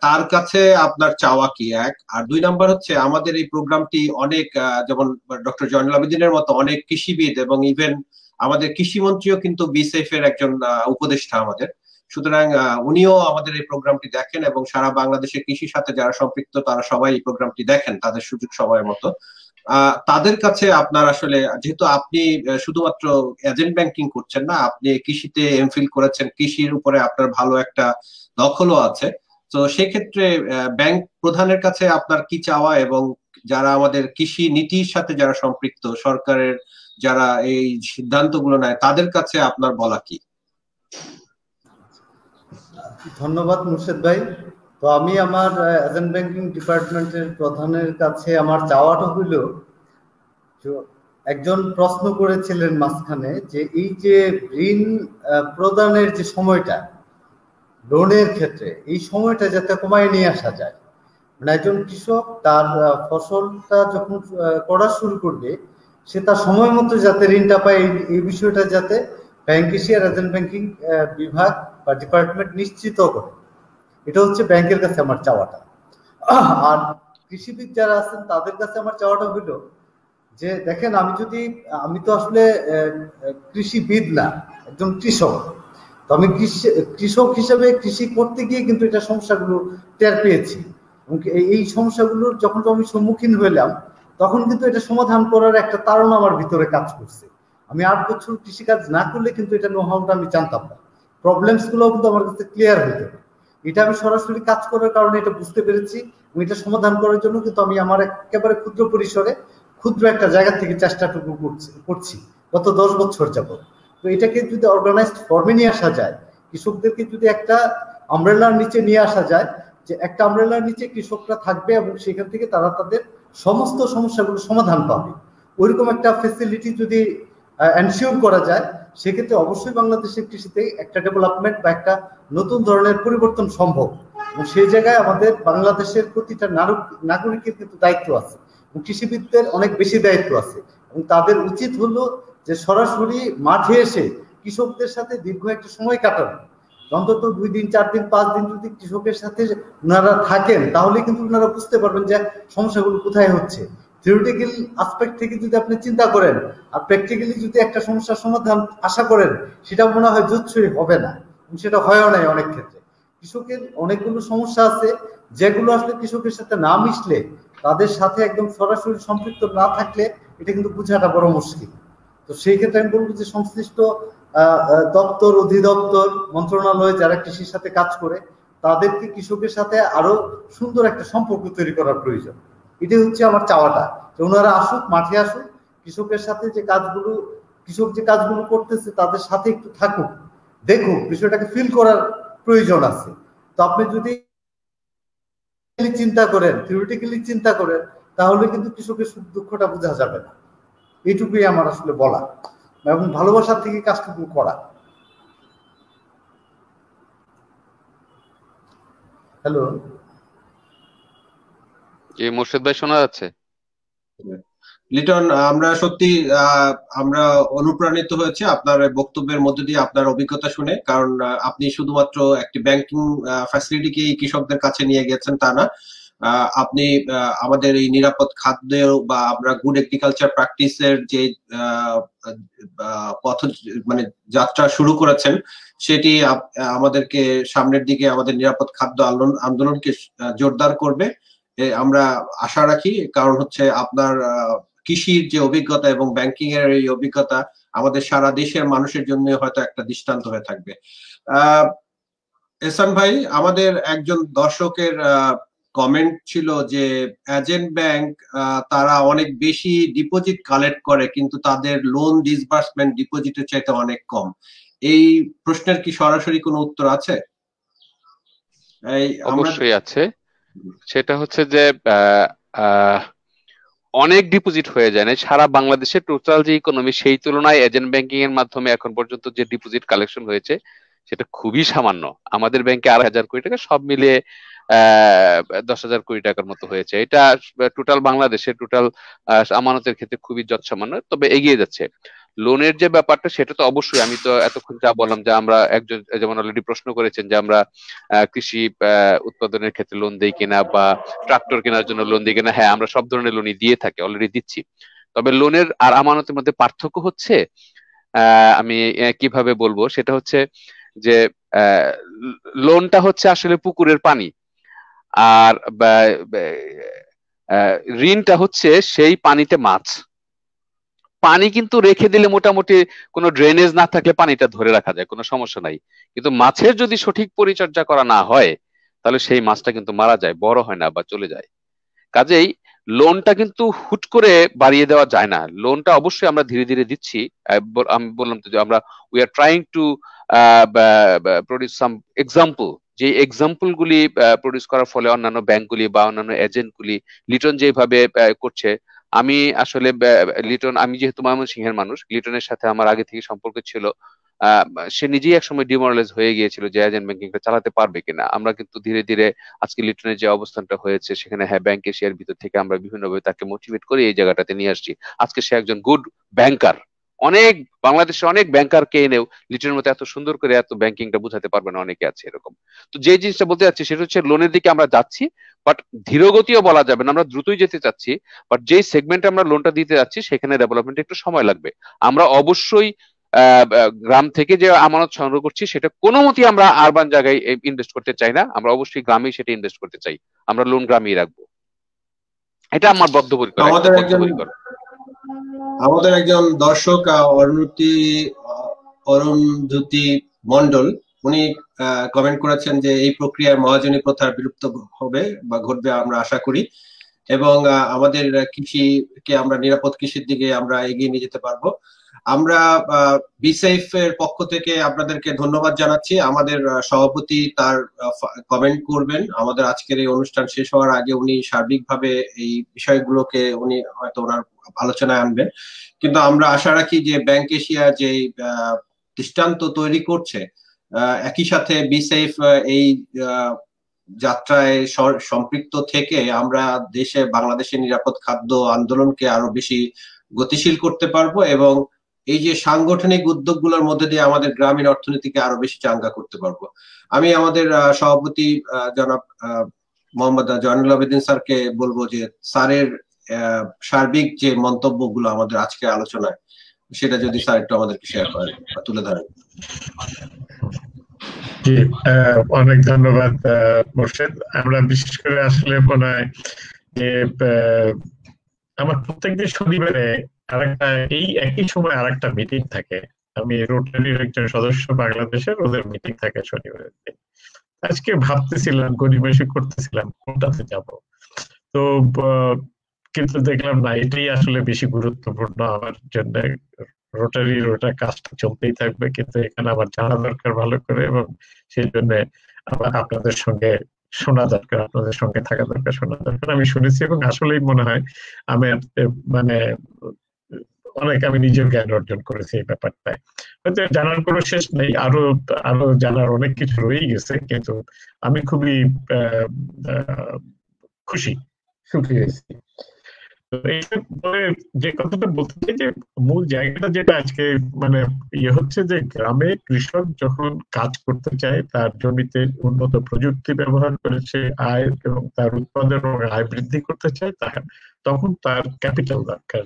তার কাছে আপনার চাওয়া কি, 1। আর 2 নাম্বার হচ্ছে আমাদের এই প্রোগ্রামটি অনেক যেমন ডক্টর জয়নুল আবেদিনের মতো অনেক কৃষিবিদ এবং ইভেন আমাদের কৃষিমন্ত্রীও কিন্তু বিসেফ এর একজন উপদেষ্টা আমাদের, সুতরাং উনিও আমাদের এই প্রোগ্রামটি দেখেন এবং সারা বাংলাদেশের কৃষির সাথে যারা সম্পৃক্ত তারা সবাই এই প্রোগ্রামটি দেখেন তাদের সুযোগ সময়ের মতো। তাদের কাছে আপনার আসলে, যেহেতু আপনি শুধুমাত্র এজেন্ট ব্যাংকিং করছেন না, আপনি কৃষিতে এমফিল করেছেন, কৃষির উপরে আপনার ভালো একটা দখলও আছে, তো সেক্ষেত্রে ব্যাংক প্রধানের কাছে আপনার কি চাওয়া এবং যারা আমাদের কৃষি নীতির সাথে যারা সম্পৃক্ত, সরকারের যারা এই সিদ্ধান্তগুলো নেয়, তাদের কাছে আপনার বলা কি? ধন্যবাদ মুর্শেদ ভাই। তো আমি আমার এজেন্ট ব্যাংকিং ডিপার্টমেন্টের প্রধানের কাছে আমার চাওয়াটা হইল, একজন প্রশ্ন করেছিলেন মাঝখানে যে এই যে ঋণ প্রদানের যে সময়টা লোনের ক্ষেত্রে, এই সময়টা যাতে কমায় নিয়ে আসা যায়, মানে একজন কৃষক তার ফসলটা যখন করা শুরু করবে সে তার সময় মতো যাতে ঋণটা পায়, এই বিষয়টা যাতে ব্যাংক কৃষি আর এজেন্ট ব্যাংকিং বিভাগ বা ডিপার্টমেন্ট নিশ্চিত করে, এটা হচ্ছে ব্যাংকের কাছে আমার চাওয়াটা। আর কৃষিবিদ যারা আছেন তাদের কাছে আমার চাওয়াটা হইল যে দেখেন, আমি তো আসলে কৃষিবিদ না, একজন কৃষক। তো আমি কৃষক হিসেবে কৃষি করতে গিয়ে কিন্তু এটা সমস্যাগুলো টের পেয়েছি, এবং এই সমস্যাগুলোর যখন আমি সম্মুখীন হইলাম তখন কিন্তু এটা সমাধান করার একটা তাড়না আমার ভিতরে কাজ করছে। আমি 8 বছর কৃষিকাজ না করলে কিন্তু এটা নোহাউটা আমি জানতাম না, প্রবলেমস গুলো কিন্তু আমার কাছে ক্লিয়ার হইতো। এটা আমি সরাসরি কাজ করার কারণে এটা বুঝতে পেরেছি, এবং এটা সমাধান করার জন্য কিন্তু আমি আমার একেবারে ক্ষুদ্র পরিসরে ক্ষুদ্র একটা জায়গা থেকে চেষ্টাটুকু করছি গত 10 বছর যাবত। তো এটাকে যদি অর্গানাইজড ফর্মে নিয়ে আসা যায়, কৃষকদেরকে যদি একটা আমব্রেলার নিচে নিয়ে আসা যায়, যে একটা আমব্রেলার নিচে কৃষকরা থাকবে এবং সেখান থেকে তারা তাদের সমস্ত সমস্যাগুলো সমাধান পাবে, ওইরকম একটা ফেসিলিটি যদি এনশিওর করা যায়, সেক্ষেত্রে অবশ্যই বাংলাদেশের কৃষিতে একটা ডেভেলপমেন্ট বা একটা নতুন ধরনের পরিবর্তন সম্ভব। এবং সেই জায়গায় আমাদের বাংলাদেশের প্রতিটা নাগরিকের কিন্তু দায়িত্ব আছে, এবং কৃষিবিদদের অনেক বেশি দায়িত্ব আছে, এবং তাদের উচিত হলো যে সরাসরি মাঠে এসে কৃষকদের সাথে দীর্ঘ একটা সময় কাটানো, অন্তত 2 দিন 4 দিন 5 দিন যদি কৃষকের সাথে ওনারা থাকেন, তাহলে কিন্তু ওনারা বুঝতে পারবেন যে সমস্যাগুলো কোথায় হচ্ছে। থিওরিটিক্যাল আসপেক্ট থেকে যদি আপনি চিন্তা করেন আর প্র্যাকটিক্যালি যদি একটা সমস্যার সমাধান আশা করেন, সেটা মনে হয় জুৎসই হবে না, সেটা হয়ও নাই। অনেক ক্ষেত্রে কৃষকের অনেকগুলো সমস্যা আছে যেগুলো আসলে কৃষকের সাথে না মিশলে, তাদের সাথে একদম সরাসরি সম্পৃক্ত না থাকলে এটা কিন্তু বোঝাটা বড় মুশকিল। তো সেই ক্ষেত্রে আমি বলবো যে সংশ্লিষ্ট দপ্তর, অধিদপ্তর, মন্ত্রণালয় যারা কৃষির সাথে কাজ করে, তাদেরকে কৃষকের সাথে আরো সুন্দর একটা সম্পর্ক তৈরি করার প্রয়োজন। এটাই হচ্ছে আমার চাওয়াটা, যে ওনারা আসুক, মাঠে আসুক, কৃষকের সাথে যে কাজগুলো, কৃষক যে কাজগুলো করতেছে তাদের সাথে একটু থাকুক, দেখুক, বিষয়টাকে ফিল করার প্রয়োজন আছে। তো আপনি যদি চিন্তা করেন, থিওরিটিক্যালি চিন্তা করেন, তাহলে কিন্তু কৃষকের সুখ দুঃখটা বোঝা যাবে না। এইটুকুই আমার আসলে বলা, এবং ভালোবাসার থেকে কাজটুকু করা। হ্যালো, জি মোর্শেদ ভাই, শোনা যাচ্ছে? লিটন, আমরা সত্যি আমরা অনুপ্রাণিত হয়েছে আপনার বক্তব্যের মধ্যে দিয়ে, আপনার অভিজ্ঞতা শুনে। কারণ আপনি শুধুমাত্র একটি ব্যাংকিং ফ্যাসিলিটিকে কৃষকদের কাছে নিয়ে গেছেন তা না, আপনি আমাদের এই নিরাপদ খাদ্য বা আমরা গুড এগ্রিকালচার প্র্যাকটিসের যে পথ মানে যাত্রা শুরু করেছেন, সেটি আমাদেরকে সামনের দিকে আমাদের নিরাপদ খাদ্য আন্দোলনকে জোরদার করবে আমরা আশা রাখি। কারণ হচ্ছে আপনার কৃষির যে অভিজ্ঞতা এবং ব্যাংকিং এর এই অভিজ্ঞতা আমাদের সারা দেশের মানুষের জন্য হয়তো একটা দৃষ্টান্ত হয়ে থাকবে। এহসান ভাই, আমাদের একজন দর্শকের কমেন্ট ছিল যে এজেন্ট ব্যাংক তারা অনেক বেশি ডিপোজিট কালেক্ট করে কিন্তু তাদের লোন ডিসবার্সমেন্ট ডিপোজিটের চাইতে অনেক কম। এই প্রশ্নের কি সরাসরি কোনো উত্তর আছে? অবশ্যই আছে। সেটা হচ্ছে যে অনেক ডিপোজিট হয়ে যায় না সারা বাংলাদেশের টোটাল যে ইকোনমি, সেই তুলনায় এজেন্ট ব্যাংকিং এর মাধ্যমে এখন পর্যন্ত যে ডিপোজিট কালেকশন হয়েছে সেটা খুবই সামান্য। আমাদের ব্যাংকে 8,000 কোটি টাকা, সব মিলিয়ে 10,000 কোটি টাকার মতো হয়েছে। এটা টোটাল বাংলাদেশের টোটাল আমানতের ক্ষেত্রে খুবই যৎসামান্য, তবে এগিয়ে যাচ্ছে। লোনের যে ব্যাপারটা সেটা তো অবশ্যই, আমি তো এতক্ষণ যা বললাম যে আমরা একজন যেমন অলরেডি প্রশ্ন করেছেন যে আমরা কৃষি উৎপাদনের ক্ষেত্রে লোন দেই কিনা বা ট্রাক্টর কেনার জন্য লোন দিই কিনা, হ্যাঁ আমরা সব ধরনের লোনই দিয়ে থাকি, অলরেডি দিচ্ছি। তবে লোনের আর আমানতের মধ্যে পার্থক্য হচ্ছে, আমি কিভাবে বলবো, সেটা হচ্ছে যে লোনটা হচ্ছে আসলে পুকুরের পানি, আর ঋণটা হচ্ছে সেই পানিতে মাছ। পানি কিন্তু রেখে দিলে মোটামুটি কোনো ড্রেনেজ না থাকলে পানিটা ধরে রাখা যায়, কোনো সমস্যা নাই। কিন্তু মাছের যদি সঠিক পরিচর্যা করা না হয় তাহলে সেই মাছটা কিন্তু মারা যায়, বড় হয় না বা চলে যায়। কাজেই লোনটা কিন্তু হুট করে বাড়িয়ে দেওয়া যায় না। লোনটা অবশ্যই আমরা ধীরে ধীরে দিচ্ছি। আমি বললাম তো যে আমরা we are trying to produce some example, যে এক্সাম্পল গুলি প্রডিউস করার ফলে অন্যান্য ব্যাংকগুলি বা অন্যান্য এজেন্টগুলি লিটন যেভাবে করছে, আমি আসলে লিটন, আমি যেহেতু ময়মনসিংহের মানুষ, লিটনের সাথে আমার আগে থেকে সম্পর্ক ছিল। সে নিজেই একসময় ডিমোরালাইজ হয়ে গিয়েছিল যে এজেন্ট ব্যাংকিংটা চালাতে পারবে কিনা। আমরা কিন্তু ধীরে ধীরে আজকে লিটনের যে অবস্থানটা হয়েছে সেখানে, হ্যাঁ ব্যাংক এশিয়ার ভিতর থেকে আমরা বিভিন্নভাবে তাকে মোটিভেট করে এই জায়গাটাতে নিয়ে আসছি। আজকে সে একজন গুড ব্যাংকার। অনেক বাংলাদেশের অনেক ব্যাংকারকে এনেও লিটনের মতো এত সুন্দর করে এত ব্যাংকিংটা বুঝাতে পারবে না, অনেকে আছে এরকম। তো যে জিনিসটা বলতে চাচ্ছি সেটা হচ্ছে লোনের দিকে আমরা যাচ্ছি, বাট ধীরগতিও বলা যাবে না, আমরা দ্রুতই যেতে চাচ্ছি। বাট যেই সেগমেন্টে আমরা লোনটা দিতে যাচ্ছি সেখানে ডেভেলপমেন্ট একটু সময় লাগবে। আমরা অবশ্যই গ্রাম থেকে যে আমানত সংগ্রহ করছি সেটা কোনো মতেই আমরা আরবান জায়গায় ইনভেস্ট করতে চাই না। আমরা অবশ্যই গ্রামেই সেটা ইনভেস্ট করতে চাই। আমরা লোন গ্রামেই রাখবো, এটা আমার বদ্ধপরিকর। আমাদের একজন দর্শক অরুণজ্যোতি মন্ডল, উনি কমেন্ট করেছেন যে এই প্রক্রিয়ায় মহাজনী প্রথার বিলুপ্ত হবে বা ঘটবে আমরা আশা করি, এবং আমাদের কৃষিকে আমরা নিরাপদ কৃষির দিকে আমরা এগিয়ে নিয়ে যেতে পারবো। আমরা বিসেফ এর পক্ষ থেকে আপনাদেরকে ধন্যবাদ জানাচ্ছি। আমাদের সভাপতি তার কমেন্ট করবেন আমাদের আজকের এই অনুষ্ঠান শেষ হওয়ার আগে। উনি সার্বিকভাবে এই বিষয়গুলোকে উনি হয়তো ওনার আলোচনায় আনবেন, কিন্তু আমরা আশা রাখি যে ব্যাংক এশিয়া যে দৃষ্টান্ত তৈরি করছে, একই সাথে বিসেফ এই যাত্রায় সম্পৃক্ত থেকে আমরা দেশে বাংলাদেশের নিরাপদ খাদ্য আন্দোলনকে আরো বেশি গতিশীল করতে পারবো, এবং এই যে সাংগঠনিক উদ্যোগগুলোর মধ্যে দিয়ে আমাদের গ্রামীণ অর্থনীতিকে আরো বেশি চাঙ্গা করতে পারবো। আমি আমাদের সভাপতি জনাব মোহাম্মদ জয়নুল আবেদিন স্যারকে বলবো যে স্যারের সার্বিক যে মন্তব্যগুলো আমাদের আজকে আলোচনায়, সেটা যদি স্যার একটু আমাদেরকে শেয়ার করেন, তুলে ধরেন। অনেক ধন্যবাদ মোর্শেদ। আমরা বিশেষ করে আসলে মনে হয় যে আমার প্রত্যেকদিন শনিবারে আরেকটা এই একই সময় আরেকটা মিটিং থাকে। আমি রোটারির একজন সদস্য বাংলাদেশের, ওদের মিটিং থাকে শনিবারের দিন। আজকে ভাবতেছিলাম, গড়িমসি করতেছিলাম কোনটাতে যাব, তো কিন্তু দেখলাম না, এটাই আসলে বেশি গুরুত্বপূর্ণ আমার জন্য। রোটারির ওটা কাজটা চলতেই থাকবে, কিন্তু এখানে আমার জানা দরকার ভালো করে, এবং সেই জন্য আবার আপনাদের সঙ্গে শোনা দরকার, আপনাদের সঙ্গে থাকা দরকার, শোনা দরকার। আমি শুনেছি এবং আসলেই মনে হয় আমি মানে অনেক আমি নিজের জ্ঞান অর্জন করেছি এই ব্যাপারটায়। হয়তো জানার কোনো শেষ নেই, আরো আরো জানার অনেক কিছু রয়ে গেছে, কিন্তু আমি খুবই খুশি হয়েছি। যে কথাটা বলতে চাই যে মূল জায়গাটা যেটা আজকে মানে ইয়ে হচ্ছে যে গ্রামে কৃষক যখন কাজ করতে চায়, তার জমিতে উন্নত প্রযুক্তি ব্যবহার করেছে আয় এবং তার উৎপাদন এবং আয় বৃদ্ধি করতে চায়, তখন তার ক্যাপিটাল দরকার,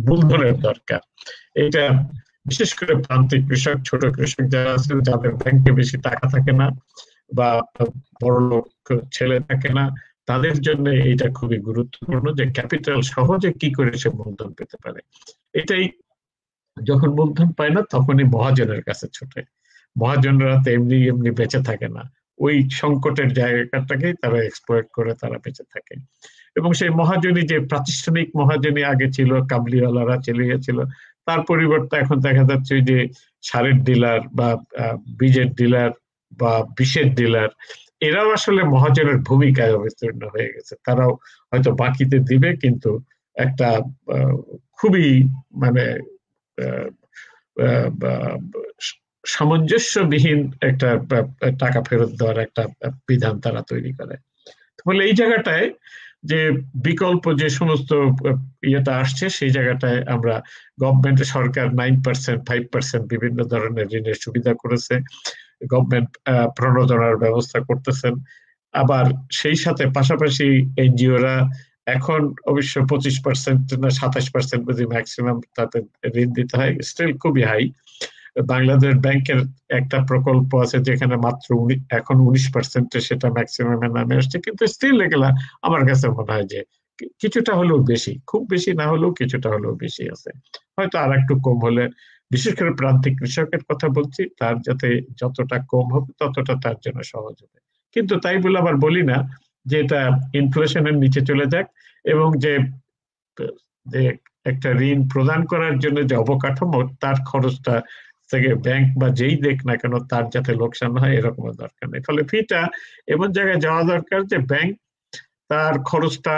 মূলধনের দরকার। এটা বিশেষ করে প্রান্তিক কৃষক, ছোট কৃষক যারা আছেন, যাদের ব্যাংকে বেশি টাকা থাকে না বা বড় লোক ছেলে থাকে না, তাদের জন্য এটা খুবই গুরুত্বপূর্ণ যে ক্যাপিটাল সহজে কি করে সে মূলধন পেতে পারে। এটাই যখন মূলধন পায় না তখনই মহাজনের কাছে ছোটে। মহাজনরা তো এমনি এমনি বেঁচে থাকে না, ওই সংকটের জায়গাটাকেই তারা এক্সপ্লয়েট করে তারা বেঁচে থাকে। এবং সেই মহাজনী যে প্রাতিষ্ঠানিক মহাজনী আগে ছিল, কাবলিওয়ালারা চলে গেছিল, তার পরিবর্তে এখন দেখা যাচ্ছে যে সারের ডিলার বা বীজের ডিলার বা বিষের ডিলার, এরাও আসলে মহাজনের ভূমিকায় অবতীর্ণ হয়ে গেছে। তারাও হয়তো বাকিতে দিবে, কিন্তু একটা খুবই মানে সামঞ্জস্যবিহীন একটা টাকা ফেরত দেওয়ার একটা বিধান তারা তৈরি করে। ফলে এই জায়গাটায় যে বিকল্প যে সমস্ত ইয়েটা আসছে, সেই জায়গাটায় আমরা গভর্নমেন্ট, সরকার 9%, 5% বিভিন্ন ধরনের ঋণের সুবিধা করেছে, গভর্নমেন্ট প্রণোদনার ব্যবস্থা করতেছেন। আবার সেই সাথে পাশাপাশি এনজিওরা এখন অবশ্য 25% না 27% বুঝি ম্যাক্সিমাম তাদের ঋণ দিতে হয়, স্টিল খুবই হাই। বাংলাদেশ ব্যাংকের একটা প্রকল্প আছে যেখানে মাত্র এখন 19% সেটা ম্যাক্সিমামে নামে আসছে, কিন্তু স্টিল এগুলা আমার কাছে মনে হয় যে কিছুটা হলেও বেশি, খুব বেশি না হলেও কিছুটা হলেও বেশি আছে। হয়তো আর একটু কম হলে, বিশেষ করে প্রান্তিক কৃষকের কথা বলছি, তার যাতে যতটা কম হবে ততটা তার জন্য সহজ হবে। কিন্তু তাই বলে আবার বলি না যে এটা ইনফ্লেশনের নিচে চলে যাক, এবং যে একটা ঋণ প্রদান করার জন্য যে অবকাঠামো, তার খরচটা থেকে ব্যাংক বা যেই দেখ না কেন তার যাতে লোকসান হয় এরকম দরকার নেই। ফলে ফিটা এমন জায়গায় যাওয়া দরকার যে ব্যাংক তার খরচটা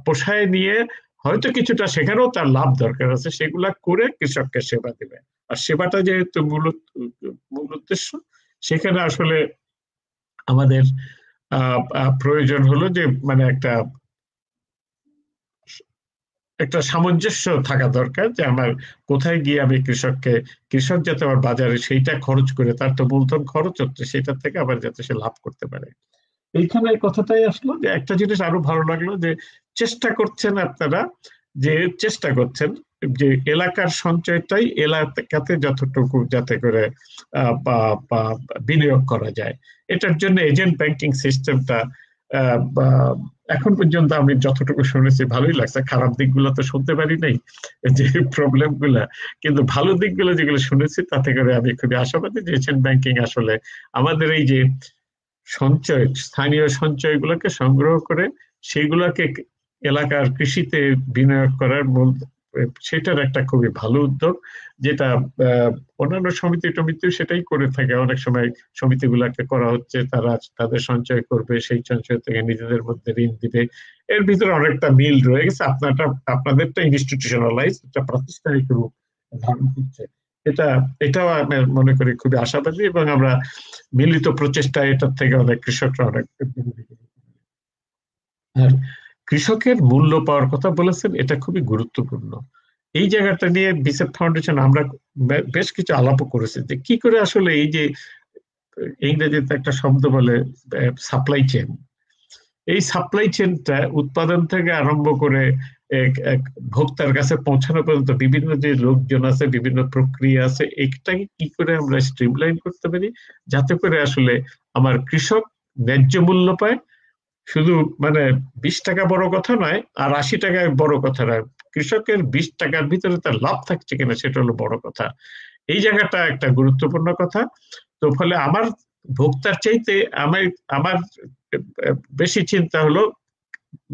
পোষায় নিয়ে, হয়তো কিছুটা সেখানেও তার লাভ দরকার আছে, সেগুলা করে কৃষককে সেবা দেবে। আর সেবাটা যেহেতু মূল উদ্দেশ্য, সেখানে আসলে আমাদের প্রয়োজন হলো যে মানে একটা সামঞ্জস্য থাকা দরকার, যে আমার কোথায় গিয়ে আমি কৃষক যাতে আমার বাজারে সেইটা খরচ করে, তার তো মূলধন খরচ হচ্ছে, সেটার থেকে আবার যাতে সে লাভ করতে পারে। এইখানে কথাটাই আসলো যে একটা জিনিস আরো ভালো লাগলো যে আপনারা চেষ্টা করছেন যে এলাকার সঞ্চয়টাই এলাকাতে যতটুকু যাতে করে বিনিয়োগ করা যায়। এটার জন্য এজেন্ট ব্যাংকিং সিস্টেমটা এখন পর্যন্ত আমি যতটুকু শুনেছি ভালোই লাগছে। খারাপ দিকগুলো তো শুনতে পারি নাই, যে প্রবলেম গুলা, কিন্তু ভালো দিকগুলো যেগুলো শুনেছি তাতে করে আমি খুবই আশাবাদী যে এজেন্ট ব্যাংকিং আসলে আমাদের এই যে সঞ্চয়, স্থানীয় সঞ্চয়গুলোকে সংগ্রহ করে সেগুলোকে এলাকার কৃষিতে বিনিয়োগ করার সেটার একটা খুবই ভালো উদ্যোগ, যেটা অন্যান্য টমিতেও সেটাই করে থাকে। অনেক সময় সমিতিগুলোকে করা হচ্ছে, তারা তাদের সঞ্চয় করবে, সেই সঞ্চয় থেকে নিজেদের মধ্যে ঋণ দিবে। এর ভিতরে অনেকটা মিল রয়ে গেছে। আপনাদেরটা ইনস্টিটিউশনালাইজ, একটা প্রাতিষ্ঠানিক রূপ ধারণ করছে। এটাও আমি মনে করি খুবই আশাবাদী, এবং আমরা মিলিত প্রচেষ্টা এটার থেকে অনেক কৃষকরা অনেক। আর কৃষকের মূল্য পাওয়ার কথা বলেছেন, এটা খুবই গুরুত্বপূর্ণ। এই জায়গাটা নিয়ে বিসেপ ফাউন্ডেশন আমরা বেশ কিছু আলাপও করেছি যে কি করে আসলে এই যে ইংরেজিতে একটা শব্দ বলে সাপ্লাই চেইন, এই সাপ্লাই চেইনটা উৎপাদন থেকে আরম্ভ করে ভোক্তার কাছে পৌঁছানো পর্যন্ত বিভিন্ন যে লোকজন আছে, বিভিন্ন প্রক্রিয়া আছে, এটাকে কি করে আমরা স্ট্রিমলাইন করতে পারি যাতে করে আসলে আমার কৃষক ন্যায্য মূল্য পায়। শুধু মানে 20 টাকা বড় কথা নয়, আর 80 টাকায় বড় কথা নয়, কৃষকের 20 টাকার ভিতরে তার লাভ থাকছে কিনা সেটা হলো বড় কথা। এই জায়গাটা একটা গুরুত্বপূর্ণ কথা। তো ফলে আমার ভোক্তার চাইতে আমার বেশি চিন্তা হলো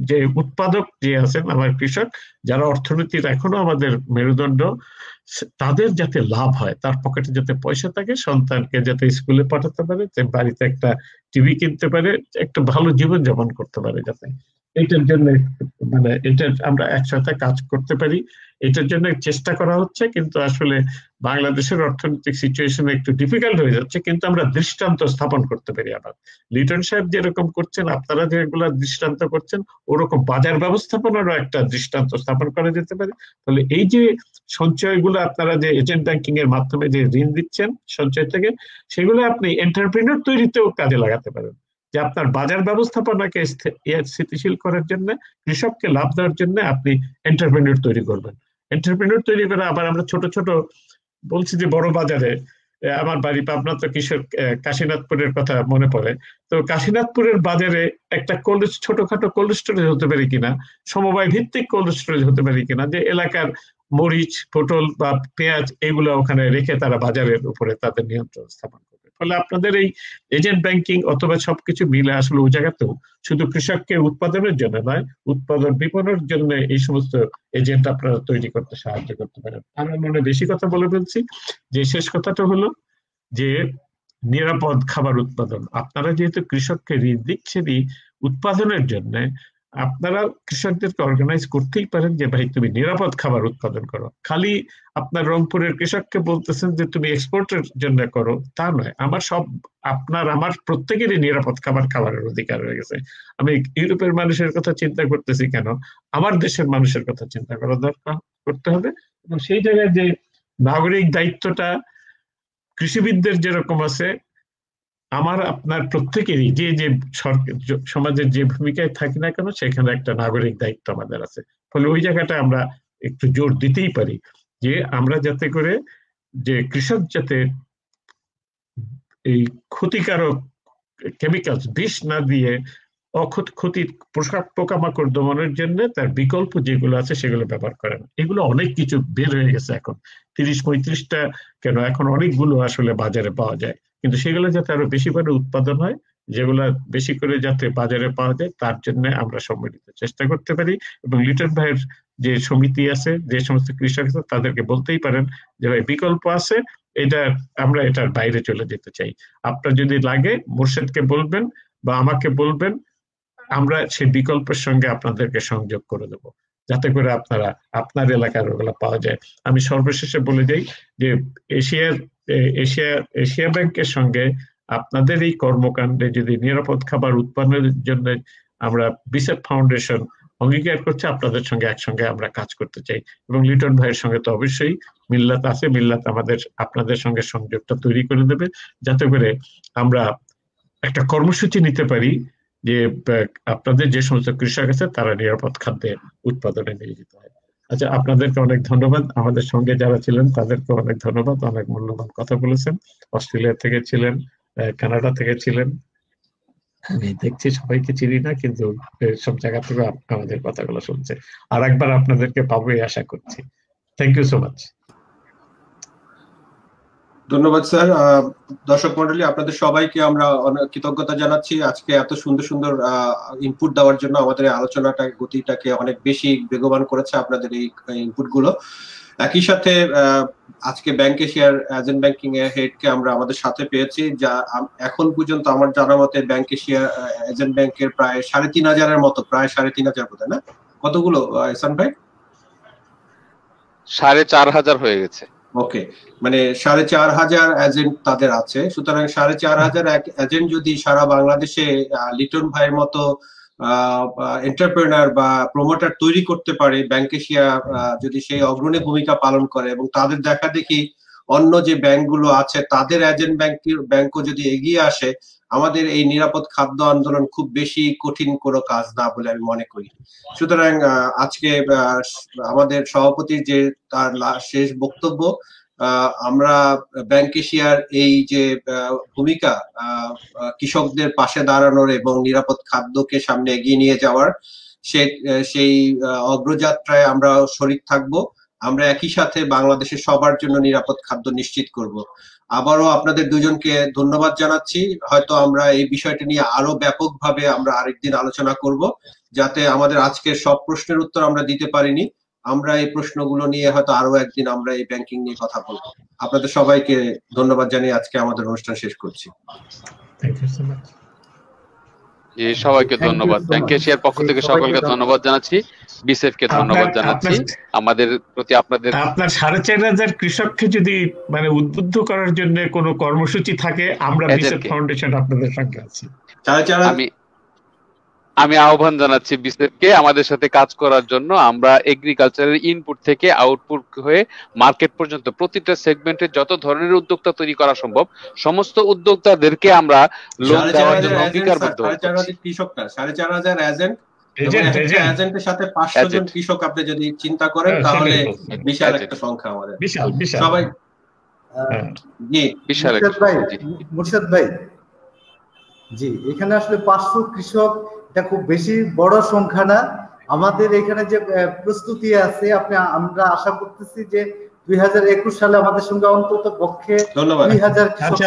যে উৎপাদক যে আছেন, আমার কৃষক, যারা অর্থনীতির এখনো আমাদের মেরুদণ্ড, তাদের যাতে লাভ হয়, তার পকেটে যাতে পয়সা থাকে, সন্তানকে যাতে স্কুলে পাঠাতে পারে, বাড়িতে একটা টিভি কিনতে পারে, একটা ভালো জীবন যাপন করতে পারে, যাতে এটার জন্য মানে এটা আমরা একসাথে কাজ করতে পারি, এটার জন্য চেষ্টা করা হচ্ছে। কিন্তু আসলে বাংলাদেশের অর্থনৈতিক সিচুয়েশন একটু ডিফিকাল্ট হয়ে যাচ্ছে, কিন্তু আমরা দৃষ্টান্ত স্থাপন করতে পারি। আবার লিটন সাহেব যেরকম করছেন, আপনারা যেগুলো দৃষ্টান্ত করছেন, ওরকম বাজার ব্যবস্থাপনারও একটা দৃষ্টান্ত স্থাপন করা যেতে পারে। তাহলে এই যে সঞ্চয়গুলো আপনারা যে এজেন্ট ব্যাংকিং এর মাধ্যমে যে ঋণ দিচ্ছেন সঞ্চয় থেকে, সেগুলো আপনি এন্টারপ্রেনার তৈরিতেও কাজে লাগাতে পারেন। যে আপনার বাজার ব্যবস্থাপনাকে স্থিতিশীল করার জন্য, কৃষককে লাভ দেওয়ার জন্য আপনি এন্টারপ্রেনার তৈরি করবেন। এন্টারপ্রেনার তৈরি করে আবার আমরা ছোট ছোট বলছি যে বড় বাজারে, আমার বাড়ি পাবনা, তো কৃষক কাশীনাথপুরের কথা মনে পড়ে। তো কাশীনাথপুরের বাজারে একটা ছোটখাটো কোল্ড স্টোরেজ হতে পারে কিনা, সমবায় ভিত্তিক কোল্ড স্টোরেজ হতে পারে কিনা, যে এলাকার মরিচ, পটল বা পেঁয়াজ এগুলো ওখানে রেখে তারা বাজারের উপরে তাদের নিয়ন্ত্রণ স্থাপন করবে। ফলে আপনাদের এই এজেন্ট ব্যাংকিং অথবা সবকিছু মিলে আসলে ওই জায়গাতেও শুধু কৃষককে উৎপাদনের জন্য নয়, উৎপাদন বিপণনের জন্য এই সমস্ত এজেন্ট আপনারা তৈরি করতে সাহায্য করতে পারেন। আমার মনে বেশি কথা বলে ফেলছি। যে শেষ কথাটা হলো যে নিরাপদ খাবার উৎপাদন। আপনারা যেহেতু কৃষককে ঋণ দিচ্ছেনই উৎপাদনের জন্য, আপনারা কৃষকদেরকে অর্গানাইজ করতেই পারেন যে ভাই তুমি নিরাপদ খাবার উৎপাদন করো। খালি আপনার রংপুরের কৃষককে বলতেছেন যে তুমি এক্সপোর্টের জন্য করো, তা নয়। আমার প্রত্যেকেরই নিরাপদ খাবারের অধিকার হয়ে গেছে। আমি ইউরোপের মানুষের কথা চিন্তা করতেছি কেন, আমার দেশের মানুষের কথা চিন্তা করা দরকার করতে হবে। এবং সেই জায়গায় যে নাগরিক দায়িত্বটা কৃষিবিদদের যেরকম আছে, আমার আপনার প্রত্যেকেরই যে যে সমাজের যে ভূমিকায় থাকি না কেন, সেখানে একটা নাগরিক দায়িত্ব আমাদের আছে। ফলে ওই জায়গাটা আমরা একটু জোর দিতেই পারি যে আমরা যাতে করে যে কৃষক যাতে এই ক্ষতিকারক কেমিক্যালস, বিষ না দিয়ে ক্ষতির পোকামাকড় দমনের জন্য তার বিকল্প যেগুলো আছে সেগুলো ব্যবহার করেন। এগুলো অনেক কিছু বের হয়ে গেছে এখন, 30-35টা কেন, এখন অনেকগুলো আসলে বাজারে পাওয়া যায়। কিন্তু সেগুলো যাতে আরো বেশি করে উৎপাদন হয়, যেগুলো বেশি করে যাতে বাজারে পাওয়া যায়, তার জন্য আমরা সম্মিলিত চেষ্টা করতে পারি। এবং লিটন ভাইয়ের যে সমিতি আছে, যে সমস্ত কৃষক আছে, তাদেরকে বলতেই পারেন যে ভাই বিকল্প আছে, আমরা এটার বাইরে চলে যেতে চাই। আপনার যদি লাগে মোর্শেদকে বলবেন বা আমাকে বলবেন, আমরা সেই বিকল্পের সঙ্গে আপনাদেরকে সংযোগ করে দেব, যাতে করে আপনার এলাকার ওগুলো পাওয়া যায়। আমি সর্বশেষে বলে যাই যে এশিয়া ব্যাংকের সঙ্গে আপনাদের এই কর্মকাণ্ডে যদি নিরাপদ খাবার উৎপাদনের জন্য আমরা বিসেপ ফাউন্ডেশন অঙ্গীকার করছে, আপনাদের সঙ্গে একসঙ্গে আমরা কাজ করতে চাই। এবং লিটন ভাইয়ের সঙ্গে তো অবশ্যই মিল্লাত আছে, মিল্লাত আপনাদের সঙ্গে সংযোগটা তৈরি করে দেবে, যাতে করে আমরা একটা কর্মসূচি নিতে পারি যে আপনাদের যে সমস্ত কৃষক আছে তারা নিরাপদ খাদ্যের উৎপাদনে নিয়োজিত হয়। আচ্ছা, আপনাদেরকে অনেক ধন্যবাদ। আমাদের সঙ্গে যারা ছিলেন তাদেরকে অনেক ধন্যবাদ, অনেক মূল্যবান কথা বলেছেন। অস্ট্রেলিয়া থেকে ছিলেন, কানাডা থেকে ছিলেন, আমি দেখছি সবাইকে চিনি না, কিন্তু সব জায়গা থেকে আমাদের কথাগুলো শুনছে। আর একবার আপনাদেরকে পাবো এই আশা করছি। Thank you so much. ধন্যবাদ স্যার। দর্শক মন্ডলী, আপনাদের সবাইকে আমরা অনেক কৃতজ্ঞতা জানাচ্ছি আজকে এত সুন্দর সুন্দর ইনপুট দেওয়ার জন্য। আমাদের আলোচনাটা গতিটাকে অনেক বেশি বেগবান করেছে আপনাদের এই ইনপুট গুলো। একই সাথে আজকে ব্যাংক এশিয়ার এজেন্ট ব্যাংকিং এর হেডকে আমরা আমাদের সাথে পেয়েছি, যা এখন পর্যন্ত আমার জানা মতে ব্যাংক এশিয়া এজেন্ট ব্যাংকের প্রায় 3,500-এর মতো, প্রায় 3,500 বোধ হয় না, কতগুলো এহসান ভাই? 4,500 হয়ে গেছে। ওকে, মানে 4,500 এজেন্ট তাদের আছে। সুতরাং 4,500 এজেন্ট যদি সারা বাংলাদেশে লিটন ভাইয়ের মতো এন্টারপ্রেনার বা প্রমোটার তৈরি করতে পারে, ব্যাংক এশিয়া যদি সেই অগ্রণী ভূমিকা পালন করে এবং তাদের দেখা দেখি অন্য যে ব্যাংকগুলো আছে তাদের এজেন্ট ব্যাংকও যদি এগিয়ে আসে, আমাদের এই নিরাপদ খাদ্য আন্দোলন খুব বেশি কঠিন কোনো কাজ না বলে আমি মনে করি। সুতরাং আজকে আমাদের সভাপতির যে তার শেষ বক্তব্য, আমরা ব্যাংক এশিয়ার এই যে ভূমিকা কৃষকদের পাশে দাঁড়ানোর এবং নিরাপদ খাদ্যকে সামনে এগিয়ে নিয়ে যাওয়ার, সেই অগ্রযাত্রায় আমরা শরীক থাকব। আমরা একই সাথে বাংলাদেশের সবার জন্য নিরাপদ খাদ্য নিশ্চিত করব। আবারও আপনাদের দুজনকে ধন্যবাদ জানাচ্ছি। হয়তো আমরা এই বিষয়টা নিয়ে আরো ব্যাপকভাবে আমরা আরেকদিন আলোচনা করব, যাতে আমাদের আজকের সব প্রশ্নের উত্তর আমরা দিতে পারিনি, আমরা এই প্রশ্নগুলো নিয়ে হয়তো আরো একদিন আমরা এই ব্যাংকিং নিয়ে কথা বলবো। আপনাদের সবাইকে ধন্যবাদ জানিয়ে আজকে আমাদের অনুষ্ঠান শেষ করছি। Thank you so much. সবাইকে ধন্যবাদ, ব্যাংক এশিয়ার পক্ষ থেকে সকলকে ধন্যবাদ জানাচ্ছি, বিসিএফ কে ধন্যবাদ জানাচ্ছি। আমাদের প্রতি আপনাদের আপনার 4,500 কৃষককে যদি মানে উদ্বুদ্ধ করার জন্য কোনো কর্মসূচি থাকে, আমরা বিসিএফ ফাউন্ডেশন আপনাদের সঙ্গে আছি। আমি আহ্বান জানাচ্ছি বিসিএফকে আমাদের সাথে কাজ করার জন্য। আমরা এগ্রিকালচারের ইনপুট থেকে আউটপুট হয়ে মার্কেট পর্যন্ত প্রতিটা সেগমেন্টে যত ধরনের উদ্যোক্তা তৈরি করা সম্ভব সমস্ত উদ্যোক্তাদেরকে আমরা লোন দেওয়ার জন্য অঙ্গীকারবদ্ধ হচ্ছি। 4,500 কৃষক না, 4,500 এজেন্টের সাথে 500 জন কৃষক আপনি যদি চিন্তা করেন তাহলে বিশাল একটা সংখ্যা আমাদের। বিশাল সবাই জি বিশাল মুর্শিদ ভাই, জি এখানে আসলে 500 কৃষক এটা খুব বেশি বড় সংখ্যা না। আমাদের এখানে যে প্রস্তুতি আছে আমরা আশা করতেছি যে 2021 সালে আমাদের সঙ্গে অন্তত পক্ষে 2000 কৃষক।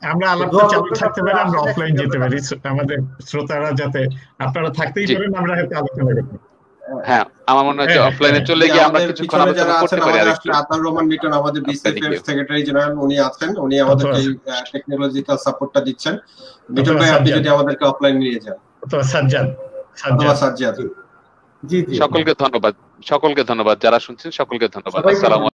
আমরা আলাপটা চালু থাকতে পারি, আমরা অফলাইন যেতে পারি, আমাদের শ্রোতারা যাতে আপনারা থাকতেই পারেন, আমরা হয়তো আলোচনা করব। হ্যাঁ, আমার মনে হয় যে অফলাইনে চলে গিয়ে আমরা কিছুক্ষণ আলোচনা করতে পারি। আতাউর রহমান লিটন আমাদের বিসিএফ সেক্রেটারি জেনারেল, উনি আছেন, উনি আমাদেরকে টেকনোলজিক্যাল সাপোর্টটা দিচ্ছেন। লিটন ভাই, আপনি যদি আমাদেরকে অফলাইন নিয়ে যান। তো সাজ্জাদ জি সকলকে ধন্যবাদ, যারা শুনছেন সকলকে ধন্যবাদ। আসসালামু